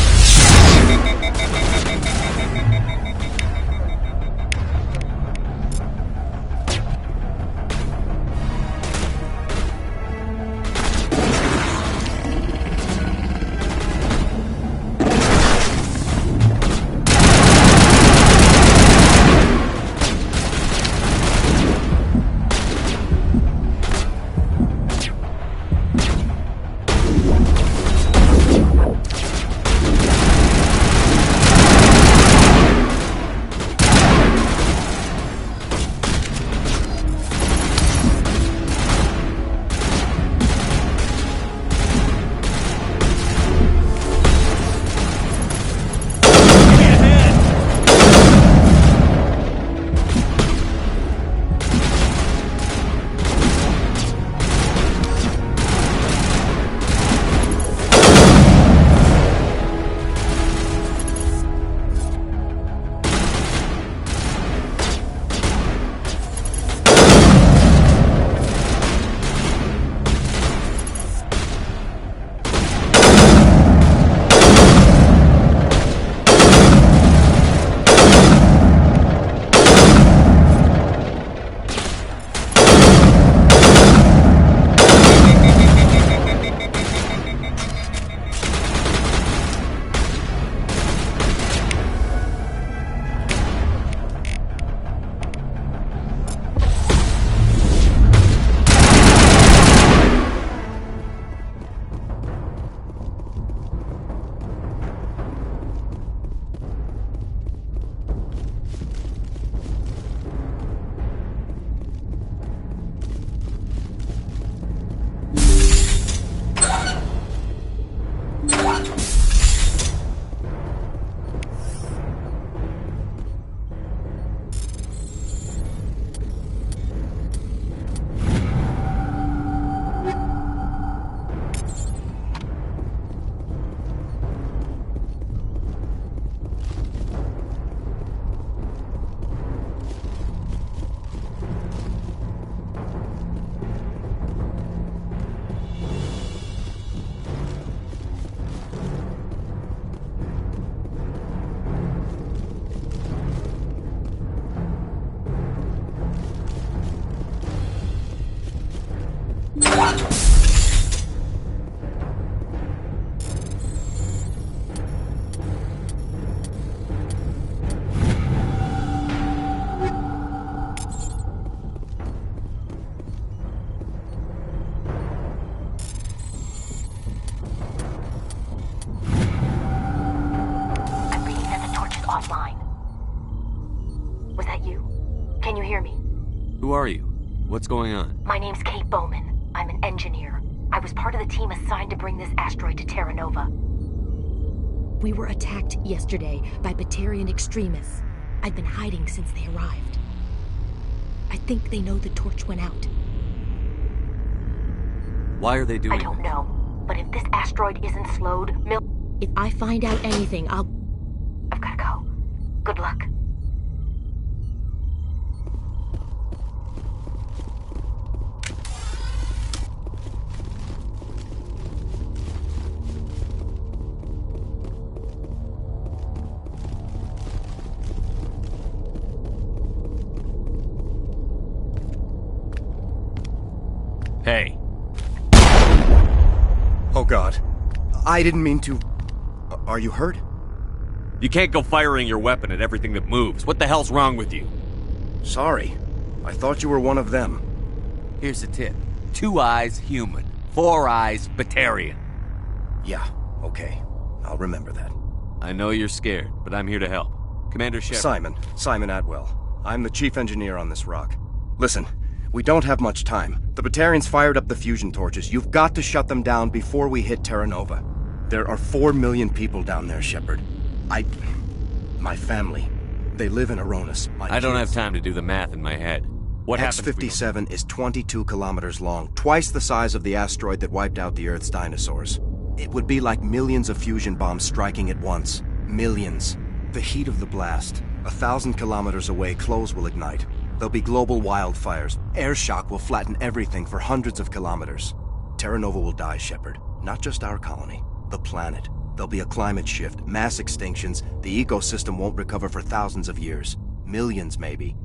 Who are you? What's going on? My name's Kate Bowman. I'm an engineer. I was part of the team assigned to bring this asteroid to Terra Nova. We were attacked yesterday by Batarian extremists. I've been hiding since they arrived. I think they know the torch went out. Why are they doing I don't know. But if this asteroid isn't slowed, If I find out anything, I've gotta go. Good luck. Hey. Oh God. I didn't mean to... Are you hurt? You can't go firing your weapon at everything that moves. What the hell's wrong with you? Sorry. I thought you were one of them. Here's a tip. 2 eyes, human. 4 eyes, Batarian. Yeah, okay. I'll remember that. I know you're scared, but I'm here to help. Commander Shepard. Simon Atwell. I'm the chief engineer on this rock. Listen, we don't have much time. The Batarians fired up the fusion torches. You've got to shut them down before we hit Terra Nova. There are 4 million people down there, Shepard. My family. They live in Aronis. I don't have time to do the math in my head. What happens? X-57 is 22 kilometers long, twice the size of the asteroid that wiped out the Earth's dinosaurs. It would be like millions of fusion bombs striking at once. Millions. The heat of the blast. 1,000 kilometers away, clothes will ignite. There'll be global wildfires. Air shock will flatten everything for hundreds of kilometers. Terra Nova will die, Shepard. Not just our colony. The planet. There'll be a climate shift, mass extinctions. The ecosystem won't recover for thousands of years. Millions, maybe.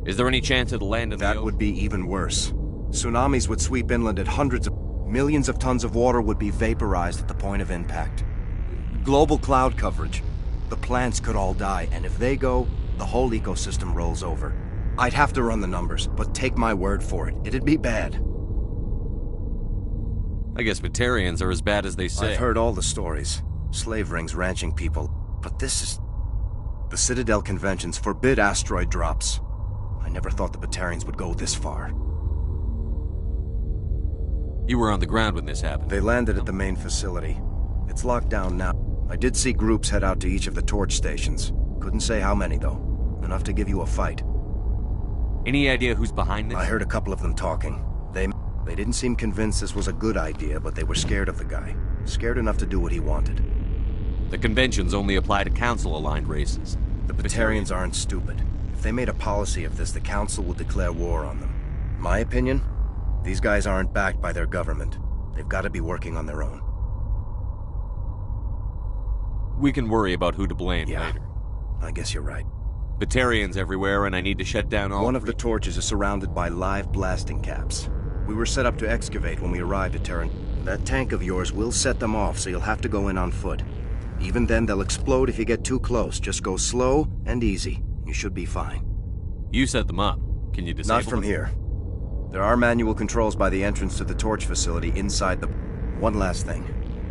Is there any chance it'll land in the ocean? That would be even worse. Tsunamis would sweep inland at hundreds of... Millions of tons of water would be vaporized at the point of impact. Global cloud coverage. The plants could all die, and if they go, the whole ecosystem rolls over. I'd have to run the numbers, but take my word for it. It'd be bad. I guess Batarians are as bad as they say. I've heard all the stories. Slave rings ranching people. But this is... The Citadel conventions forbid asteroid drops. I never thought the Batarians would go this far. You were on the ground when this happened. They landed at the main facility. It's locked down now. I did see groups head out to each of the torch stations. Couldn't say how many, though. Enough to give you a fight. Any idea who's behind this? I heard a couple of them talking. They didn't seem convinced this was a good idea, but they were scared of the guy. Scared enough to do what he wanted. The conventions only apply to Council-aligned races. The Batarians aren't stupid. If they made a policy of this, the Council would declare war on them. My opinion? These guys aren't backed by their government. They've got to be working on their own. We can worry about who to blame later. I guess you're right. Batarians everywhere, and I need to shut down all... One of the torches is surrounded by live blasting caps. We were set up to excavate when we arrived at Terran. That tank of yours will set them off, so you'll have to go in on foot. Even then, they'll explode if you get too close. Just go slow and easy. You should be fine. You set them up. Can you disable them? Not from here. There are manual controls by the entrance to the torch facility inside the... One last thing.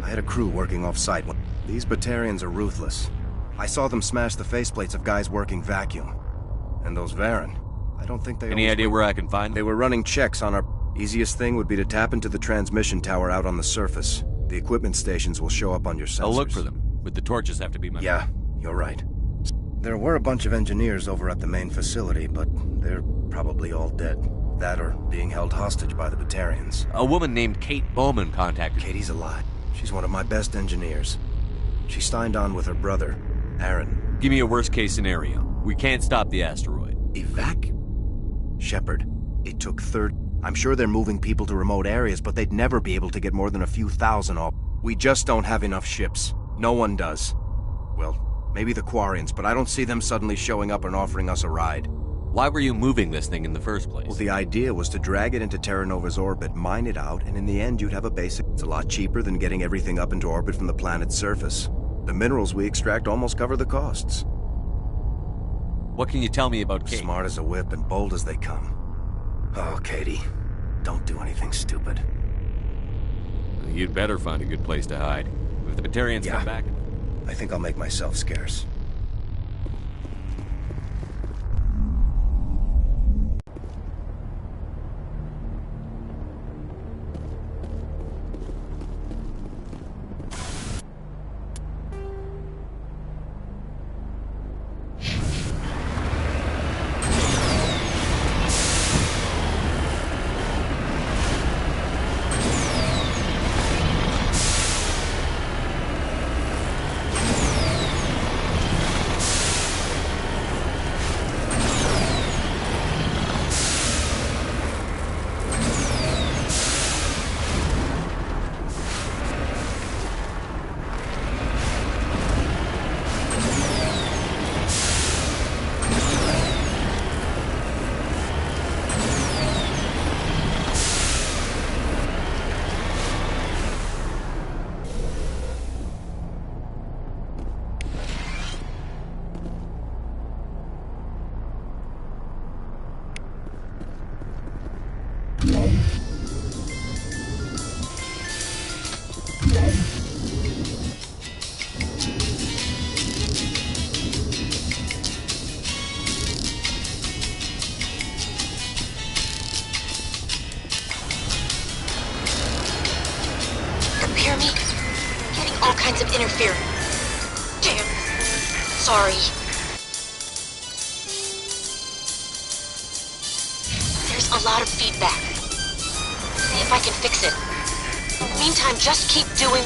I had a crew working off-site. These Batarians are ruthless. I saw them smash the faceplates of guys working vacuum. And those Varen, I don't think they... Any idea where I can find them? They were running checks on our... Easiest thing would be to tap into the transmission tower out on the surface. The equipment stations will show up on your sensors. I'll look for them, but the torches have to be... Yeah, you're right. There were a bunch of engineers over at the main facility, but they're probably all dead. That or being held hostage by the Batarians. A woman named Kate Bowman contacted me. Katie's alive. She's one of my best engineers. She signed on with her brother, Aaron. Give me a worst-case scenario. We can't stop the asteroid. Evac? Shepard, it took I'm sure they're moving people to remote areas, but they'd never be able to get more than a few thousand off. We just don't have enough ships. No one does. Well, maybe the Quarians, but I don't see them suddenly showing up and offering us a ride. Why were you moving this thing in the first place? Well, the idea was to drag it into Terra Nova's orbit, mine it out, and in the end you'd have a basic... It's a lot cheaper than getting everything up into orbit from the planet's surface. The minerals we extract almost cover the costs. What can you tell me about Kate? Smart as a whip and bold as they come. Oh, Katie, don't do anything stupid. You'd better find a good place to hide. If the Batarians come back... I think I'll make myself scarce. Of interference. Damn. Sorry. There's a lot of feedback. See if I can fix it. Meantime, just keep doing...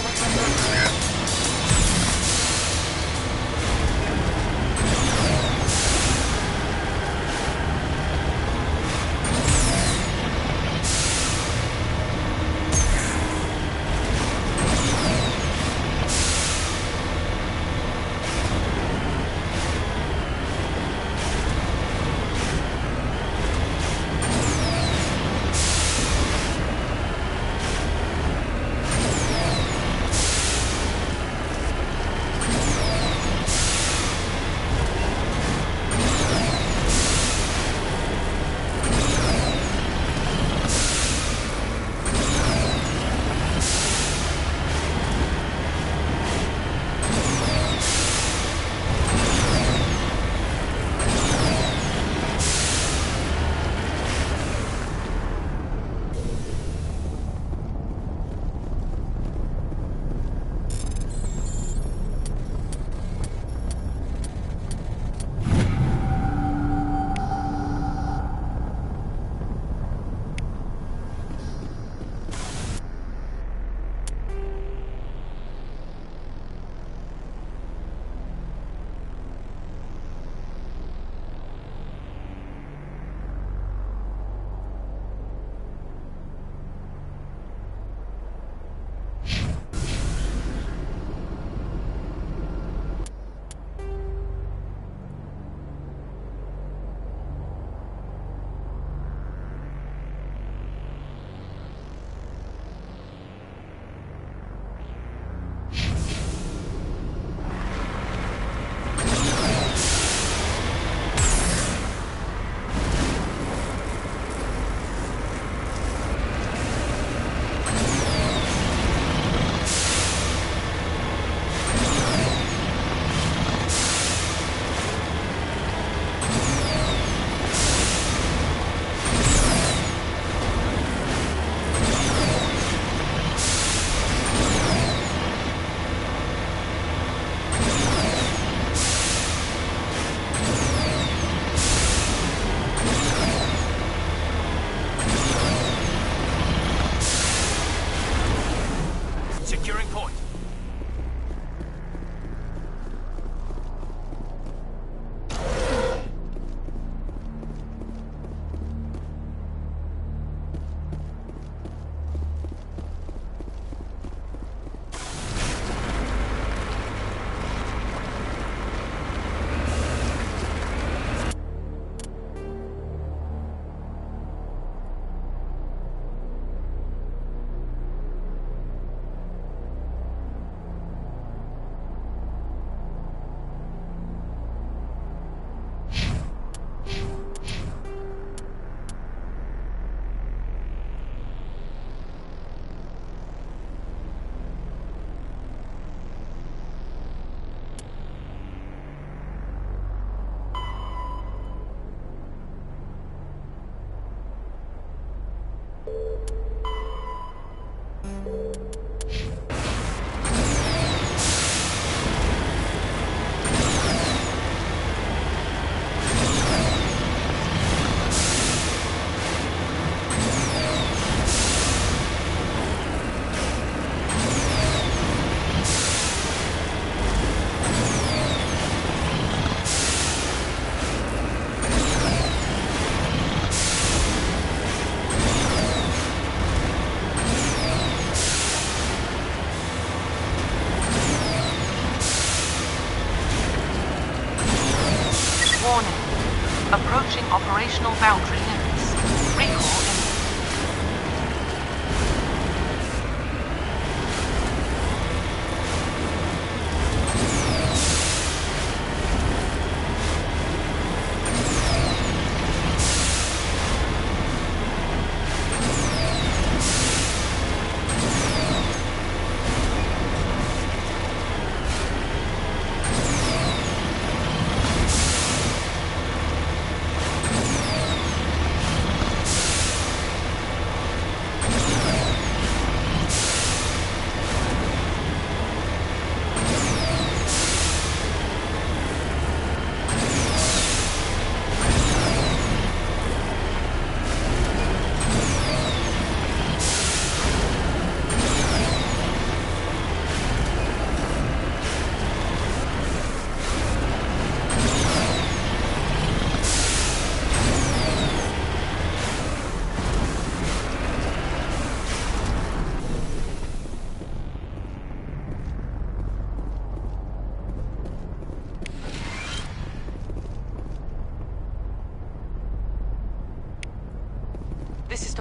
Approaching operational boundary limits. Recall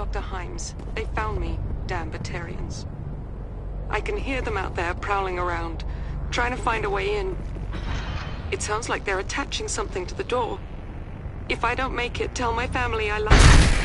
Dr. Himes. They found me, damn Batarians. I can hear them out there prowling around, trying to find a way in. It sounds like they're attaching something to the door. If I don't make it, tell my family I love them.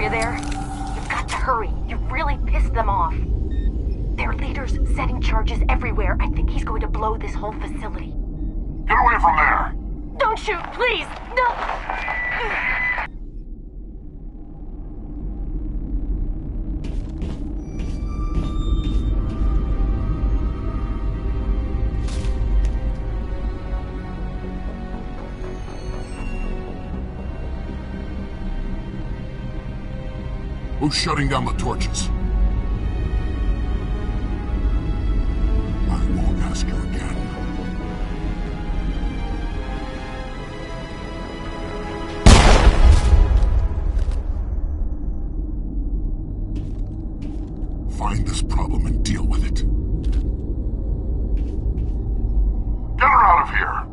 Are you there? You've got to hurry. You've really pissed them off. Their leader's setting charges everywhere. I think he's going to blow this whole facility. Get away from there! Don't shoot, please! No! Who's shutting down the torches? I won't ask you again. Find this problem and deal with it. Get her out of here!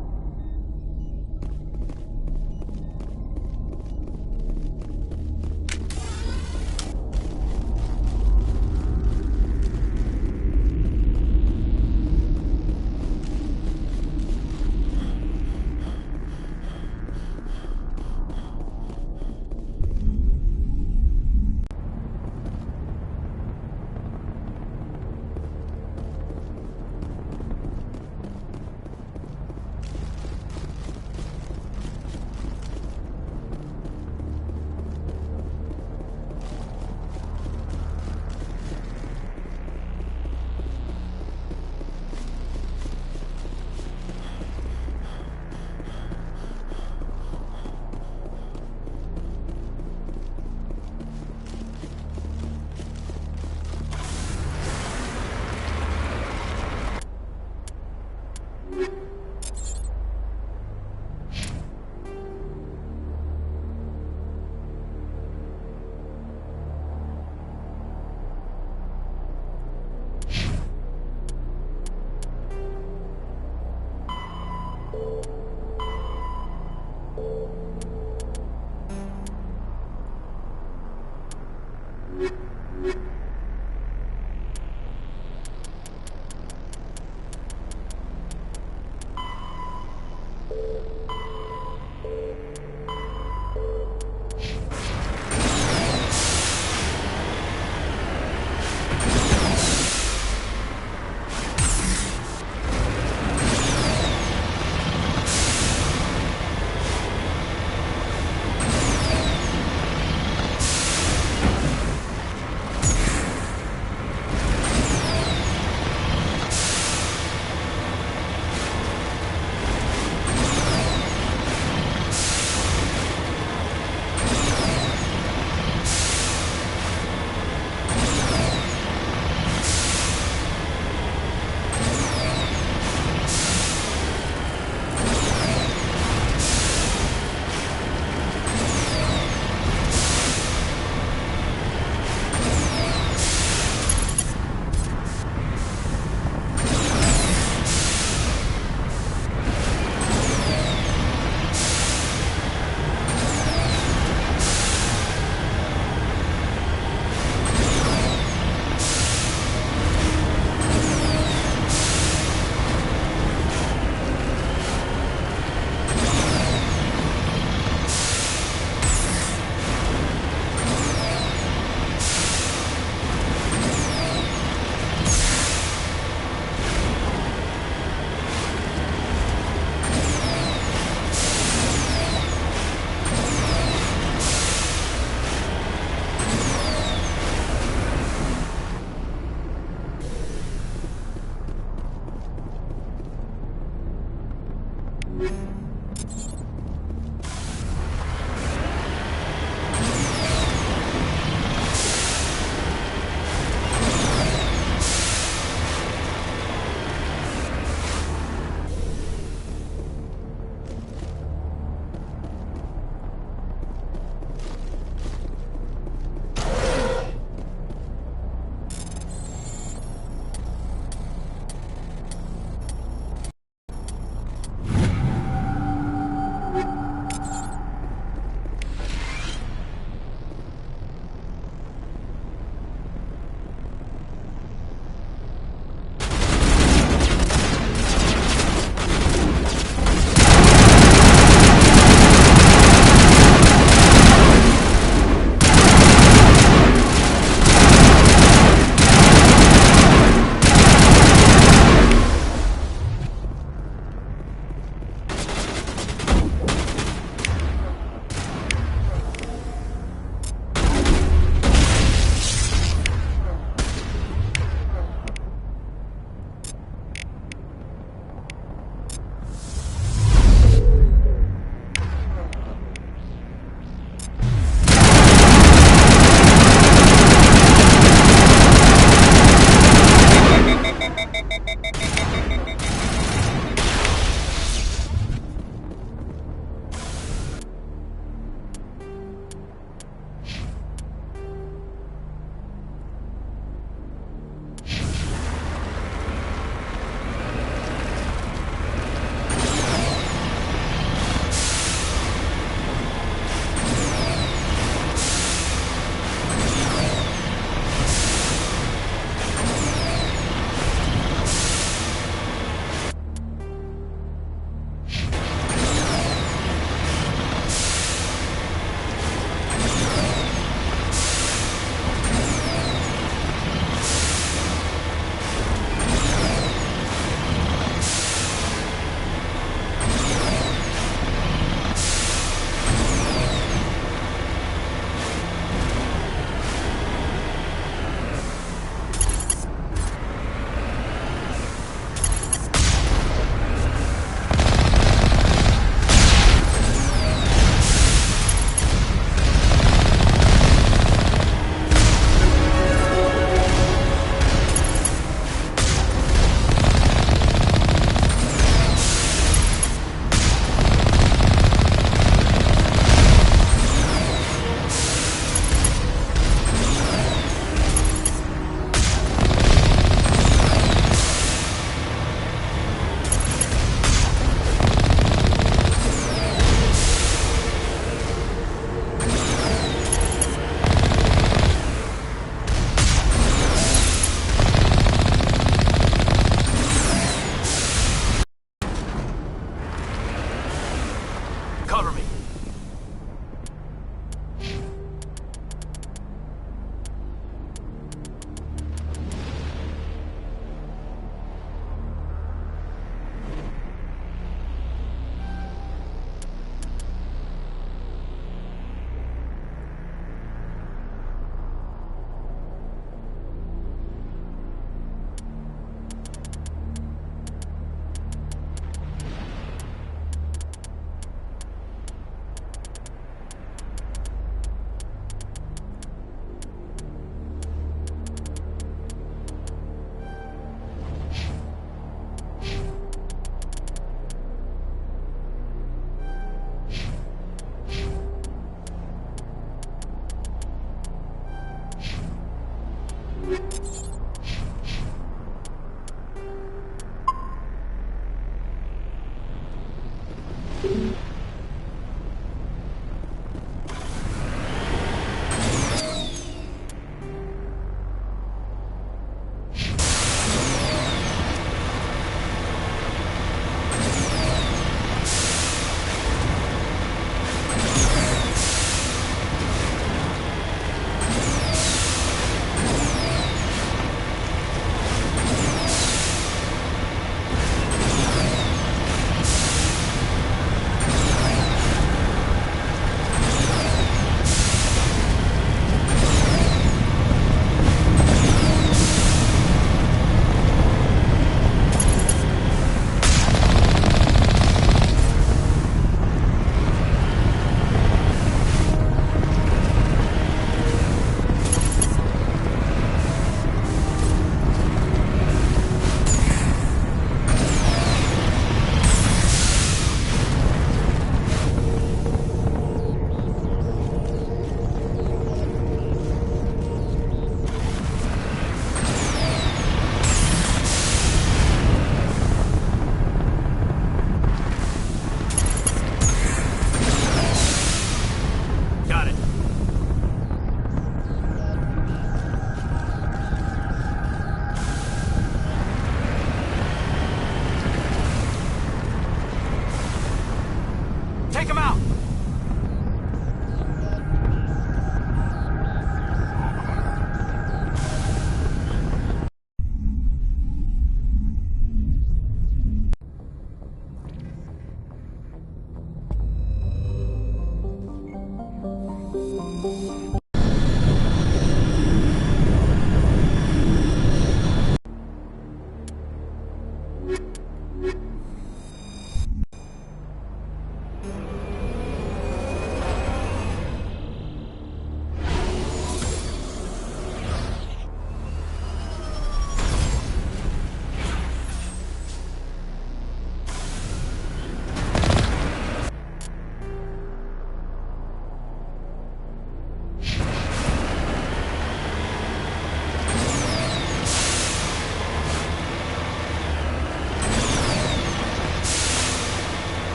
Cover me.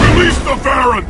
Release the Baron!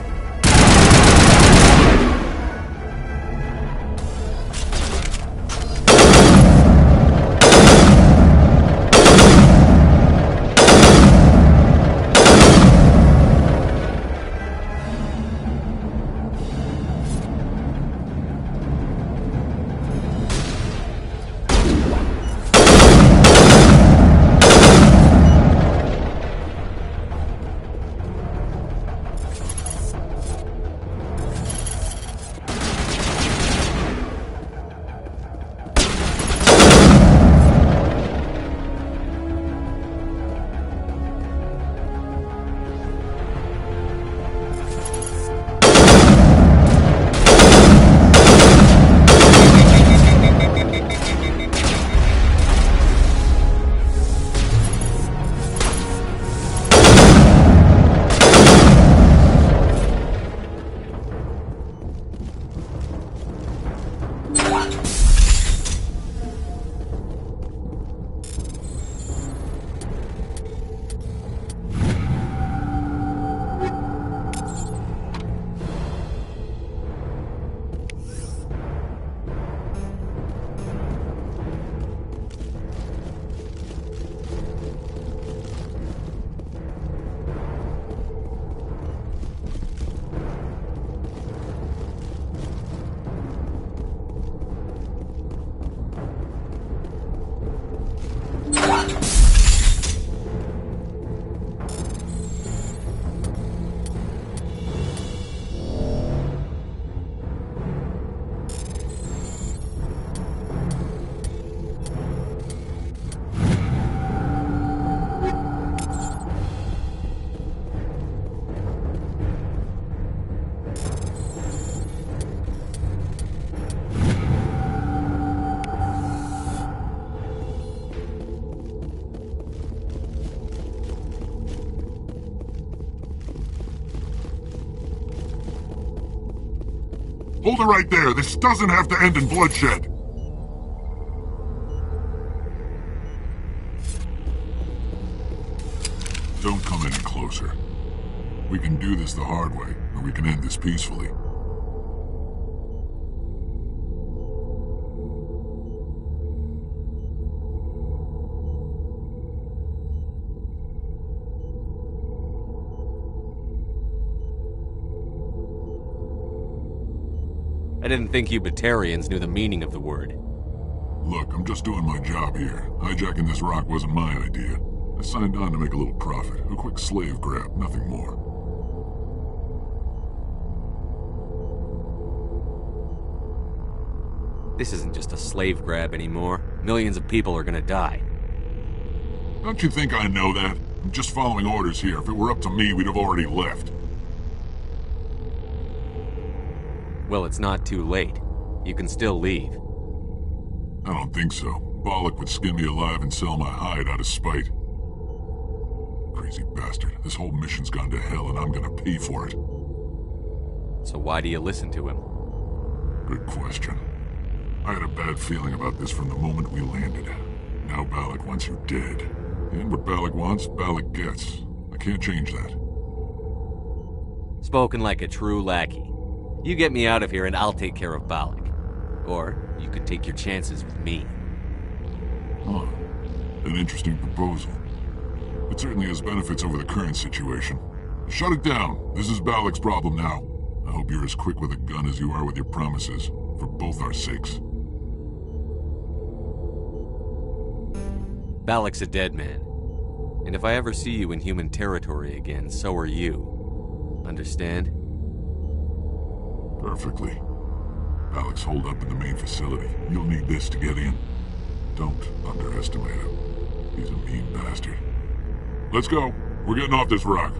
Hold it right there. This doesn't have to end in bloodshed. Don't come any closer. We can do this the hard way, or we can end this peacefully. I didn't think you Batarians knew the meaning of the word. Look, I'm just doing my job here. Hijacking this rock wasn't my idea. I signed on to make a little profit. A quick slave grab, nothing more. This isn't just a slave grab anymore. Millions of people are gonna die. Don't you think I know that? I'm just following orders here. If it were up to me, we'd have already left. Well, it's not too late. You can still leave. I don't think so. Balak would skin me alive and sell my hide out of spite. Crazy bastard. This whole mission's gone to hell and I'm gonna pay for it. So why do you listen to him? Good question. I had a bad feeling about this from the moment we landed. Now Balak wants you dead. And what Balak wants, Balak gets. I can't change that. Spoken like a true lackey. You get me out of here and I'll take care of Balak. Or you could take your chances with me. Huh. An interesting proposal. It certainly has benefits over the current situation. Shut it down. This is Balak's problem now. I hope you're as quick with a gun as you are with your promises, for both our sakes. Balak's a dead man. And if I ever see you in human territory again, so are you. Understand? Perfectly. Balak's holed up in the main facility. You'll need this to get in. Don't underestimate him. He's a mean bastard. Let's go. We're getting off this rock.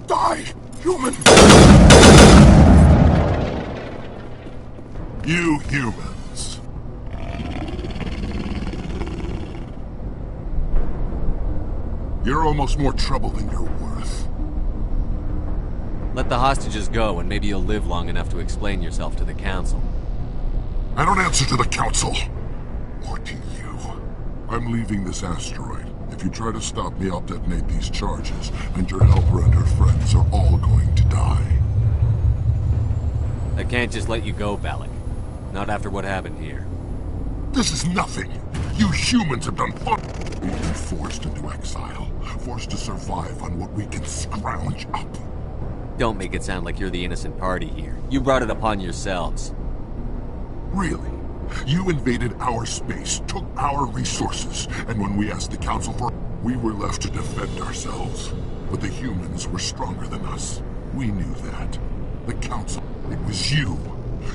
Die, human! You humans. You're almost more trouble than you're worth. Let the hostages go, and maybe you'll live long enough to explain yourself to the Council. I don't answer to the Council. Or to you. I'm leaving this asteroid. If you try to stop me, I'll detonate these charges, and your helper and her friends are all going to die. I can't just let you go, Balak. Not after what happened here. This is nothing. You humans have done fun. We've been forced into exile, forced to survive on what we can scrounge up. Don't make it sound like you're the innocent party here. You brought it upon yourselves. Really? You invaded our space, took our resources, and when we asked the Council for... we were left to defend ourselves. But the humans were stronger than us. We knew that. The Council, it was you.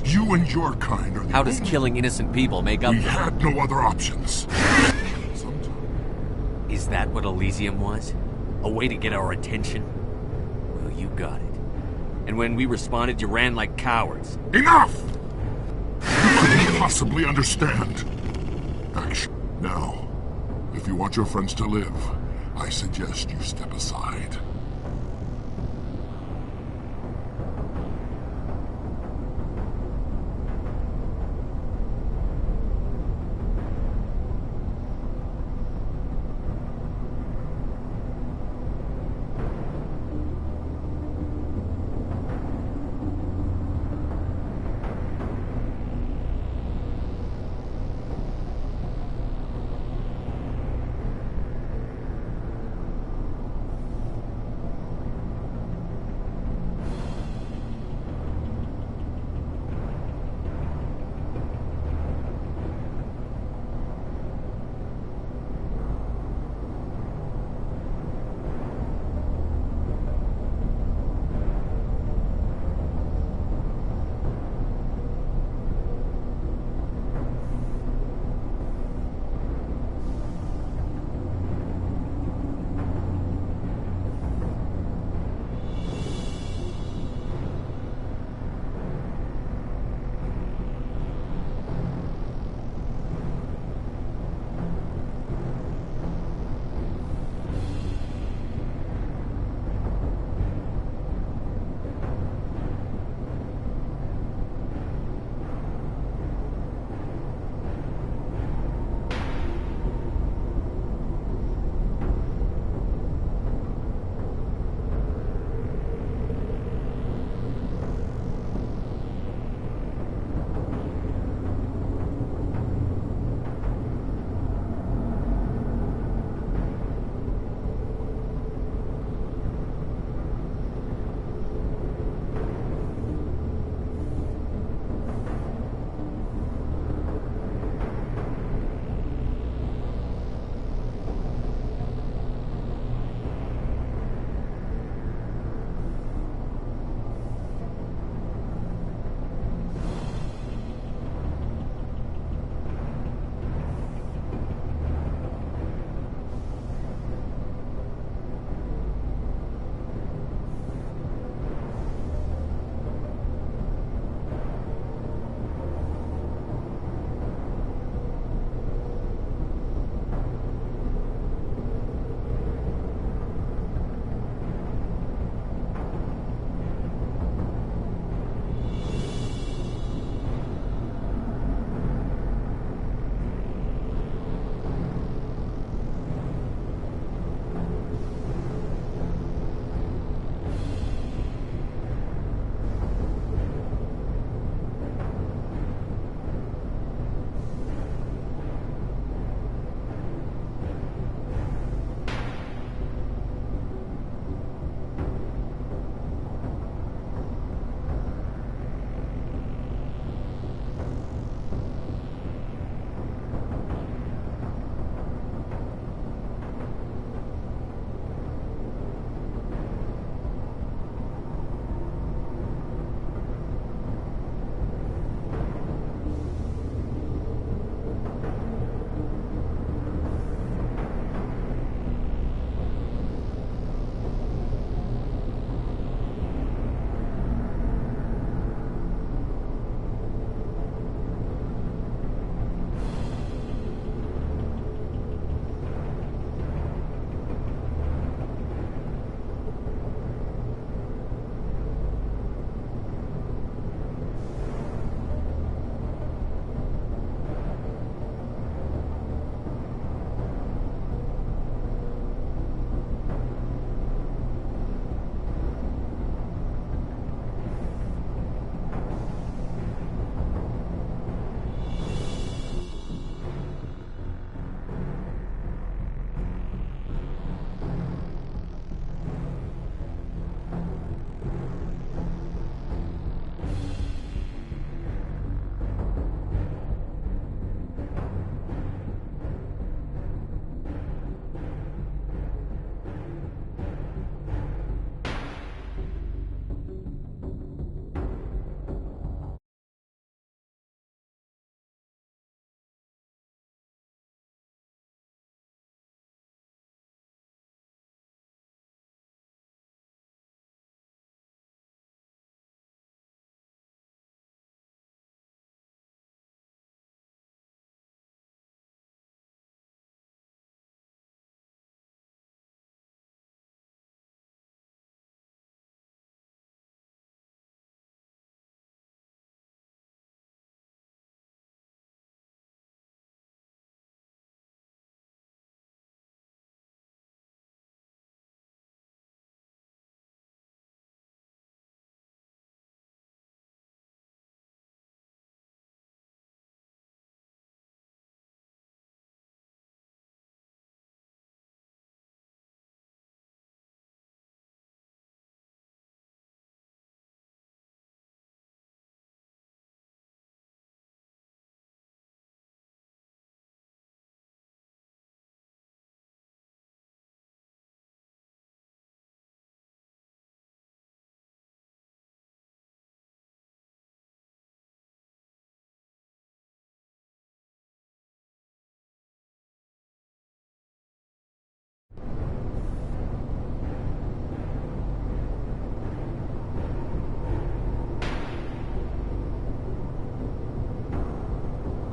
You and your kind are the How does killing innocent people make up... We had no other options. Is that what Elysium was? A way to get our attention? Well, you got it. And when we responded, you ran like cowards. Enough! You couldn't possibly understand. Action. Now, if you want your friends to live, I suggest you step aside.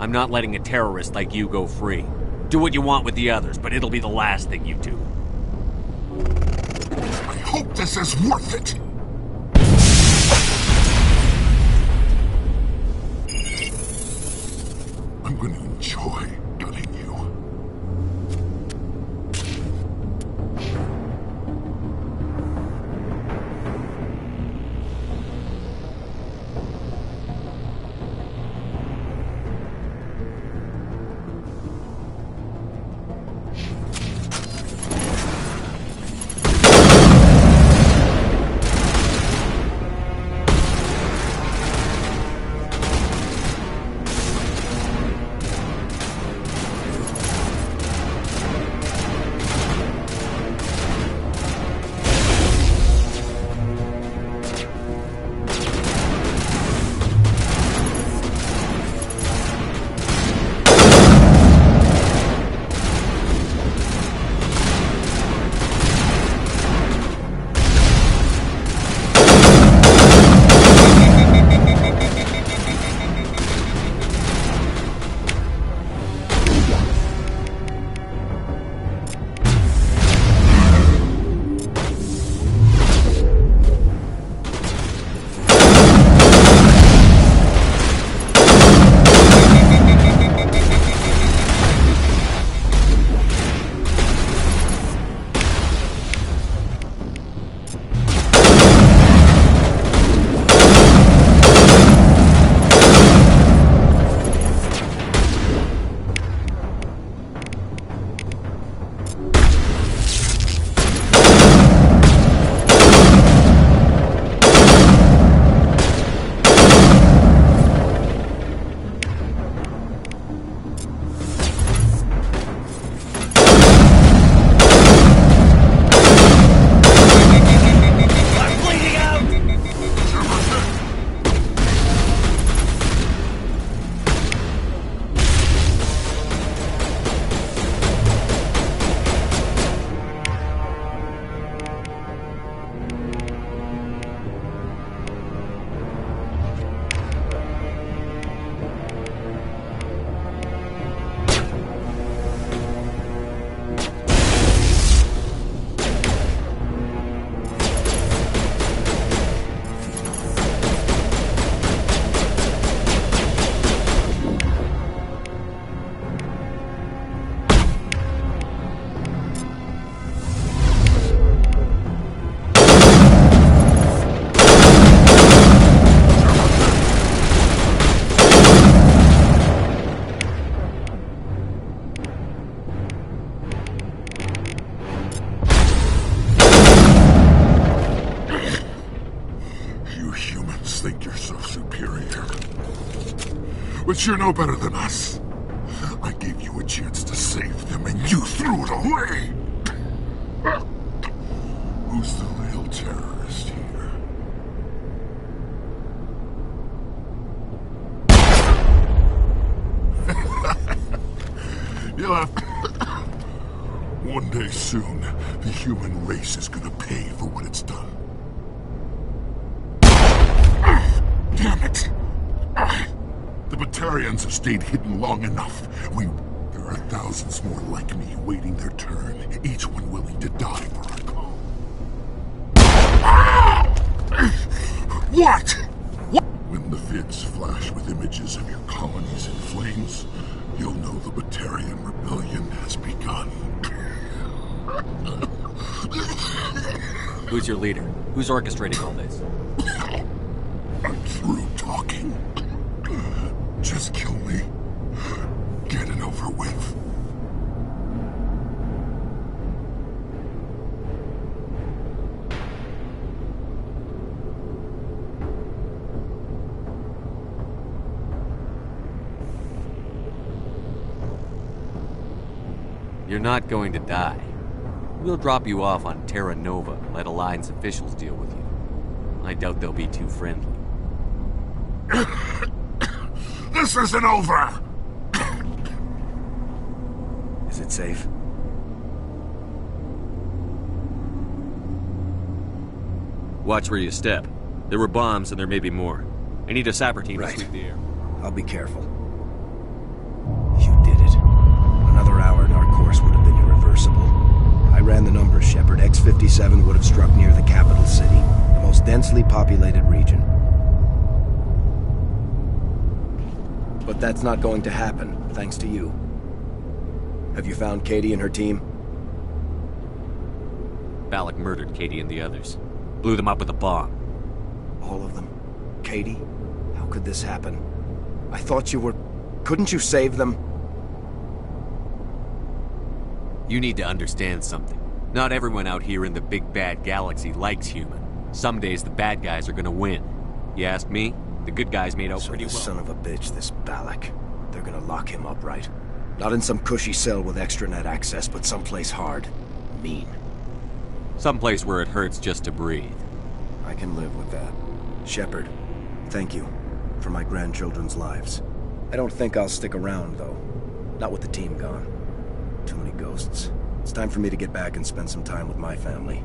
I'm not letting a terrorist like you go free. Do what you want with the others, but it'll be the last thing you do. I hope this is worth it! I'm going to enjoy gutting you. But you're no better than us. I gave you a chance to save them, and you threw it away! Who's the real terrorist here? You'll have... One day soon, the human race is gonna pay for what it's done. Damn it! The Batarians have stayed hidden long enough. There are thousands more like me waiting their turn, each one willing to die for our cause. What? When the vids flash with images of your colonies in flames, you'll know the Batarian rebellion has begun. Who's your leader? Who's orchestrating all this? I'm through talking. Just kill me. Get it over with. You're not going to die. We'll drop you off on Terra Nova and let Alliance officials deal with you. I doubt they'll be too friendly. This isn't over! Is it safe? Watch where you step. There were bombs and there may be more. I need a sapper team to sweep the air. I'll be careful. 737 would have struck near the capital city, the most densely populated region. But that's not going to happen, thanks to you. Have you found Katie and her team? Balak murdered Katie and the others. Blew them up with a bomb. All of them? Katie? How could this happen? I thought you were... Couldn't you save them? You need to understand something. Not everyone out here in the big bad galaxy likes human. Some days the bad guys are gonna win. You ask me, the good guys made out pretty well. Son of a bitch, this Balak. They're gonna lock him up, right? Not in some cushy cell with extranet access, but someplace hard. Mean. Someplace where it hurts just to breathe. I can live with that. Shepard, thank you for my grandchildren's lives. I don't think I'll stick around, though. Not with the team gone. Too many ghosts. It's time for me to get back and spend some time with my family.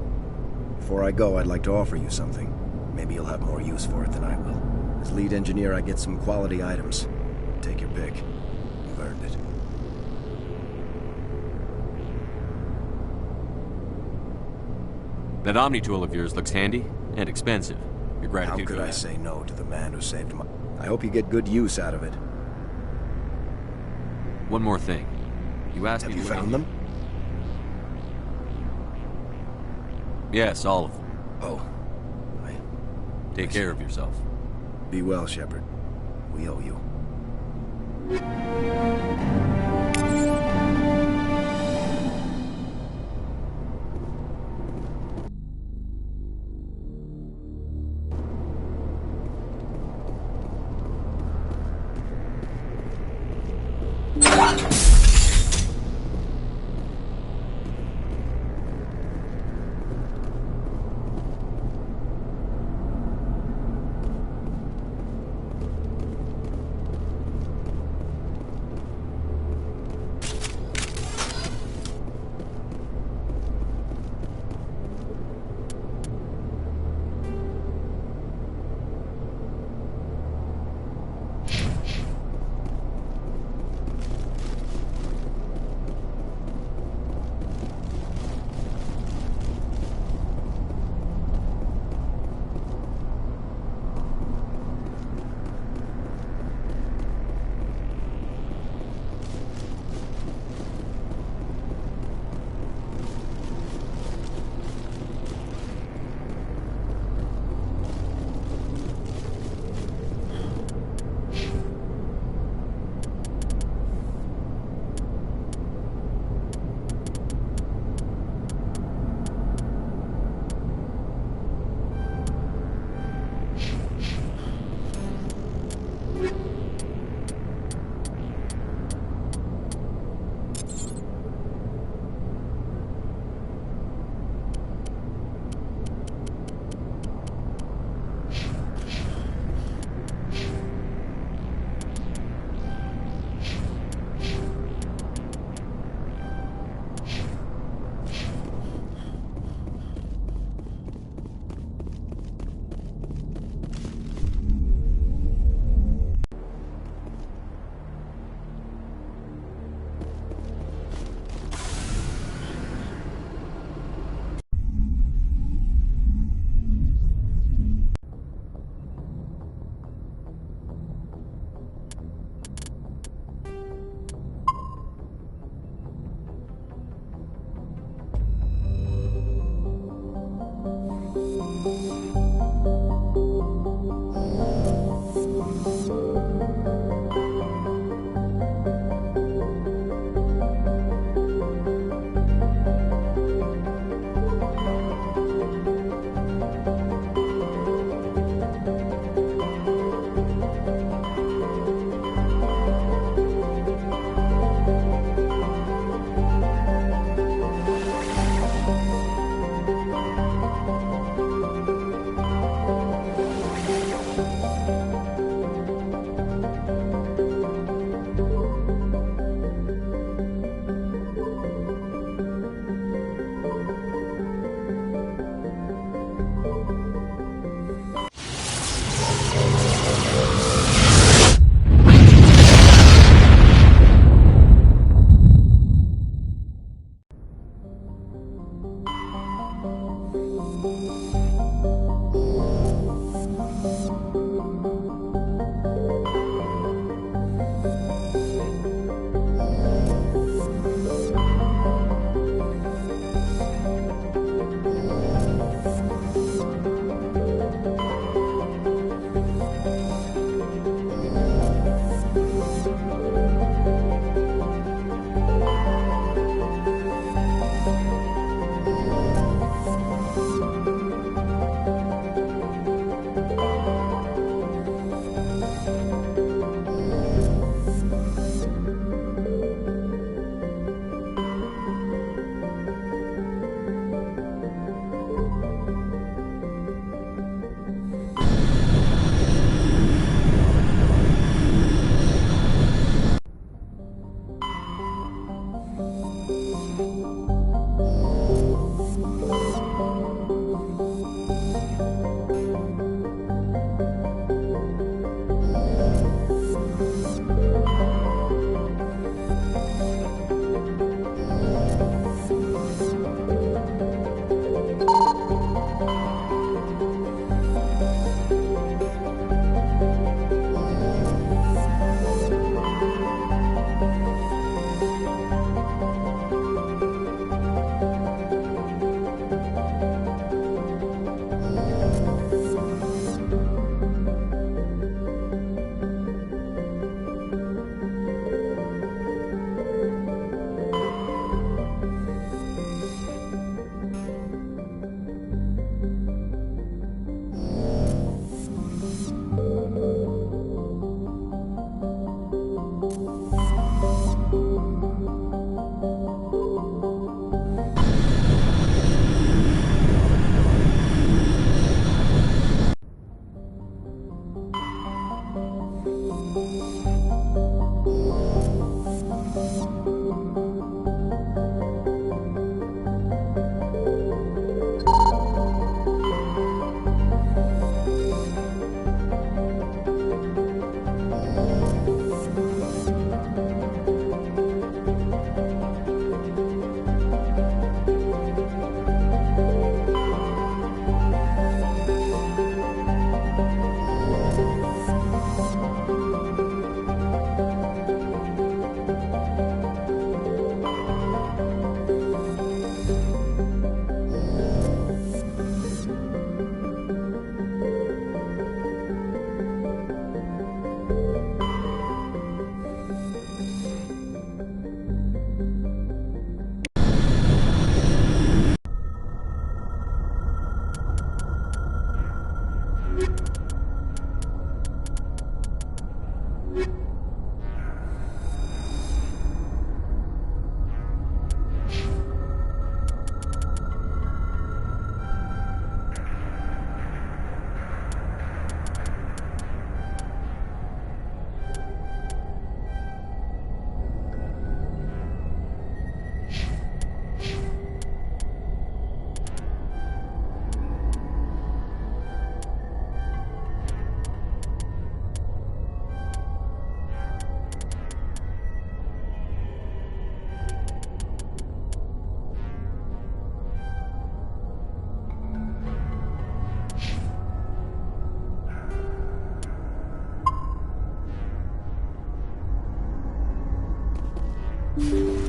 Before I go, I'd like to offer you something. Maybe you'll have more use for it than I will. As lead engineer, I get some quality items. Take your pick. You've earned it. That Omni tool of yours looks handy and expensive. Your gratitude. How could I say no to the man who saved my... I hope you get good use out of it. One more thing. You asked me to... Have you found them? Yes, all of them. Oh. Take care of yourself. Be well, Shepard. We owe you. you.